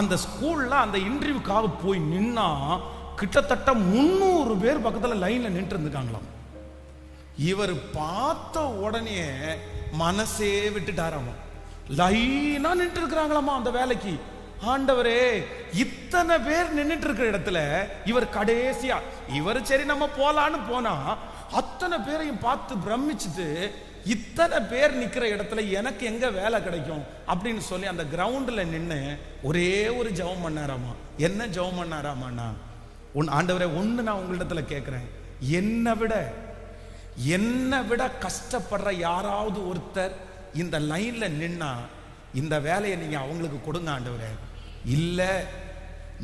அந்த ஸ்கூல்ல அந்த இன்டர்வியூக்காக போய் நின்னா கிட்டத்தட்ட 300 பேர் பக்கத்துல லைன்ல நின்று இருந்துக்காங்களாம். இவர் பார்த்த உடனே மனசே விட்டுட்டாராமா. லைனா நின்று இருக்கிறாங்களாமா அந்த வேலைக்கு. ஆண்டவரே, இத்தனை பேர் நின்றுட்டு இருக்கிற இடத்துல இவர் கடைசியா, இவர் சரி நம்ம போலான்னு போனா அத்தனை பேரையும் பார்த்து பிரமிச்சுட்டு, இத்தனை பேர் நிக்கிற இடத்துல எனக்கு எங்க வேலை கிடைக்கும் அப்படின்னு சொல்லி அந்த கிரவுண்ட்ல நின்று ஒரே ஒரு ஜெபம் பண்ணாராமா. என்ன ஜெபம் பண்ணாராமாண்ணா, ஆண்டவரே ஒண்ணு நான் உங்களிடத்துல கேட்கிறேன், என்னை விட கஷ்டப்படுற யாராவது ஒருத்தர் இந்த லைன்ல நின்னா இந்த வேலையை நீங்க அவங்களுக்கு கொடுங்க ஆண்டவரே. இல்ல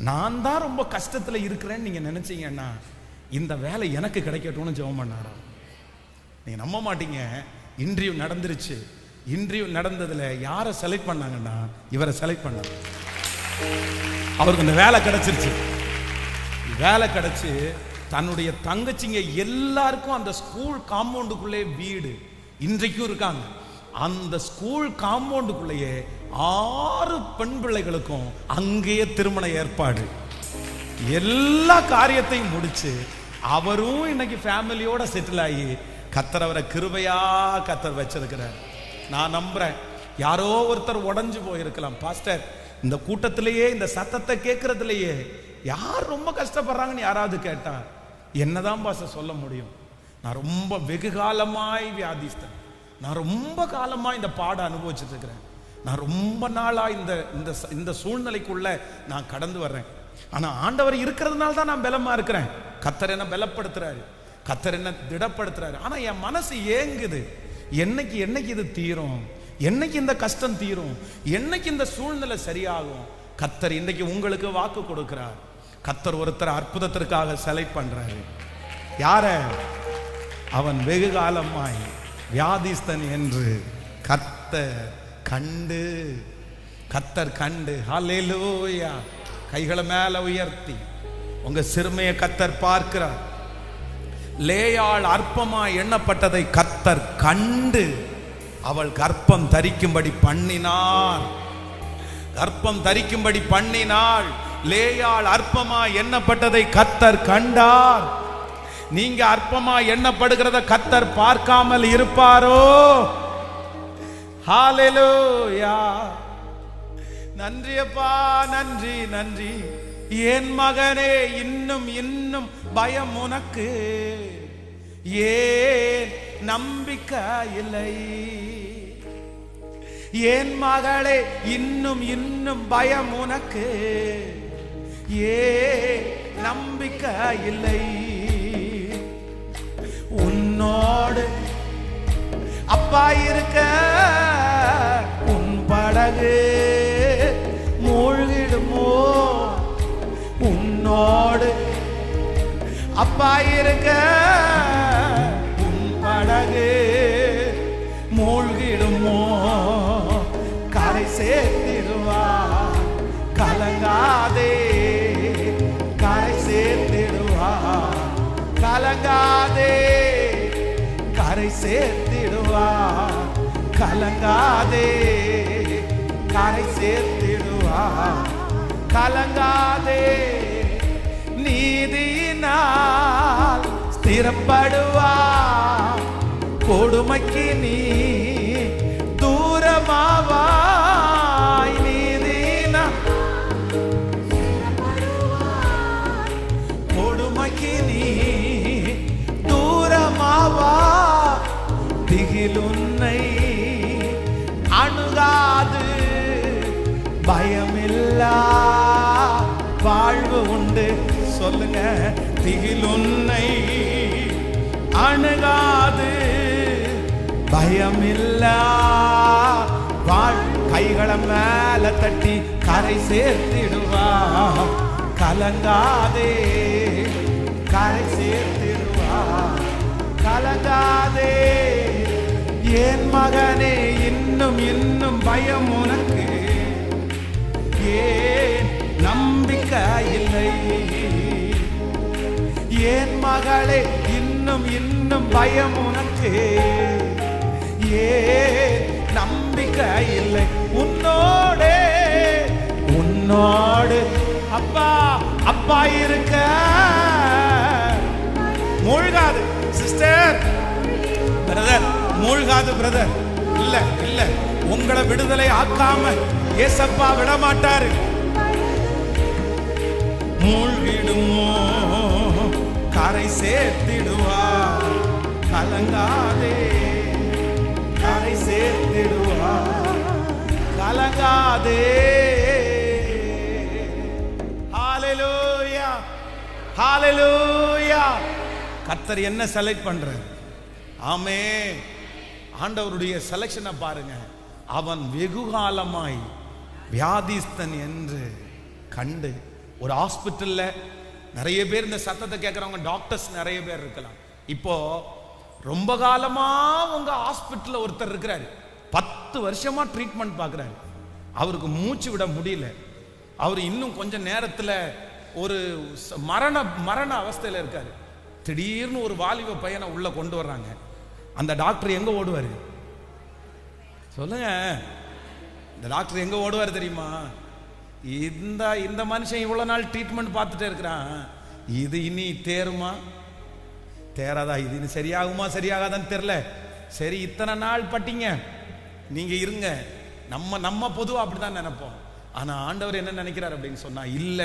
நான் தான் ரொம்ப கஷ்டத்துல இருக்கிறேன்னு நீங்க நினைச்சீங்கன்னா இந்த வேலை எனக்கு கிடைக்கட்டும்னு ஜெபம் பண்ணாராம். நீங்க நம்ப மாட்டீங்க, இன்டர்வியூ நடந்துருச்சு. இன்டர்வியூ நடந்ததுல யாரை செலக்ட் பண்ணாங்கன்னா இவரை செலக்ட் பண்ணாங்க. அவருக்கு இந்த வேலை கிடைச்சிருச்சு. வேலை கிடைச்சு தன்னுடைய தங்கச்சிங்க எல்லாருக்கும் அந்த ஸ்கூல் காம்பவுண்டுக்குள்ளே வீடு இன்றைக்கும் இருக்காங்க. அந்த ஸ்கூல் காம்பவுண்டுக்குள்ளேயே 6 பெண் பிள்ளைகளுக்கும் அங்கேயே திருமண ஏற்பாடு, எல்லா காரியத்தையும் முடிச்சு அவரும் இன்னைக்கு ஃபேமிலியோட செட்டில் ஆகி கர்த்தர் அவரை கிருபையா கர்த்தர் வச்சிருக்கிறார். நான் நம்புறேன் யாரோ ஒருத்தர் உடைஞ்சு போயிருக்கலாம். பாஸ்டர், இந்த கூட்டத்திலேயே இந்த சத்தத்தை கேட்கறதுலயே யார் ரொம்ப கஷ்டப்படுறாங்கன்னு யாராவது கேட்டா என்னதான் பாஸ்டர் சொல்ல முடியும்? நான் ரொம்ப வெகு காலமாய் வியாதிஸ்தன், நான் ரொம்ப காலமா இந்த பாட அனுபவிச்சுட்டு இருக்கிறேன், நான் ரொம்ப நாளா இந்த சூழ்நிலைக்குள்ள நான் கடந்து வர்றேன். ஆனா ஆண்டவர் இருக்கிறதுனால தான் நான் பலமா இருக்கிறேன். கர்த்தர் என்ன பலப்படுத்துறாரு, கர்த்தர் என்ன திடப்படுத்துறாரு. ஆனா என் மனசு ஏங்குது, என்னைக்கு இது தீரும், என்னைக்கு இந்த கஷ்டம் தீரும், என்னைக்கு இந்த சூழ்நிலை சரியாகும். கர்த்தர் இன்னைக்கு உங்களுக்கு வாக்கு கொடுக்கிறார். கர்த்தர் ஒருத்தர் அற்புதத்திற்காக செலக்ட் பண்றாரு. யார? அவன் வெகு காலமாய் வியாதிஸ்தன் என்று கர்த்தர் கண்டு ஹல்லேலூயா. கைகளை மேல உயர்த்தி உங்க சிறுமையை கர்த்தர் பார்க்கிறார். லேயாள் அற்பமா எண்ணப்பட்டதை கர்த்தர் கண்டு அவள் கர்ப்பம் தரிக்கும்படி பண்ணினாள். லேயாள் அற்பமா எண்ணப்பட்டதை கர்த்தர் கண்டார். நீங்க அற்பமா எண்ணப்படுகிறத கர்த்தர் பார்க்காமல் இருப்பாரோ? ஹல்லேலூயா. நன்றி அப்பா, நன்றி. என் மகனே, இன்னும் பயம் உனக்கு, ஏன் நம்பிக்கை இல்லை? என் மகளே, இன்னும் பயம் உனக்கு, ஏன் நம்பிக்கை இல்லை? உன்னோடு அப்பா இருக்க உன் படகு மூழ்கிடுமோ? உன்னோடு அப்பா இருக்க உன் படகு மூழ்கிடுமோ? கரை சேர்த்திடுவா, கலங்காதே. கரை சேர்த்திடுவா, கலங்காதே. கரை சேர்த்திடுவா, கலங்காதே. கரை சேர்த்திடுவா, கலங்காதே. நீதியினால் ஸ்திரப்படுவா, கொடுமைக்கு நீ தூரமாவாய். நீதியினால் கொடுமைக்கு நீ தூரமாவா. திகிலுன்னை அணுகாது, பயமில்லா வாழ்வு உண்டு. சொல்லுங்க, திகிலுன்னை அணுகாது, பயமில்லா கைகளை மேல தட்டி கரை சேர்த்திடுவா. கலங்காதே, கரை சேர்த்திடுவா, கலங்காதே. என் மகனே, இன்னும் பயம் உனக்கு, ஏன் நம்பிக்கை இல்லை? என் மகளே, இன்னும் பயம் உனக்கு, ஏன் நம்பிக்கை இல்லை? உன்னோடு அப்பா இருக்க. மூழ்காது சிஸ்டர், பிரதர், மூழ்காது பிரதர். இல்ல, உங்களை விடுதலை ஆக்காம ஏசப்பா விட மாட்டாரு. மூழ்கிடுமோ, கரை சேர்த்திடுவா. கலங்காதே, கரை சேர்த்திடுவார், கலங்காதே. ஹalleluya, ஹalleluya. கர்த்தர் என்ன செலக்ட் பண்றார்? ஆமென். ஆண்டவருடைய செலக்ஷனை பாருங்க. அவன் வெகுகாலமாய் வியாதிஸ்தன் என்று கண்டு, ஒரு ஹாஸ்பிட்டல்ல நிறைய பேர் இந்த சத்தத்தை கேட்கறவங்க டாக்டர்ஸ் நிறைய பேர் இருக்கலாம். இப்போ ரொம்ப காலமா உங்க ஹாஸ்பிட்டல்ல ஒருத்தர் இருக்கிறாரு, 10 வருஷமா ட்ரீட்மெண்ட் பார்க்கிறாரு, அவருக்கு மூச்சு விட முடியல, அவர் இன்னும் கொஞ்ச நேரத்துல ஒரு மரண அவஸ்தையில இருக்காரு. திடீர்னு ஒரு வாலிப பையனை உள்ள கொண்டு வர்றாங்க. அந்த டாக்டர் எங்க ஓடுவாரு சொல்லுங்க? இந்த டாக்டர் எங்க ஓடுவார் தெரியுமா? இந்த மனுஷன் இவ்வளவு நாள் ட்ரீட்மெண்ட் பார்த்துட்டே இருக்கிறான், இது இனி தேருமா தேராதா, இது இனி சரியாகுமா சரியாகாதான்னு தெரியல, சரி இத்தனை நாள் பட்டீங்க, நீங்க இருங்க. நம்ம பொதுவா அப்படிதான் நினைப்போம். ஆனா ஆண்டவர் என்ன நினைக்கிறார் அப்படின்னு சொன்னா, இல்ல,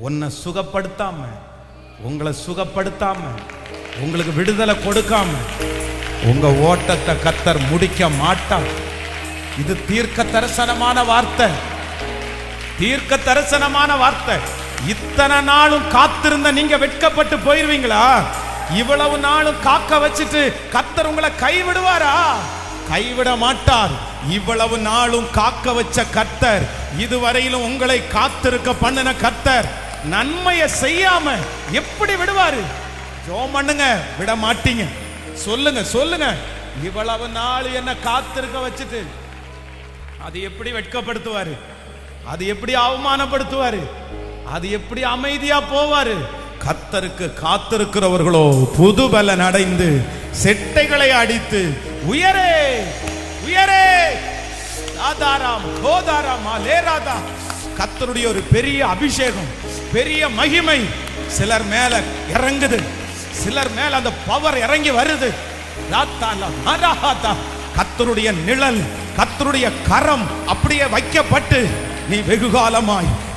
உன்னை சுகப்படுத்தாம, உங்களை சுகப்படுத்தாம, உங்களுக்கு விடுதலை கொடுக்காம உங்க ஓட்டத்தை கர்த்தர் முடிக்க மாட்டார். இது தீர்க்க தரிசனமான வார்த்தை, தீர்க்க தரிசனமான வார்த்தை. இத்தனை நாளும் காத்திருந்த நீங்க வெட்கப்பட்டு போயிருவீங்களா? இவ்வளவு நாளும் காக்க வச்சுட்டு கர்த்தர் உங்களை கைவிடுவாரா? கைவிட மாட்டார். இவ்வளவு நாளும் காக்க வச்ச கர்த்தர், இதுவரையிலும் உங்களை காத்திருக்க பண்ணின கர்த்தர் நன்மையை செய்யாம எப்படி விடுவாரு? ஜெபம் பண்ணுங்க, விட மாட்டீங்க. சொல்லுங்க சொல்லுங்க, இவ்வளவு நாள் என்ன காத்திருக்க வச்சுட்டு அது எப்படி வெட்கப்படுத்துவாரு? அது எப்படி அவமானப்படுத்துவாரு? அது எப்படி அமைதியா போவாரு? கர்த்தருக்கு காத்திருக்கிறவர்களோ புது பலன் அடைந்து செட்டைகளை அடித்து உயரே உயரே ஆதாரம் கோதாராமா லேராதா. கர்த்தருடைய ஒரு பெரிய அபிஷேகம், பெரிய மகிமை சிலர் மேல இறங்குது, சிலர் மேல அந்த பவர் இறங்கி வருது. கர்த்தருடைய நிழல், கர்த்தருடைய கரம் அப்படியே வைக்கப்பட்டு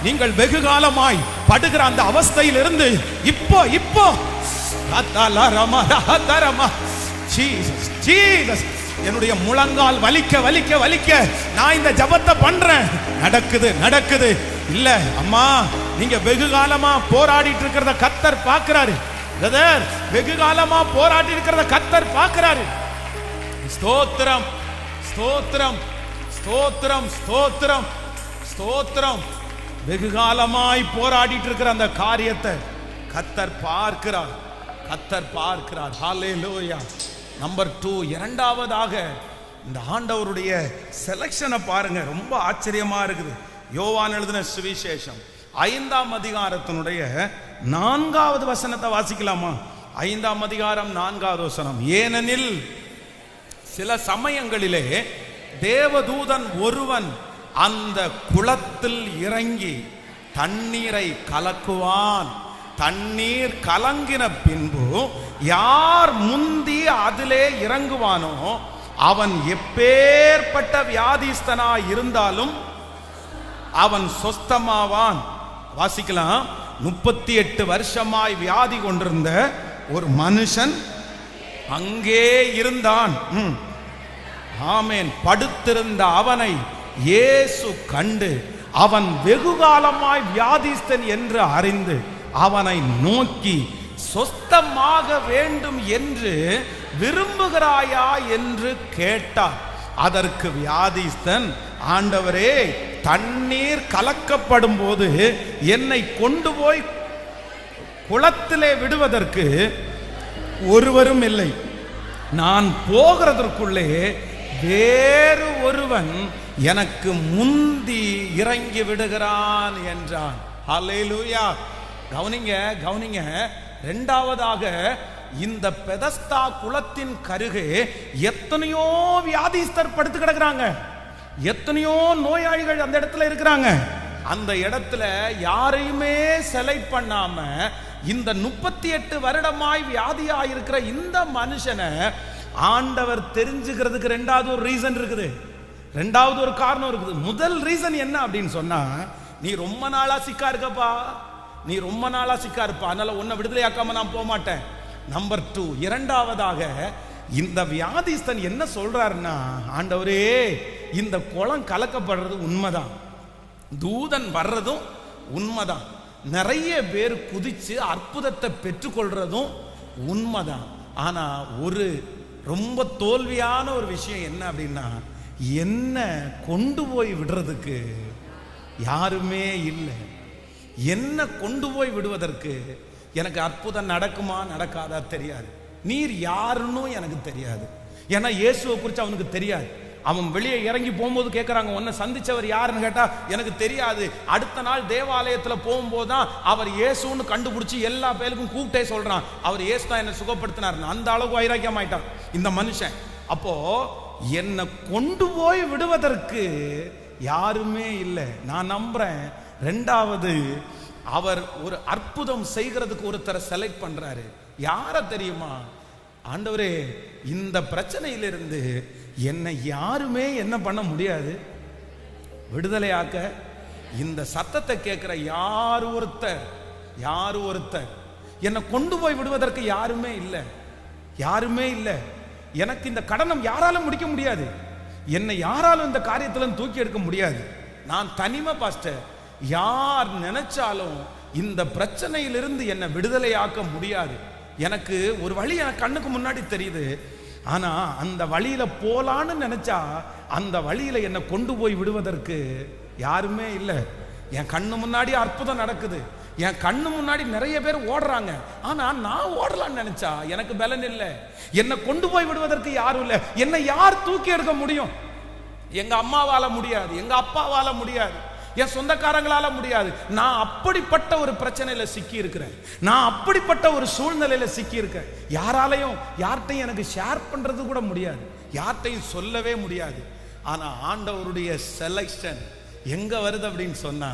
நீங்கள் வெகுகாலமாய் படுகிற அந்த அவஸ்தையில் இருந்து இப்போ என்னுடைய முழங்கால் வலிக்க வலிக்க வலிக்க நான் இந்த ஜபத்தை பண்றேன். நடக்குது. இல்ல அம்மா, நீங்க வெகுகாலமா போராடிட்டு இருக்கிறத கர்த்தர் பார்க்கிறாரு. பிரதர், வெகுகாலமா போராடி இருக்கிறத கர்த்தர் பார்க்கிறாரு. ஸ்தோத்திரம் ஸ்தோத்திரம் ஸ்தோத்திரம் ஸ்தோத்திரம் ஸ்தோத்திரம். வெகுகாலமாய் போராடிட்டு இருக்கிற அந்த காரியத்தை கர்த்தர் பார்க்கிறார், கர்த்தர் பார்க்கிறார். ஹல்லேலூயா. நம்பர் 2, இரண்டாவதாக இந்த ஆண்டவருடைய செலக்ஷனை பாருங்க, ரொம்ப ஆச்சரியமா இருக்குது. யோவான் எழுதின சுவிசேஷம் 5ஆம் அதிகாரத்தினுடைய 4வது வசனத்தை வாசிக்கலாமா? 5ஆம் அதிகாரம் 4வது வசனம். ஏனெனில் சில சமயங்களிலே தேவதூதன் ஒருவன் அந்த குளத்தில் இறங்கி தண்ணீரை கலக்குவான். தண்ணீர் கலங்கின பின்பு யார் முந்தி அதிலே இறங்குவானோ அவன் எப்பேற்பட்ட வியாதிஸ்தனா இருந்தாலும் அவன் சொஸ்தமாவான். வாசிக்கலாம். 38 வருஷமாய் வியாதி கொண்டிருந்த ஒரு மனுஷன் அங்கே இருந்தான். ஆமென். படுத்திருந்த அவனை இயேசு கண்டு அவன் வெகுகாலமாய் வியாதிஸ்தன் என்று அறிந்து அவனை நோக்கி, சொஸ்தமாக வேண்டும் என்று விரும்புகிறாயா என்று கேட்டார். அதற்கு வியாதிஸ்தன், ஆண்டவரே, தண்ணீர் கலக்கப்படும் போது என்னை கொண்டு போய் குளத்திலே விடுவதற்கு ஒருவரும் இல்லை. நான் போகிறதற்குள்ளே வேறு ஒருவன் எனக்கு முந்தி இறங்கி விடுகிறான் என்றான். ஹல்லேலூயா. கவனிங்க. இரண்டாவதாக, இந்த பெதஸ்தா குளத்தின் கருகே எத்தனையோ வியாதிஸ்தர் படுத்து கிடக்குறாங்க, எத்தனையோ நோயாளிகள் அந்த இடத்துல இருக்கிறாங்க. அந்த இடத்துல யாரையுமே செலக்ட் பண்ணாம இந்த 38 வருடமாய் வியாதியா இருக்கிற இந்த மனுஷனை ஆண்டவர் தெரிஞ்சுக்கிறதுக்கு ரெண்டாவது ஒரு ரீசன் இருக்குது, ரெண்டாவது ஒரு காரணம் இருக்குது. முதல் ரீசன் என்ன அப்படின்னு சொன்னா, நீ ரொம்ப நாளா சிக்கா இருக்கப்பா, நீ ரொம்ப நாளா சிக்கா இருப்பா, அதனால உன்னை விடுதலையாக்காம நான் போக மாட்டேன். நம்பர் 2, இரண்டாவதாக இந்த வியாதிஸ்தன் என்ன சொல்றாருன்னா, ஆண்டவரே இந்த குளம் கலக்கப்படுறது உண்மைதான், தூதன் வர்றதும் உண்மைதான், நிறைய பேர் குதிச்சு அற்புதத்தை பெற்றுக்கொள்றதும் உண்மைதான். ஆனா ஒரு ரொம்ப தோல்வியான ஒரு விஷயம் என்ன அப்படின்னா, என்ன கொண்டு போய் விடுறதுக்கு யாருமே இல்லை. என்ன கொண்டு போய் விடுவதற்கு எனக்கு அற்புதம் நடக்குமா நடக்காதா தெரியாது, நீர் யாருன்னு எனக்கு தெரியாது. ஏன்னா இயேசுவை குறித்து அவனுக்கு தெரியாது. அவன் வெளியே இறங்கி போகும்போது கேட்குறாங்க, உன்னை சந்திச்சவர் யாருன்னு கேட்டா எனக்கு தெரியாது. அடுத்த நாள் தேவாலயத்தில் போகும்போது தான் அவர் இயேசுன்னு கண்டுபிடிச்சி எல்லா பேருக்கும் கூப்பிட்டே சொல்றான், அவர் இயேசு தான் என்னை சுகப்படுத்தினார். அந்த அளவுக்கு வைராக்கியம் ஆயிட்டான் இந்த மனுஷன். அப்போ என்னை கொண்டு போய் விடுவதற்கு யாருமே இல்லை. நான் நம்புறேன். ரெண்டாவது, அவர் ஒரு அற்புதம் செய்கிறதுக்கு ஒருத்தரை செலக்ட் பண்றாரு. யார தெரியுமா? ஆண்டவரே இந்த பிரச்சனையிலிருந்து என்னை யாருமே என்ன பண்ண முடியாது, விடுதலையாக்க. இந்த சத்தத்தை கேட்கிற யார் ஒருத்தர் என்னை கொண்டு போய் விடுவதற்கு யாருமே இல்லை, யாருமே இல்லை. எனக்கு இந்த கடனம் யாராலும் முடிக்க முடியாது, என்னை யாராலும் இந்த காரியத்துல தூக்கி எடுக்க முடியாது. நான் தனிமை பாஸ்டர். யார் நினைச்சாலும் இந்த பிரச்சனையிலிருந்து என்னை விடுதலையாக்க முடியாது. எனக்கு ஒரு வழி எனக்கு கண்ணுக்கு முன்னாடி தெரியுது, ஆனா அந்த வழியில போலான்னு நினைச்சா அந்த வழியில என்னை கொண்டு போய் விடுவதற்கு யாருமே இல்லை. என் கண்ணு முன்னாடி அற்புதம் நடக்குது, என் கண்ணு முன்னாடி நிறைய பேர் ஓடுறாங்க, ஆனா நான் ஓடலான்னு நினைச்சா எனக்கு பலன் இல்லை. என்னை கொண்டு போய் விடுவதற்கு யாரும் இல்லை. என்னை யார் தூக்கி எடுக்க முடியும்? எங்க அம்மாவால முடியாது, எங்க அப்பாவால முடியாது, என் சொந்தக்காரங்களால முடியாது. நான் அப்படிப்பட்ட ஒரு பிரச்சனையில சிக்கி இருக்கிறேன், நான் அப்படிப்பட்ட ஒரு சூழ்நிலையில சிக்கி இருக்கேன். யார்கிட்டையும் எனக்கு ஷேர் பண்றது கூட முடியாது, யார்கிட்டையும் சொல்லவே முடியாது. ஆனா ஆண்டவருடைய செலக்ஷன் எங்க வருது அப்படின்னு சொன்னா,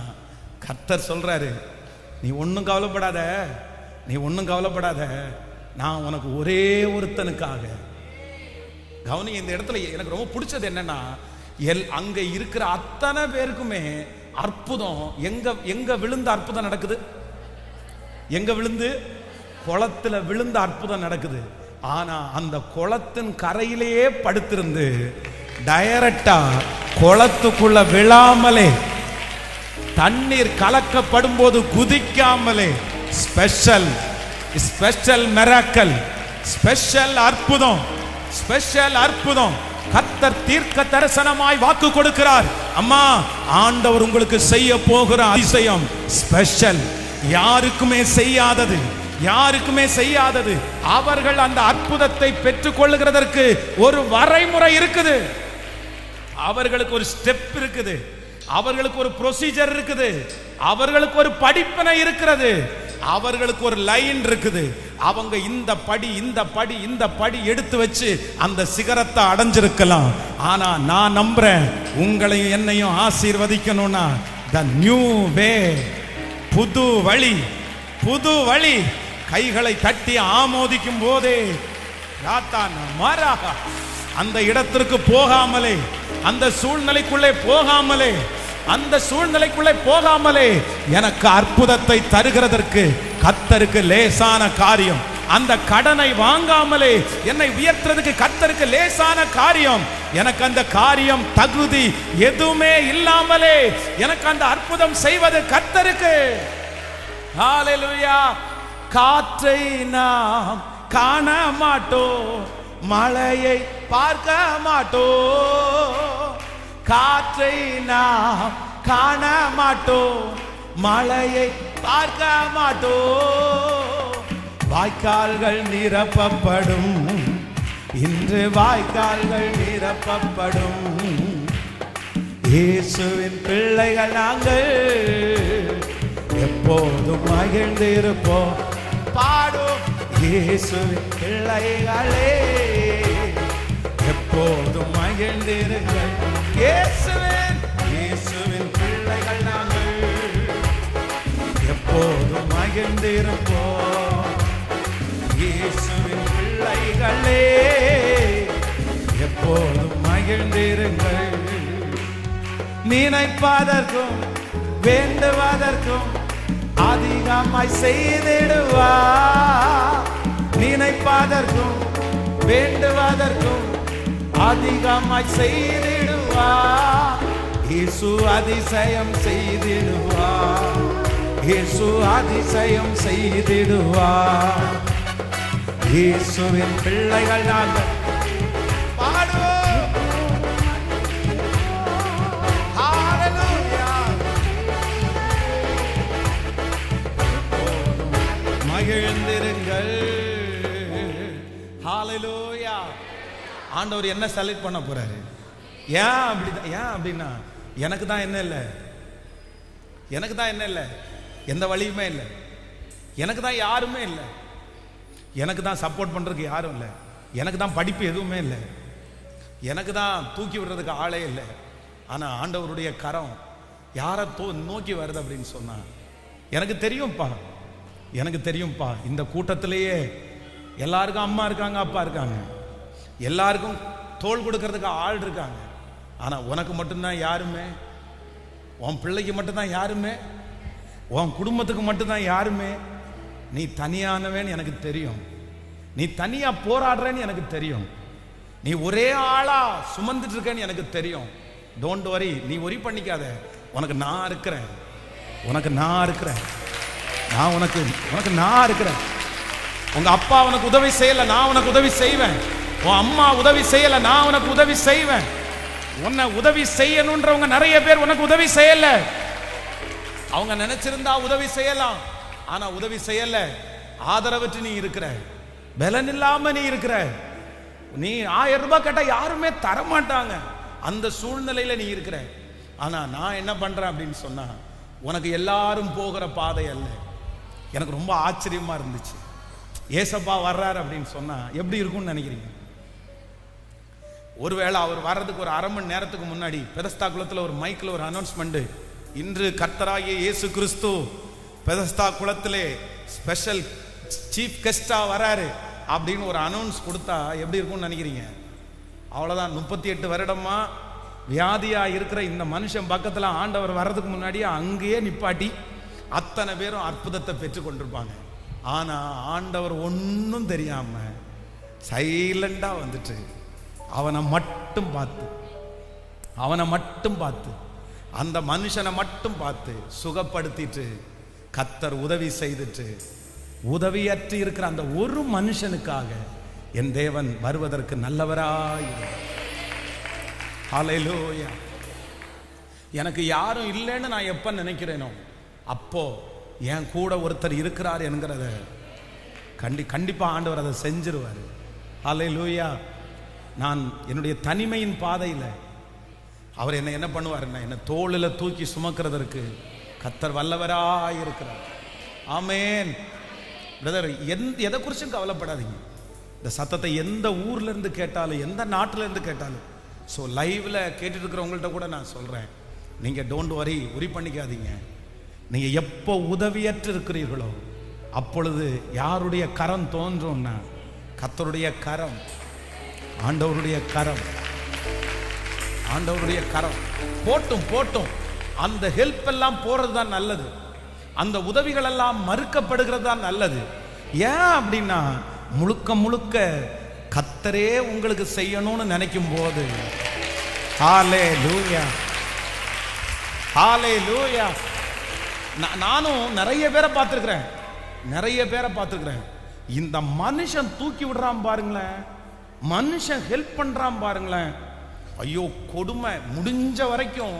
கர்த்தர் சொல்றாரு, நீ ஒன்னும் கவலைப்படாத, நான் உனக்கு ஒரே ஒருத்தனுக்காக. கவனி, இந்த இடத்துல எனக்கு ரொம்ப பிடிச்சது என்னன்னா, அங்க இருக்கிற அத்தனை பேருக்குமே அற்புதம் எங்க விழுந்த அற்புதம் நடக்குது, எங்க விழுந்து குளத்துல விழுந்த அற்புதம் நடக்குது. ஆனா அந்த குளத்தின் கரையிலேயே படுத்திருந்து டைரக்டா குளத்துக்குள்ள விழாமலே, தண்ணீர் கலக்கப்படும் போது குதிக்காமலே, ஸ்பெஷல் மிராக்கிள், ஸ்பெஷல் அற்புதம் கர்த்தர் தீர்க்க தரிசனமாய் வாக்கு கொடுக்கிறார். அம்மா, ஆண்டவர் உங்களுக்கு செய்ய போகிற அதிசயம் ஸ்பெஷல், யாருக்குமே செய்யாதது. அவர்கள் அந்த அற்புதத்தை பெற்றுக் கொள்ளுகிறதற்கு ஒரு வரைமுறை இருக்குது, அவர்களுக்கு ஒரு ஸ்டெப் இருக்குது, அவர்களுக்கு ஒரு ப்ரொசீஜர் இருக்குது, அவர்களுக்கு ஒரு படிப்பினை இருக்கிறது, அவர்களுக்கு ஒரு லைன் இருக்குது. அவங்க இந்த படி எடுத்து வச்சு அந்த சிகரத்தை அடைஞ்சிருக்கலாம். ஆனா நான் நம்புறேன், உங்களையும் என்னையும் ஆசீர்வதிக்கணும்னா த நியூ வே, புது வழி கைகளை தட்டி ஆமோதிக்கும் போதே அந்த இடத்திற்கு போகாமலே, அந்த சூழ்நிலைக்குள்ளே போகாமலே எனக்கு அற்புதத்தை தருகிறதற்கு கர்த்தருக்கு லேசான காரியம். அந்த கடனை வாங்காமலே என்னை உயர்த்துறதுக்கு கர்த்தருக்கு லேசான காரியம். எனக்கு அந்த காரியம் தகுதி எதுவுமே இல்லாமலே எனக்கு அந்த அற்புதம் செய்வது கர்த்தருக்கு. ஹalleluya. காற்றை நாம் காண மாட்டோம், மழையை பார்க்க மாட்டோம். காற்றை நாம் காண மாட்டோம், மழையை பார்க்க மாட்டோம். வாய்க்கால்கள் நிரப்பப்படும், இன்று வாய்க்கால்கள் நிரப்பப்படும். இயேசுவின் பிள்ளைகள் நாங்கள் எப்போதும் மகிழ்ந்திருப்போம். பாடும் இயேசுவின் பிள்ளைகளே, எப்போதும் மகிழ்ந்திருங்கள். இயேசுவின் பிள்ளைகள் நாங்கள் எப்போதும் மகிழ்ந்திருப்போம். இயேசுவின் பிள்ளைகளே, எப்போதும் மகிழ்ந்திருங்கள். நினைப்பதற்கும் வேண்டுவதற்கும் அதிகமாய் செய்திடுவார். நினைப்பதற்கும் வேண்டுவதற்கும் அதிகமாய் செய்திடுவார். இயேசு அதிசயம் செய்திடுவார். இயேசு அதிசயம் செய்திடுவார். இயேசுவின் பிள்ளைகள் நாங்கள் பாடுவோம். ஹல்லேலூயா. மகிழ்ந்திருங்கள். ஹல்லேலூயா. ஆண்டவர் என்ன செலக்ட் பண்ண போறாரு? ஏன் அப்படின்னா எனக்கு தான் என்ன இல்லை, எனக்கு தான் என்ன இல்லை, எந்த வழியுமே இல்லை, எனக்கு தான் யாருமே இல்லை, எனக்கு தான் சப்போர்ட் பண்றதுக்கு யாரும் இல்லை, எனக்கு தான் படிப்பு எதுவுமே இல்லை, எனக்கு தான் தூக்கி விடுறதுக்கு ஆளே இல்லை. ஆனா ஆண்டவருடைய கரம் யாரை நோக்கி வருது அப்படின்னு சொன்னா, எனக்கு தெரியும்ப்பா, எனக்கு தெரியும்ப்பா, இந்த கூட்டத்திலேயே எல்லாருக்கும் அம்மா இருக்காங்க, அப்பா இருக்காங்க, எல்லாருக்கும் தோள் கொடுக்கறதுக்கு ஆள் இருக்காங்க. ஆனா உனக்கு மட்டும்தான் யாருமே, உன் பிள்ளைக்கு மட்டும்தான் யாருமே, உன் குடும்பத்துக்கு மட்டும்தான் யாருமே. நீ தனியானவன் எனக்கு தெரியும், நீ தனியா போராடுறேன்னு எனக்கு தெரியும், நீ ஒரே ஆளா சுமந்துட்டு இருக்கேன்னு எனக்கு தெரியும். டோன்ட் வரி, நீ ஒரி பண்ணிக்காத, உனக்கு நான் இருக்கிறேன், உனக்கு நான் இருக்கிறேன், நான் உனக்கு நான் இருக்கிறேன். உங்க அப்பா உனக்கு உதவி செய்யல, நான் உனக்கு உதவி செய்வேன். உன் அம்மா உதவி செய்யல, நான் உனக்கு உதவி செய்வேன். உன்னை உதவி செய்யணும்ன்றவங்க நிறைய பேர் உனக்கு உதவி செய்யல. அவங்க நினைச்சிருந்தா உதவி செய்யலாம், ஆனா உதவி செய்யல. ஆதரவற்று நீ இருக்கிற, பலன் இல்லாம நீ இருக்கிற. நீ 1000 ரூபாய் கேட்டா யாருமே தரமாட்டாங்க, அந்த சூழ்நிலையில நீ இருக்கிற. ஆனா நான் என்ன பண்றேன் அப்படின்னு சொன்னா, உனக்கு எல்லாரும் போகிற பாதை அல்ல. எனக்கு ரொம்ப ஆச்சரியமா இருந்துச்சு, ஏசப்பா வர்றாரு அப்படின்னு சொன்னா எப்படி இருக்கும்னு நினைக்கிறீங்க? ஒருவேளை அவர் வர்றதுக்கு ஒரு அரை மணி நேரத்துக்கு முன்னாடி பெதஸ்தா குளத்துல ஒரு மைக்ல ஒரு அனௌன்ஸ்மெண்ட், இன்று கர்த்தராகிய இயேசு கிறிஸ்து பெதஸ்தா குளத்திலே ஸ்பெஷல் சீஃப் கெஸ்டா வராரு அப்படின்னு ஒரு அனௌன்ஸ் கொடுத்தா எப்படி இருக்கும்னு நினைக்கிறீங்க? அவ்வளவுதான். 38 வருடமா வியாதியா இருக்கிற இந்த மனுஷன் பக்கத்துல ஆண்டவர் வர்றதுக்கு முன்னாடியே அங்கேயே நிப்பாட்டி அத்தனை பேரும் அற்புதத்தை பெற்று கொண்டிருப்பாங்க. ஆனா ஆண்டவர் ஒன்னும் தெரியாம சைலண்டா வந்துட்டு அவனை மட்டும் பார்த்து அந்த மனுஷனை மட்டும் பார்த்து சுகப்படுத்திட்டு கர்த்தர் உதவி செய்துட்டு, உதவியற்று இருக்கிற அந்த ஒரு மனுஷனுக்காக என் தேவன் வருவதற்கு நல்லவராய். ஹல்லேலூயா. எனக்கு யாரும் இல்லைன்னு நான் எப்ப நினைக்கிறேனோ அப்போ என் கூட ஒருத்தர் இருக்கிறார் என்கிறத கண்டிப்பா ஆண்டவர் அதை செஞ்சிருவார். ஹல்லேலூயா. நான் என்னுடைய தனிமையின் பாதையில் அவர் என்ன பண்ணுவார், என்ன தோளில் தூக்கி சுமக்கிறதற்கு கர்த்தர் வல்லவராய் இருக்கிறார். ஆமென். பிரதர், எதை குறிச்சும் கவலைப்படாதீங்க. இந்த சத்தத்தை எந்த ஊர்ல இருந்து கேட்டாலும், எந்த நாட்டில இருந்து கேட்டாலும், ஸோ லைவ்ல கேட்டுட்டு இருக்கிறவங்கள்ட்ட கூட நான் சொல்றேன், நீங்க டோன்ட் வரி, உரி பண்ணிக்காதீங்க. நீங்க எப்போ உதவியற்று இருக்கிறீர்களோ அப்பொழுது யாருடைய கரம் தோன்றும்னா கர்த்தருடைய கரம், ஆண்டவருடைய கரம், ஆண்டவருடைய கரம் போட்டும் அந்த ஹெல்ப் எல்லாம் போறது தான் நல்லது, அந்த உதவிகள் எல்லாம் மறுக்கப்படுகிறது தான் நல்லது. ஏன் அப்படின்னா முழுக்க கர்த்தரே உங்களுக்கு செய்யணும்னு நினைக்கும் போது, ஹல்லேலூயா, ஹல்லேலூயா. நானும் நிறைய பேரை பார்த்துருக்கிறேன். இந்த மனுஷன் தூக்கி விடுறான் பாருங்களேன், மனுஷன் ஹெல்ப் பண்றான் பாருங்களேன். ஐயோ கொடுமை. முடிஞ்ச வரைக்கும்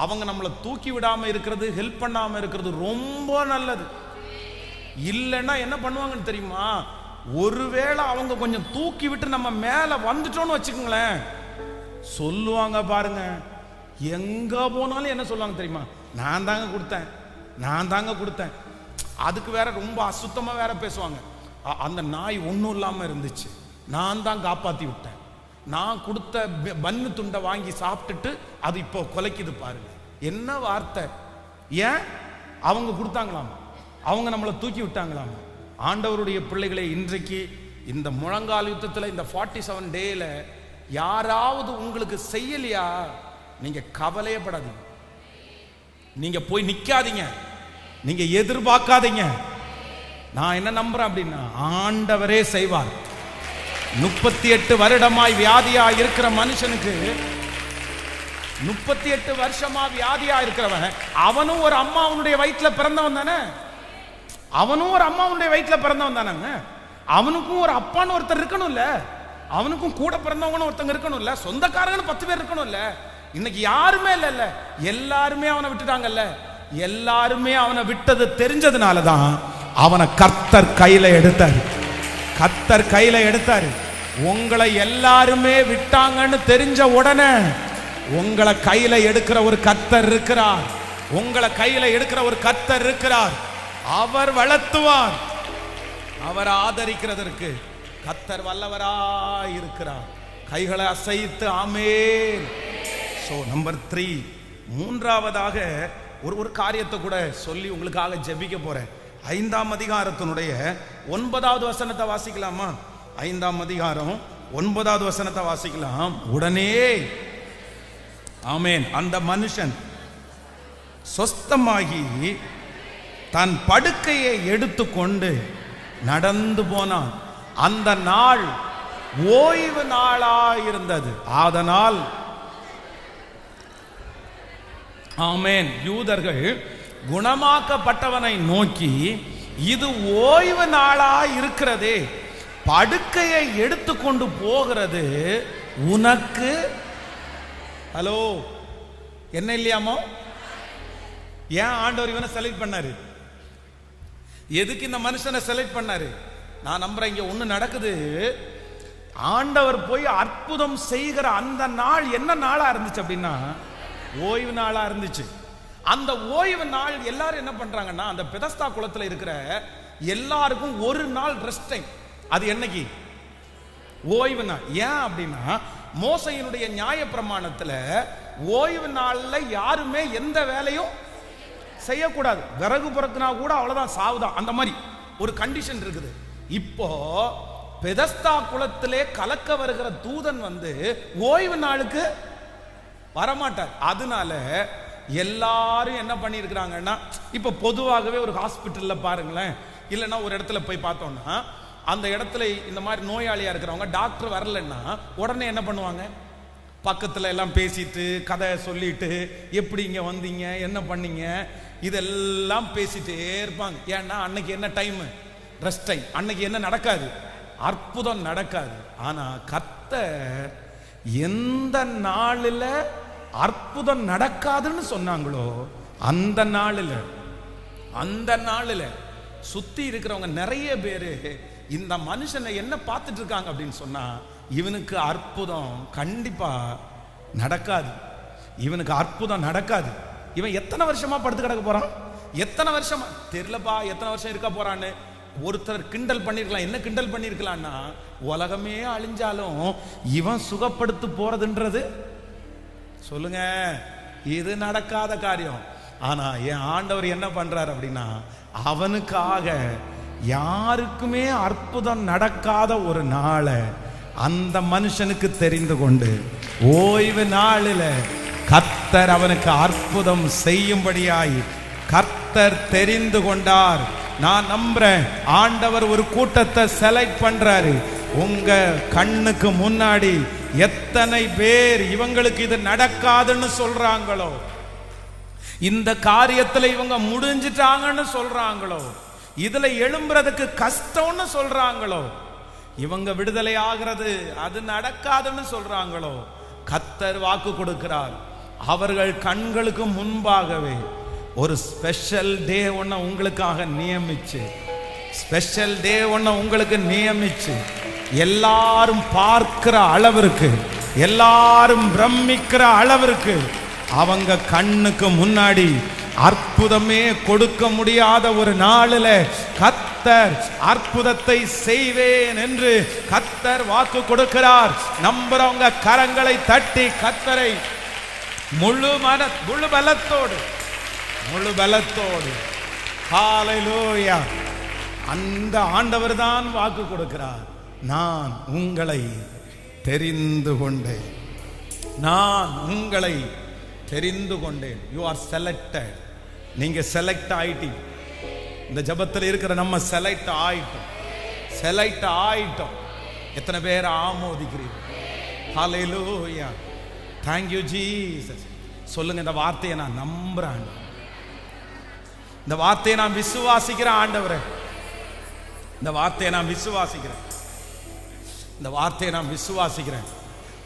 அவங்க நம்மளை தூக்கி விடாம இருக்கிறது, ஹெல்ப் பண்ணாம இருக்கிறது ரொம்ப நல்லது. இல்லைன்னா என்ன பண்ணுவாங்கன்னு தெரியுமா? ஒருவேளை அவங்க கொஞ்சம் தூக்கி விட்டு நம்ம மேல வந்துட்டோம்னு வச்சுக்கோங்களேன், சொல்லுவாங்க பாருங்க, எங்க போனாலும் என்ன சொல்லுவாங்க தெரியுமா? நான் தாங்க கொடுத்தேன். அதுக்கு வேற ரொம்ப அசுத்தமா வேற பேசுவாங்க. அந்த நாய் ஒன்றும் இல்லாம இருந்துச்சு, நான் தான் காப்பாத்தி விட்டேன், நான் கொடுத்த பன்னு துண்டை வாங்கி சாப்பிட்டுட்டு அது இப்போ கொலைக்குது பாருங்க. என்ன வார்த்தை! ஏன்? அவங்க கொடுத்தாங்களாம், அவங்க நம்மளை தூக்கி விட்டாங்களாம். ஆண்டவருடைய பிள்ளைகளை, இன்றைக்கு இந்த முழங்கால் யுத்தத்தில் இந்த 47 டேல யாராவது உங்களுக்கு செய்யலையா, நீங்க கவலையப்படாதீங்க, நீங்க போய் நிக்காதீங்க, நீங்க எதிர்பார்க்காதீங்க. நான் என்ன நம்புறேன் அப்படின்னா, ஆண்டவரே செய்வார். 38 வருடமாய் வியாதியா இருக்கிற மனுஷனுக்கு, 38 வருஷமா வியாதியா இருக்கிறவன், அவனும் ஒரு அம்மாவுடைய வயிற்றுல பிறந்தவன் தானே. அவனும் ஒரு அம்மாவுடைய வயிற்றுல பிறந்தவன் தானங்க. அவனுக்கும் ஒரு அப்பான்னு ஒருத்தர் இருக்கணும்ல. அவனுக்கும் கூட பிறந்தவங்கன்னு ஒருத்தங்க இருக்கணும்ல. சொந்தக்காரங்கன்னு 10 பேர் இருக்கணும்ல. இன்னைக்கு யாருமே இல்ல. எல்லாருமே அவனை விட்டுட்டாங்கல்ல. எல்லாருமே அவனை விட்டது தெரிஞ்சதுனாலதான் அவனை கர்த்தர் கையில எடுத்தாரு. கர்த்தர் கையில எடுத்தாரு. உங்களை எல்லாருமே விட்டாங்கன்னு தெரிஞ்ச உடனே உங்களை கையில எடுக்கிற ஒரு கர்த்தர் இருக்கிறார். உங்களை கையில எடுக்கிற ஒரு கர்த்தர் இருக்கிறார். அவர் வளர்த்துவார். அவர் ஆதரிக்கிறதற்கு கர்த்தர் வல்லவராய் இருக்கிறார். கைகளை அசைத்து ஆமென். சோ நம்பர் 3, மூன்றாவதாக ஒரு காரியத்தை கூட சொல்லி உங்களுக்காக ஜெபிக்க போறேன். 5ஆம் அதிகாரத்தினுடைய 9வது வசனத்தை வாசிக்கலாமா? 5ஆம் அதிகாரம் 9வது வசனத்தை வாசிக்கலாம். உடனே ஆமென், அந்த மனுஷன் சொஸ்தமாகி தன் படுக்கையை எடுத்துக்கொண்டு நடந்து போனான். அந்த நாள் ஓய்வு நாளாயிருந்தது. அதனால் ஆமென், யூதர்கள் குணமாக்கப்பட்டவனை நோக்கி, இது ஓய்வு நாளாய் இருக்கிறதே, படுக்கையை எடுத்துக்கொண்டு போகிறது உனக்கு ஹலோ என்ன இல்லையாமோ? ஏன் ஆண்டவர் இவனை செலக்ட் பண்ணாரு? எதுக்கு இந்த மனுஷனை செலக்ட் பண்ணாரு? நான் நம்புறேன் இங்க ஒண்ணு நடக்குது. ஆண்டவர் போய் அற்புதம் செய்கிற அந்த நாள் என்ன நாளா இருந்துச்சு அப்படின்னா, ஓய்வு நாளா இருந்துச்சு. அந்த ஓய்வு நாள் எல்லாரும் என்ன பண்றாங்கன்னா, அந்த பெதஸ்தா குளத்துல இருக்கிற எல்லாருக்கும் ஒரு நாள் ரெஸ்ட் டைம். அது என்னைக்கு? ஓய்வு நாள். ஏன் அப்படின்னா, மோசையினுடைய நியாயப்பிரமாணத்துல ஓய்வு நாள்ல யாருமே எந்த வேலையும் செய்யக்கூடாது. விறகு பொறுக்கினா கூட அவ்வளவுதான், சாவுதான். அந்த மாதிரி ஒரு கண்டிஷன் இருக்குது. இப்போ பெதஸ்தா குளத்திலே கலக்க வருகிற தூதன் ஓய்வு நாளுக்கு வரமாட்டார். அதனால எல்லாரும் என்ன பண்ணிருக்கிறாங்கன்னா, இப்ப பொதுவாகவே ஒரு ஹாஸ்பிட்டல்ல பாருங்களேன், இல்லைன்னா ஒரு இடத்துல போய் பார்த்தோம்னா, அந்த இடத்துல இந்த மாதிரி நோயாளியா இருக்கிறவங்க டாக்டர் வரலன்னா உடனே என்ன பண்ணுவாங்க? பக்கத்துல எல்லாம் பேசிட்டு கதை சொல்லிட்டு, எப்படி இங்க வந்தீங்க, என்ன பண்ணீங்க, இதெல்லாம் பேசிட்டே இருப்பாங்க. ஏன்னா அன்னைக்கு என்ன டைம்? Rest time. அன்னைக்கு என்ன நடக்காது? அற்புதம் நடக்காது. ஆனா கர்த்தர் எந்த நாளில் அற்புதம் நடக்காதுன்னு சொன்னாங்களோ அந்த நாளில் சுத்தி இருக்கிறவங்க நிறைய பேரு இந்த மனுஷனை என்ன பார்த்துட்டு இருக்காங்க அப்படின்னு சொன்னா, இவனுக்கு அற்புதம் கண்டிப்பா நடக்காது. இவனுக்கு அற்புதம் நடக்காது. இவன் எத்தனை வருஷமா படுத்து கிடக்க போறான்? எத்தனை வருஷமா தெரியலப்பா, எத்தனை வருஷம் இருக்க போறான்னு ஒருத்தர் கிண்டல் பண்ணிருக்கலாம். என்ன கிண்டல் பண்ணிருக்கலாம்னா, உலகமே அழிஞ்சாலும் இவன் சுகப்படுத்து போறதுன்றது சொல்லுங்க, இது நடக்காத காரியம். ஆனா என் ஆண்டவர் என்ன பண்றாரு அப்படின்னா, அவனுக்காக யாருக்குமே அற்புதம் நடக்காத ஒரு நாளை அந்த மனுஷனுக்கு தெரிந்து கொண்டு ஓய்வு நாளில் கர்த்தர் அவனுக்கு அற்புதம் செய்யும்படியாய் கர்த்தர் தெரிந்து கொண்டார். நான் நம்புறேன் ஆண்டவர் ஒரு கூட்டத்தை செலக்ட் பண்றாரு. உங்க கண்ணுக்கு முன்னாடி எத்தனை பேர் இவங்களுக்கு இது நடக்காதுன்னு சொல்றாங்களோ, இந்த காரியத்துல இவங்க முடிஞ்சிட்டாங்கன்னு சொல்றாங்களோ, இதுல எழும்புறதுக்கு கஷ்டம்னு சொல்றாங்களோ, இவங்க விடுதலை ஆகிறது அது நடக்காதுன்னு சொல்றாங்களோ, கர்த்தர் வாக்கு கொடுக்கிறார். அவர்கள் கண்களுக்கு முன்பாகவே ஒரு ஸ்பெஷல் டே ஒன்ன உங்களுக்காக நியமிச்சு, ஸ்பெஷல் டே ஒன்ன உங்களுக்கு நியமிச்சு, எல்லாரும் பார்க்கிற அளவிற்கு, எல்லாரும் பிரமிக்கிற அளவிற்கு அவங்க கண்ணுக்கு முன்னாடி அற்புதமே கொடுக்க முடியாத ஒரு நாளில் கர்த்தர் அற்புதத்தை செய்வேன் என்று கர்த்தர் வாக்கு கொடுக்கிறார். நம்புறவங்க கரங்களை தட்டி கர்த்தரை முழு பலத்தோடு ஹல்லேலூயா. அந்த ஆண்டவர் தான் வாக்கு கொடுக்கிறார். நான் உங்களை தெரிந்து கொண்டேன், நான் உங்களை தெரிந்து கொண்டேன். You are selected. நீங்க செலக்ட் ஆயிட்டீங்க. இந்த ஜெபத்தில் இருக்கிற நம்ம செலக்ட் ஆயிட்டோம். எத்தனை பேர் ஆமோதிக்கிறீங்க? ஹல்லேலூயா, thank you Jesus. சொல்லுங்க, இந்த வார்த்தையை நான் நம்புறேன், இந்த வார்த்தையை நான் விசுவாசிக்கிறேன் ஆண்டவரே, இந்த வார்த்தையை நான் விசுவாசிக்கிறேன், இந்த வார்த்தையை நான் விசுவாசிக்கிறேன்.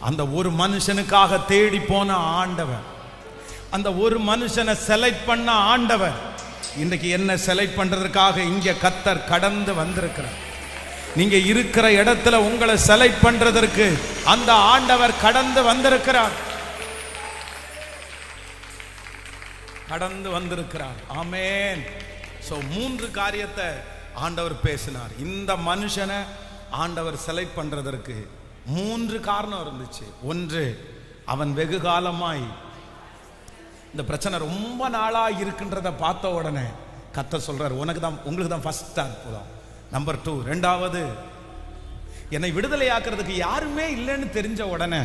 அந்த ஒரு மனுஷனுக்காக தேடி போன ஆண்டவர், அந்த ஒரு மனுஷனை செலக்ட் பண்ண ஆண்டவர், இன்றைக்கு என்ன செலக்ட் பண்றதுக்காக இங்க கர்த்தர் கடந்து வந்திருக்கிறார். நீங்க இருக்கிற இடத்துல உங்களை செலக்ட் பண்றதற்கு அந்த ஆண்டவர் கடந்து வந்திருக்கிறார். ஆமென். சோ 3 காரியத்தை ஆண்டவர் பேசினார். இந்த மனுஷனை ஆண்டவர் செலக்ட் பண்றதற்கு 3 காரணம் இருந்துச்சு. ஒன்று, அவன் வெகு காலமாய் இந்த பிரச்சனை ரொம்ப நாளா இருக்கின்றத பார்த்த உடனே கர்த்தர் சொல்றார், உங்களுக்கு தான் ஃபர்ஸ்ட் அற்புதம். நம்பர் 2, ரெண்டாவது, என்னை விடுதலையாக்குறதுக்கு யாருமே இல்லைன்னு தெரிஞ்ச உடனே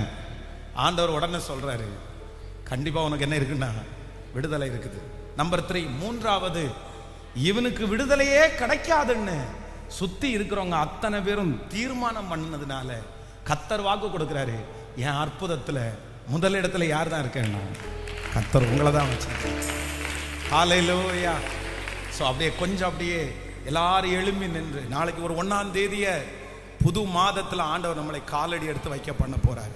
ஆண்டவர் உடனே சொல்றாரு, கண்டிப்பா உனக்கு என்ன இருக்குன்னா விடுதலை இருக்குது. நம்பர் 3, மூன்றாவது, இவனுக்கு விடுதலையே கிடைக்காதுன்னு சுத்தி இருக்கிறவங்க அத்தனை பேரும் தீர்மானம் பண்ணதுனால கர்த்தர் வாக்கு கொடுக்கிறாரு, என் அற்புதத்துல முதலிடத்துல யார் தான் இருக்கேன்னா கர்த்தர் உங்களை தான் வச்சிருக்கேன். ஹல்லேலூயா. ஸோ அப்படியே எல்லாரும் எழும்பி நின்று, நாளைக்கு ஒரு 1ஆம் தேதிய புது மாதத்துல ஆண்டவர் நம்மளை காலடி எடுத்து வைக்க பண்ண போறாரு.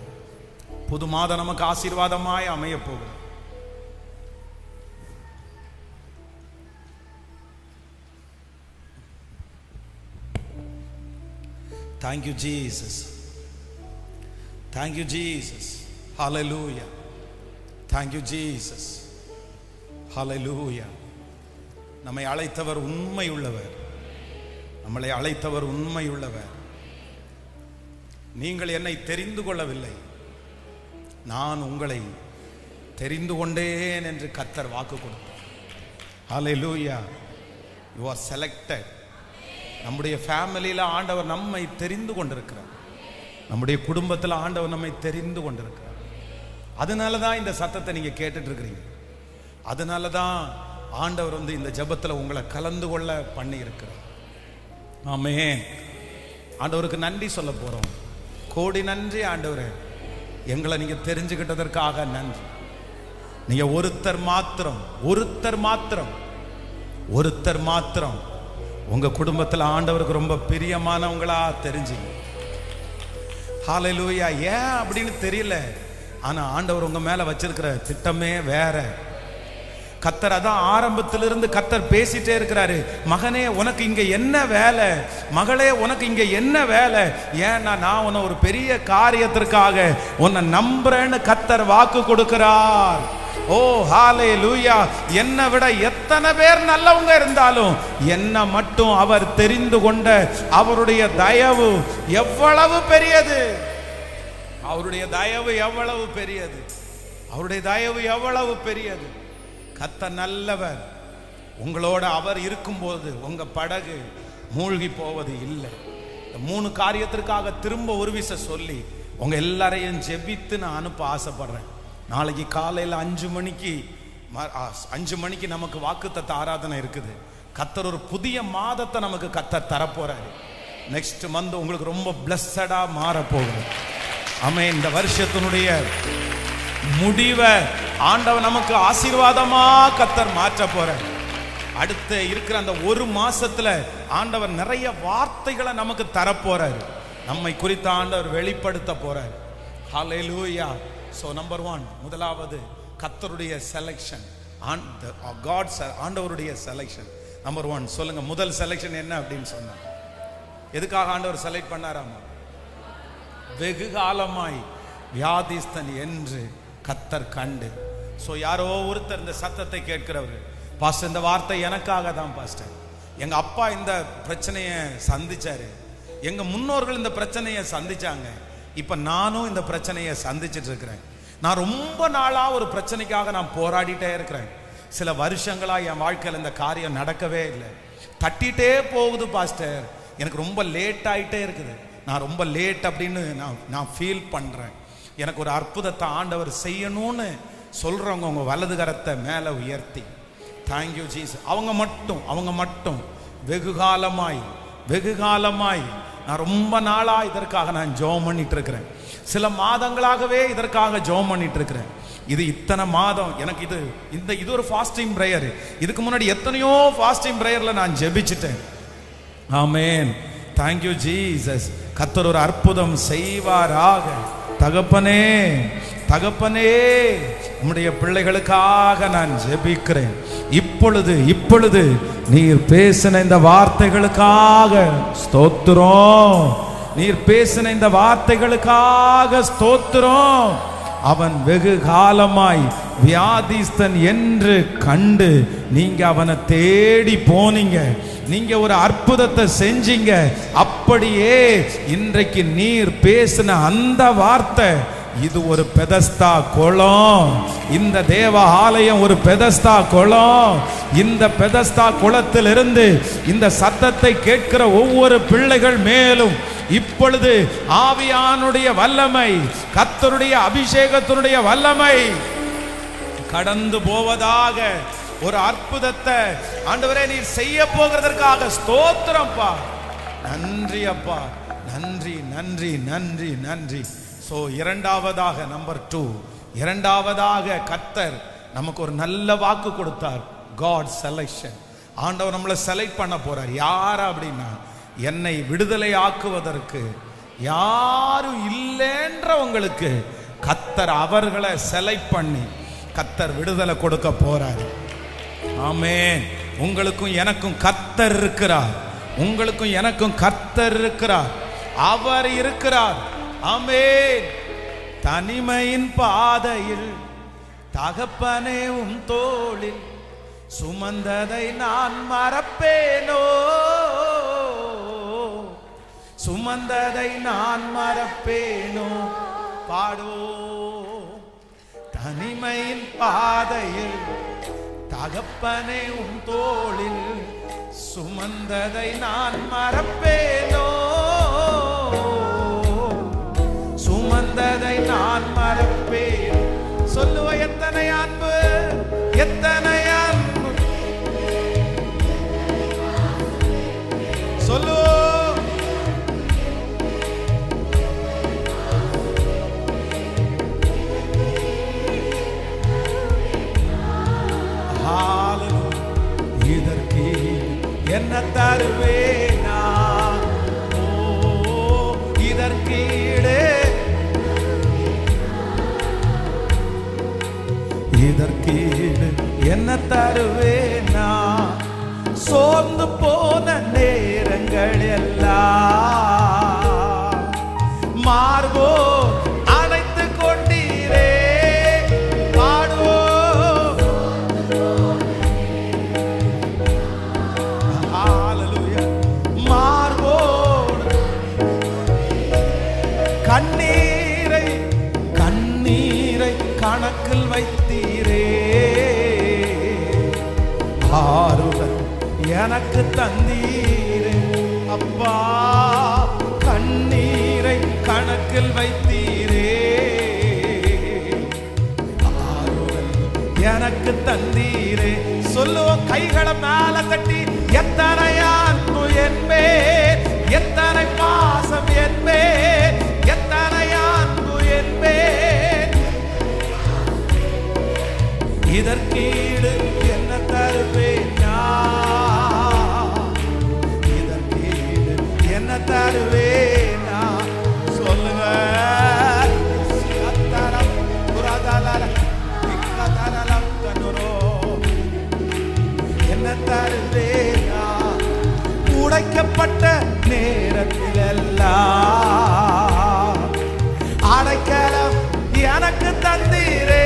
புது மாதம் நமக்கு ஆசீர்வாதமாய் அமைய போகுது. Thank you Jesus. Thank you Jesus. Hallelujah. Thank you Jesus. Hallelujah. நம்மை அழைத்தவர் உண்மையுள்ளவர். நம்மளை அழைத்தவர் உண்மையுள்ளவர். நீங்கள் என்னை தெரிந்து கொள்ளவில்லை, நான் உங்களை தெரிந்து கொண்டேன் என்று கர்த்தர் வாக்கு கொடுத்தார். Hallelujah. You are selected. நம்முடைய ஃபேமிலியில ஆண்டவர் நம்மை தெரிந்து கொண்டிருக்கிறார். நம்முடைய குடும்பத்தில் ஆண்டவர் நம்மை தெரிந்து கொண்டிருக்கிறார். அதனால தான் இந்த சத்தத்தை நீங்க கேட்டுட்டு இருக்கிறீங்க. அதனால தான் ஆண்டவர் இந்த ஜெபத்தில் உங்களை கலந்து கொள்ள பண்ணி இருக்கிறார். ஆமென். ஆண்டவருக்கு நன்றி சொல்ல போறோம். கோடி நன்றி ஆண்டவரே, எங்களை நீங்க தெரிஞ்சுக்கிட்டதற்காக நன்றி. நீங்க ஒருத்தர் மாத்திரம் உங்க குடும்பத்தில் ஆண்டவருக்கு ரொம்ப பிரியமானவங்களா தெரிஞ்சுங்க. ஹல்லேலூயா. ஏன் அப்படின்னு தெரியல, ஆனா ஆண்டவர் உங்க மேல வச்சிருக்கிற திட்டமே வேற. கர்த்தர் அதான் ஆரம்பத்திலிருந்து கர்த்தர் பேசிட்டே இருக்கிறாரு, மகனே உனக்கு இங்க என்ன வேலை, மகளே உனக்கு இங்க என்ன வேலை, ஏன்னா நான் உன்னை ஒரு பெரிய காரியத்திற்காக உன்னை நம்புறேன்னு கர்த்தர் வாக்கு கொடுக்கிறார். ஓ ஹல்லேலூயா. என்னை விட எத்தனை பேர் நல்லவங்க இருந்தாலும் என்ன மட்டும் அவர் தெரிந்து கொண்ட அவருடைய தயவு எவ்வளவு பெரியது, அவருடைய தயவு எவ்வளவு பெரியது, அவருடைய தயவு எவ்வளவு பெரியது. கர்த்தர் நல்லவர். உங்களோட அவர் இருக்கும்போது உங்க படகு மூழ்கி போவது இல்லை. இந்த 3 காரியத்திற்காக திரும்ப ஒரு விஷயம் சொல்லி உங்க எல்லாரையும் ஜெபித்து நான் அனுப்ப ஆசைப்படுறேன். நாளைக்கு காலையில் 5 மணிக்கு நமக்கு வாக்குத்தத்த ஆராதனை இருக்குது. கர்த்தர் ஒரு புதிய மாதத்தை நமக்கு கர்த்தர் தரப்போறாரு. நெக்ஸ்ட் மந்த் உங்களுக்கு ரொம்ப பிளஸ்ஸடா மாற போகுது. ஆமென். இந்த வருஷத்தினுடைய முடிவை ஆண்டவர் நமக்கு ஆசீர்வாதமா கர்த்தர் மாற்ற போறார். அடுத்து இருக்கிற அந்த 1 மாசத்துல ஆண்டவர் நிறைய வார்த்தைகளை நமக்கு தரப்போறாரு. நம்மை குறித்த ஆண்டவர் வெளிப்படுத்த போறார். ஹல்லேலூயா. So number 1, முதலாவது கர்த்தருடைய செலக்ஷன், ஆண்டவருடைய செலக்ஷன். நம்பர் 1 சொல்லுங்க, முதல் செலக்ஷன் என்ன அப்படின்னு சொன்னா, எதுக்காக ஆண்டவர் செலக்ட் பண்ணாராமா? வெகு காலமாய் வியாதிஸ்தன் என்று கர்த்தர் கண்டு. சோ யாரோ ஒருத்தர் இந்த சத்தத்தை கேட்கிறவர், பாஸ்டர் இந்த வார்த்தை எனக்காக தான் பாஸ்டர். எங்க அப்பா இந்த பிரச்சனையை சந்திச்சாரு, எங்க முன்னோர்கள் இந்த பிரச்சனையை சந்திச்சாங்க, இப்ப நானும் இந்த பிரச்சனையை சந்திச்சிட்டு இருக்கிறேன். நான் ரொம்ப நாளா ஒரு பிரச்சனைக்காக நான் போராடிட்டே இருக்கிறேன். சில வருஷங்களா என் வாழ்க்கையில் இந்த காரியம் நடக்கவே இல்லை, தட்டிட்டே போகுது பாஸ்டர், எனக்கு ரொம்ப லேட் ஆயிட்டே இருக்குது, நான் ரொம்ப லேட் அப்படின்னு நான் ஃபீல் பண்றேன். எனக்கு ஒரு அற்புதத்தை ஆண்டவர் செய்யணும்னு சொல்றவங்க உங்க வலது கரத்தை மேல உயர்த்தி தேங்க்யூ ஜீசஸ். அவங்க மட்டும் வெகு காலமாய் நான் ரொம்ப நாளா இதற்காக நான் ஜெபம் பண்ணிட்டு இருக்கிறேன். சில மாதங்களாகவே இதற்காக ஜெபம் பண்ணிட்டு இருக்கிறேன். இது இத்தனை மாதம் எனக்கு இது ஒரு ஃபாஸ்டிங் பிரேயர். இதுக்கு முன்னாடி எத்தனையோ ஃபாஸ்டிங் பிரேயர்ல நான் ஜெபிச்சிட்டேன். ஆமென். Thank you Jesus. கர்த்தர் ஒரு அற்புதம் செய்வாராக. தகப்பனே உம்முடைய பிள்ளைகளுக்காக நான் ஜெபிக்கிறேன். இப்பொழுது நீர் பேசின இந்த வார்த்தைகளுக்காக ஸ்தோத்திரம். நீர் பேசின இந்த வார்த்தைகளுக்காக ஸ்தோத்திரம். அவன் வெகு காலமாய் வியாதிஸ்தன் என்று கண்டு நீங்க அவனை தேடி போனீங்க. நீங்க ஒரு அற்புதத்தை செஞ்சீங்க. அப்படியே இன்றைக்கு நீர் பேசின அந்த வார்த்தை, இது ஒரு பெதஸ்தா குளம். இந்த தேவ ஆலயம் ஒரு பெதஸ்தா குளம். இந்த பெதஸ்தா குளத்திலிருந்து இந்த சத்தத்தை கேட்கிற ஒவ்வொரு பிள்ளைகள் மேலும் இப்பொழுது ஆவியானுடைய வல்லமை, கர்த்தருடைய அபிஷேகத்தினுடைய வல்லமை கடந்து போவதாக. ஒரு அற்புதத்தை ஆண்டவரே நீர் செய்ய போகிறதற்காக ஸ்தோத்திரம்ப்பா. நன்றி அப்பா, நன்றி. சோ இரண்டாவதாக, நம்பர் 2, இரண்டாவதாக கர்த்தர் நமக்கு ஒரு நல்ல வாக்கு கொடுத்தார். God selection. ஆண்டவர் நம்மளை செலக்ட் பண்ண போறார். யாரா அப்படின்னா, என்னை விடுதலை ஆக்குவதற்கு யாரும் இல்லைன்றவங்களுக்கு கர்த்தர் அவர்களை செலக்ட் பண்ணி கர்த்தர் விடுதலை கொடுக்க போறார். ஆமென். உங்களுக்கும் எனக்கும் கர்த்தர் இருக்கிறார். அவர் இருக்கிறார். ஆமென். தனிமையின் பாதையில் தகப்பனே உம் தோளில் சுமந்ததை நான் மறப்பேனோ, பாடோ. தனிமையின் பாதையில் தகப்பனே உம் தோளில் சுமந்ததை நான் மறப்பேனோ, சொல்லுவ எத்தனை அன்பு, சொல்லு. இதற்கு என்ன தருவேனா, இதற்கு என்ன தருவேனா. சோர்ந்து போன நேரங்கள் எல்லாம் மார்போ அணைத்து கொண்டீரே, பாடுவோ. மார்போடு கண்ணீரை கணக்கில் வைத்தீரே, ஆறுதல் எனக்கு தந்தீரே அப்பா. கண்ணீரை கணக்கில் வைத்தீரே, ஆறுதல் எனக்கு தந்தீரே. சொல்லுவோம் கைகளை மேல தட்டி, எத்தனை அன்பு என்பேன், எத்தனை பாசம் என்பேன், எத்தனை அன்பு என்பேன். இதற்கீடு என்ன தருவேனா, இதற்கீடு என்ன தருவேனா. சொல்லுங்க. என்ன தருவேனா. உடைக்கப்பட்ட நேரத்தில் எல்லாம் அடைக்கலம் எனக்கு தந்தீரே,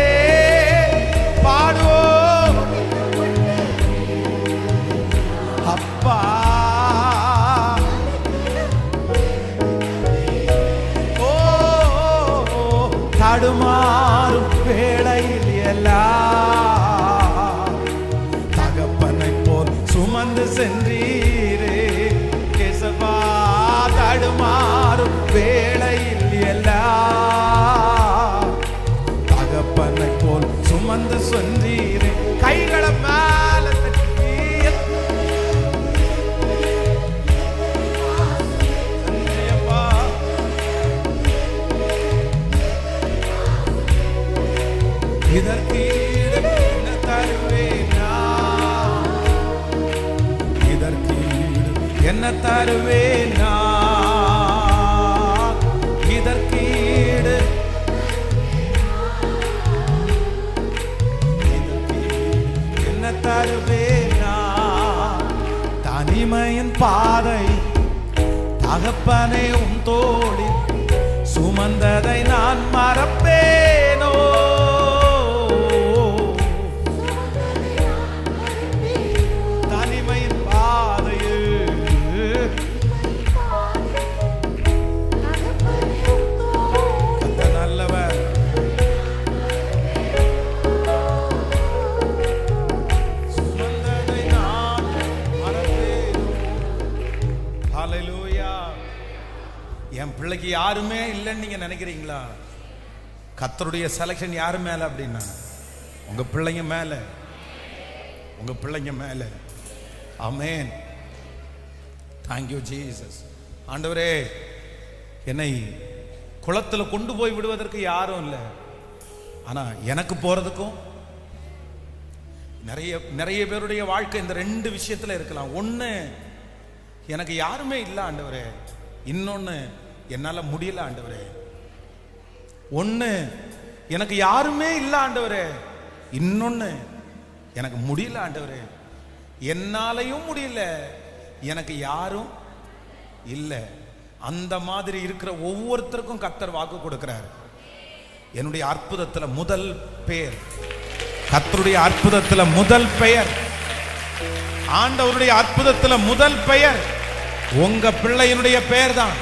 பாடுவோம் அப்பா. ஓ தடுமாறும் வேளையில் எல்லாம் தகப்பனை போல் சுமந்து சென்றீரே கேசவா. தடுமாறும் வேளையில் எல்லாம் தகப்பனை போல் சுமந்து சென்றீரே. கைகளை மேல தருவேன் நான், இதற்கீடு என்ன தருவேன் நான்? தனிமையின் பாதை தகப்பனே உன் தோளில் சுமந்ததை நான் மறப்பேனோ? தனிமையின் பாதையில் அந்த நல்லவர் சுமந்ததை நான் மறப்பேனோ? ஹல்லேலூயா. என் பிள்ளைக்கு யாருமே இல்லைன்னு நீங்க நினைக்கிறீங்களா? கர்த்தருடைய செலக்ஷன் யாரு மேல அப்படின்னா உங்க பிள்ளைங்க மேல, உங்க பிள்ளைங்க மேல. ஆமென். Thank you Jesus. ஆண்டவரே, என்னை குளத்துல கொண்டு போய் விடுவதற்கு யாரும் இல்லை, ஆனா எனக்கு போறதுக்கும் நிறைய பேருடைய வாழ்க்கை இந்த ரெண்டு விஷயத்துல இருக்கலாம். ஒண்ணு, எனக்கு யாருமே இல்லை ஆண்டவரே. இன்னொன்னு, என்னால முடியல ஆண்டவரே. ஒண்ணு, எனக்கு யாருமே இல்லை ஆண்டவரே. இன்னொன்னு, எனக்கு முடியல ஆண்டவரே. என்னாலையும் முடியல, எனக்கு யாரும் இல்லை. அந்த மாதிரி இருக்கிற ஒவ்வொருத்தருக்கும் கர்த்தர் வாக்கு கொடுக்கிறார். என்னுடைய அற்புதத்துல முதல் பெயர், கர்த்தருடைய அற்புதத்துல முதல் பெயர், ஆண்டவருடைய அற்புதத்துல முதல் பெயர் உங்க பிள்ளையினுடைய பெயர் தான்,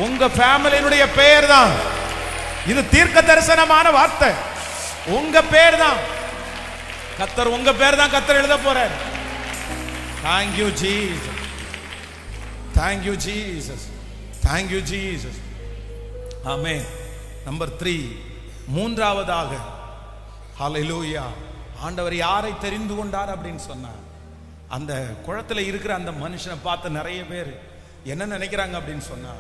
உங்க ஃபேமிலியினுடைய பெயர் தான். இது தீர்க்க தரிசனமான வார்த்தை. உங்க பெயர் தான் கர்த்தர், உங்க பெயர் தான் கர்த்தர் எழுத போறார். Thank you Jesus. Thank you Jesus. Thank you Jesus. Amen. Number 3, மூன்றாவதாக, ஹல்லேலூயா, ஆண்டவர் யாரை தெரிந்து கொண்டார் அப்படின்னு சொன்னார். அந்த குளத்துல இருக்கிற அந்த மனுஷனை பார்த்து நிறைய பேர் என்ன நினைக்கிறாங்க அப்படின்னு சொன்னா,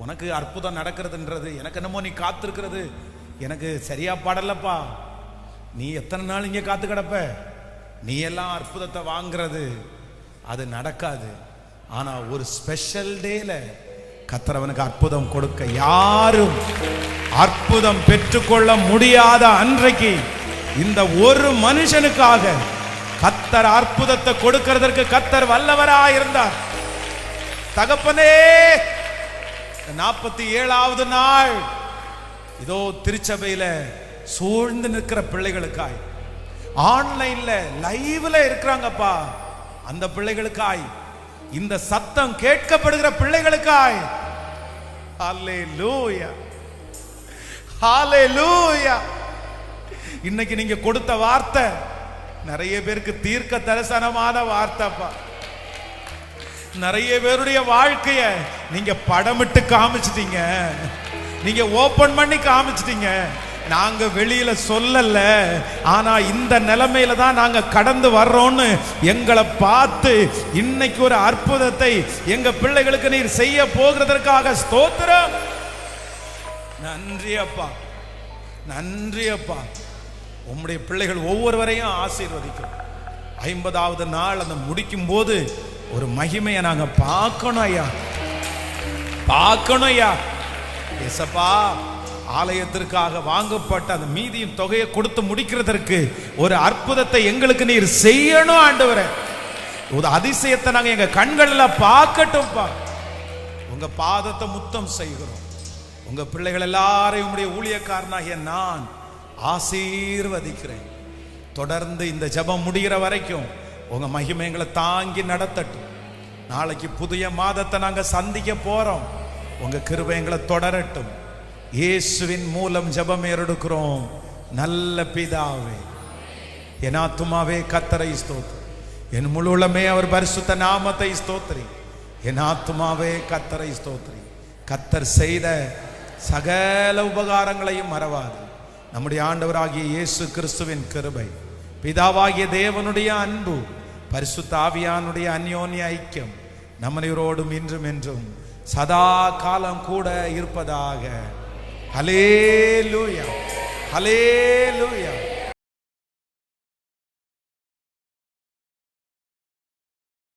உனக்கு அற்புதம் நடக்கிறதுன்றது, எனக்கு என்னமோ நீ காத்திருக்கிறது எனக்கு சரியா பாடலப்பா, நீ எத்தனை நாள் இங்க காத்து கிடப்ப, நீ எல்லாம் அற்புதத்தை வாங்குறது அது நடக்காது. ஆனா ஒரு ஸ்பெஷல் டேல கர்த்தர் அவனுக்கு அற்புதம் கொடுக்க, யாரும் அற்புதம் பெற்றுக்கொள்ள முடியாத அன்றைக்கு இந்த ஒரு மனுஷனுக்காக கர்த்தர் அற்புதத்தை கொடுக்கிறதற்கு கர்த்தர் வல்லவராய் இருந்தார். தகப்பனே, 47வது நாள் இதோ திருச்சபையில சூழ்ந்து நிற்கிற பிள்ளைகளுக்காய், ஆன்லைன்ல லைவ்ல இருக்கிறாங்கப்பா, அந்த பிள்ளைகளுக்காய், இந்த சத்தம் கேட்கப்படுகிற பிள்ளைகளுக்காய், ஹல்லேலூயா, ஹல்லேலூயா. இன்னைக்கு நீங்க கொடுத்த வார்த்தை நிறைய பேருக்கு தீர்க்க தரிசனமான வார்த்தைப்பா. நிறைய பேருடைய வாழ்க்கைய நீங்க படமிட்டு காமிச்சிட்டீங்க, நீங்க ஓபன் பண்ணி காமிச்சிட்டீங்க. நாங்க வெளியில சொல்லல, ஆனா இந்த நிலைமையில தான் நாங்க கடந்து வர்றோம்னு எங்களை பார்த்து இன்னைக்கு ஒரு அற்புதத்தை எங்க பிள்ளைகளுக்கு நீர் செய்ய போகிறதற்காக ஸ்தோத்திரம். நன்றி அப்பா, நன்றி அப்பா. உம்முடைய பிள்ளைகள் ஒவ்வொருவரையும் ஆசீர்வதிக்கும். 50வது நாள் அந்த முடிக்கும் போது ஒரு மகிமையை நாங்க பார்க்கணும் ஐயா, பார்க்கணும் ஐயா. ஏசப்பா, ஆலயத்திற்காக வாங்கப்பட்ட அந்த மீதியின் தொகையை கொடுத்து முடிக்கிறதற்கு ஒரு அற்புதத்தை எங்களுக்கு நீர் செய்யணும் ஆண்டவரே. ஒரு அதிசயத்தை நாங்க எங்க கண்கள்ல பார்க்கட்டும்பா. உங்க பாதத்தை முத்தம் செய்கிறோம். உங்க பிள்ளைகள் எல்லாரையும் உங்களுடைய ஊழியக்காரனாகிய நான் ஆசீர்வதிக்கிறேன். தொடர்ந்து இந்த ஜெபம் முடிகிற வரைக்கும் உங்க மகிமை எங்களை தாங்கி நடத்தட்டும். நாளைக்கு புதிய மாதத்தை நாங்க சந்திக்க போறோம். உங்க கிருபை எங்களை தொடரட்டும். இயேசுவின் மூலம் ஜெபம் ஏறெடுக்கிறோம் நல்ல பிதாவே. என் ஆத்துமாவே கர்த்தரை ஸ்தோத்திரி, என் முழு உள்ளமே அவர் பரிசுத்த நாமத்தை ஸ்தோத்திரி. என் ஆத்துமாவே கர்த்தரை ஸ்தோத்திரி. கர்த்தர் செய்த சகல உபகாரங்களையும் மறவாது. நம்முடைய ஆண்டவராகிய இயேசு கிறிஸ்துவின் கிருபை, பிதாவாகிய தேவனுடைய அன்பு, பரிசுத்த ஆவியானுடைய அந்யோன்ய ஐக்கியம் நம்மனையோடும் இன்றும் என்றும் சதா காலம் கூட இருப்பதாக. ஹல்லேலூயா, ஹல்லேலூயா.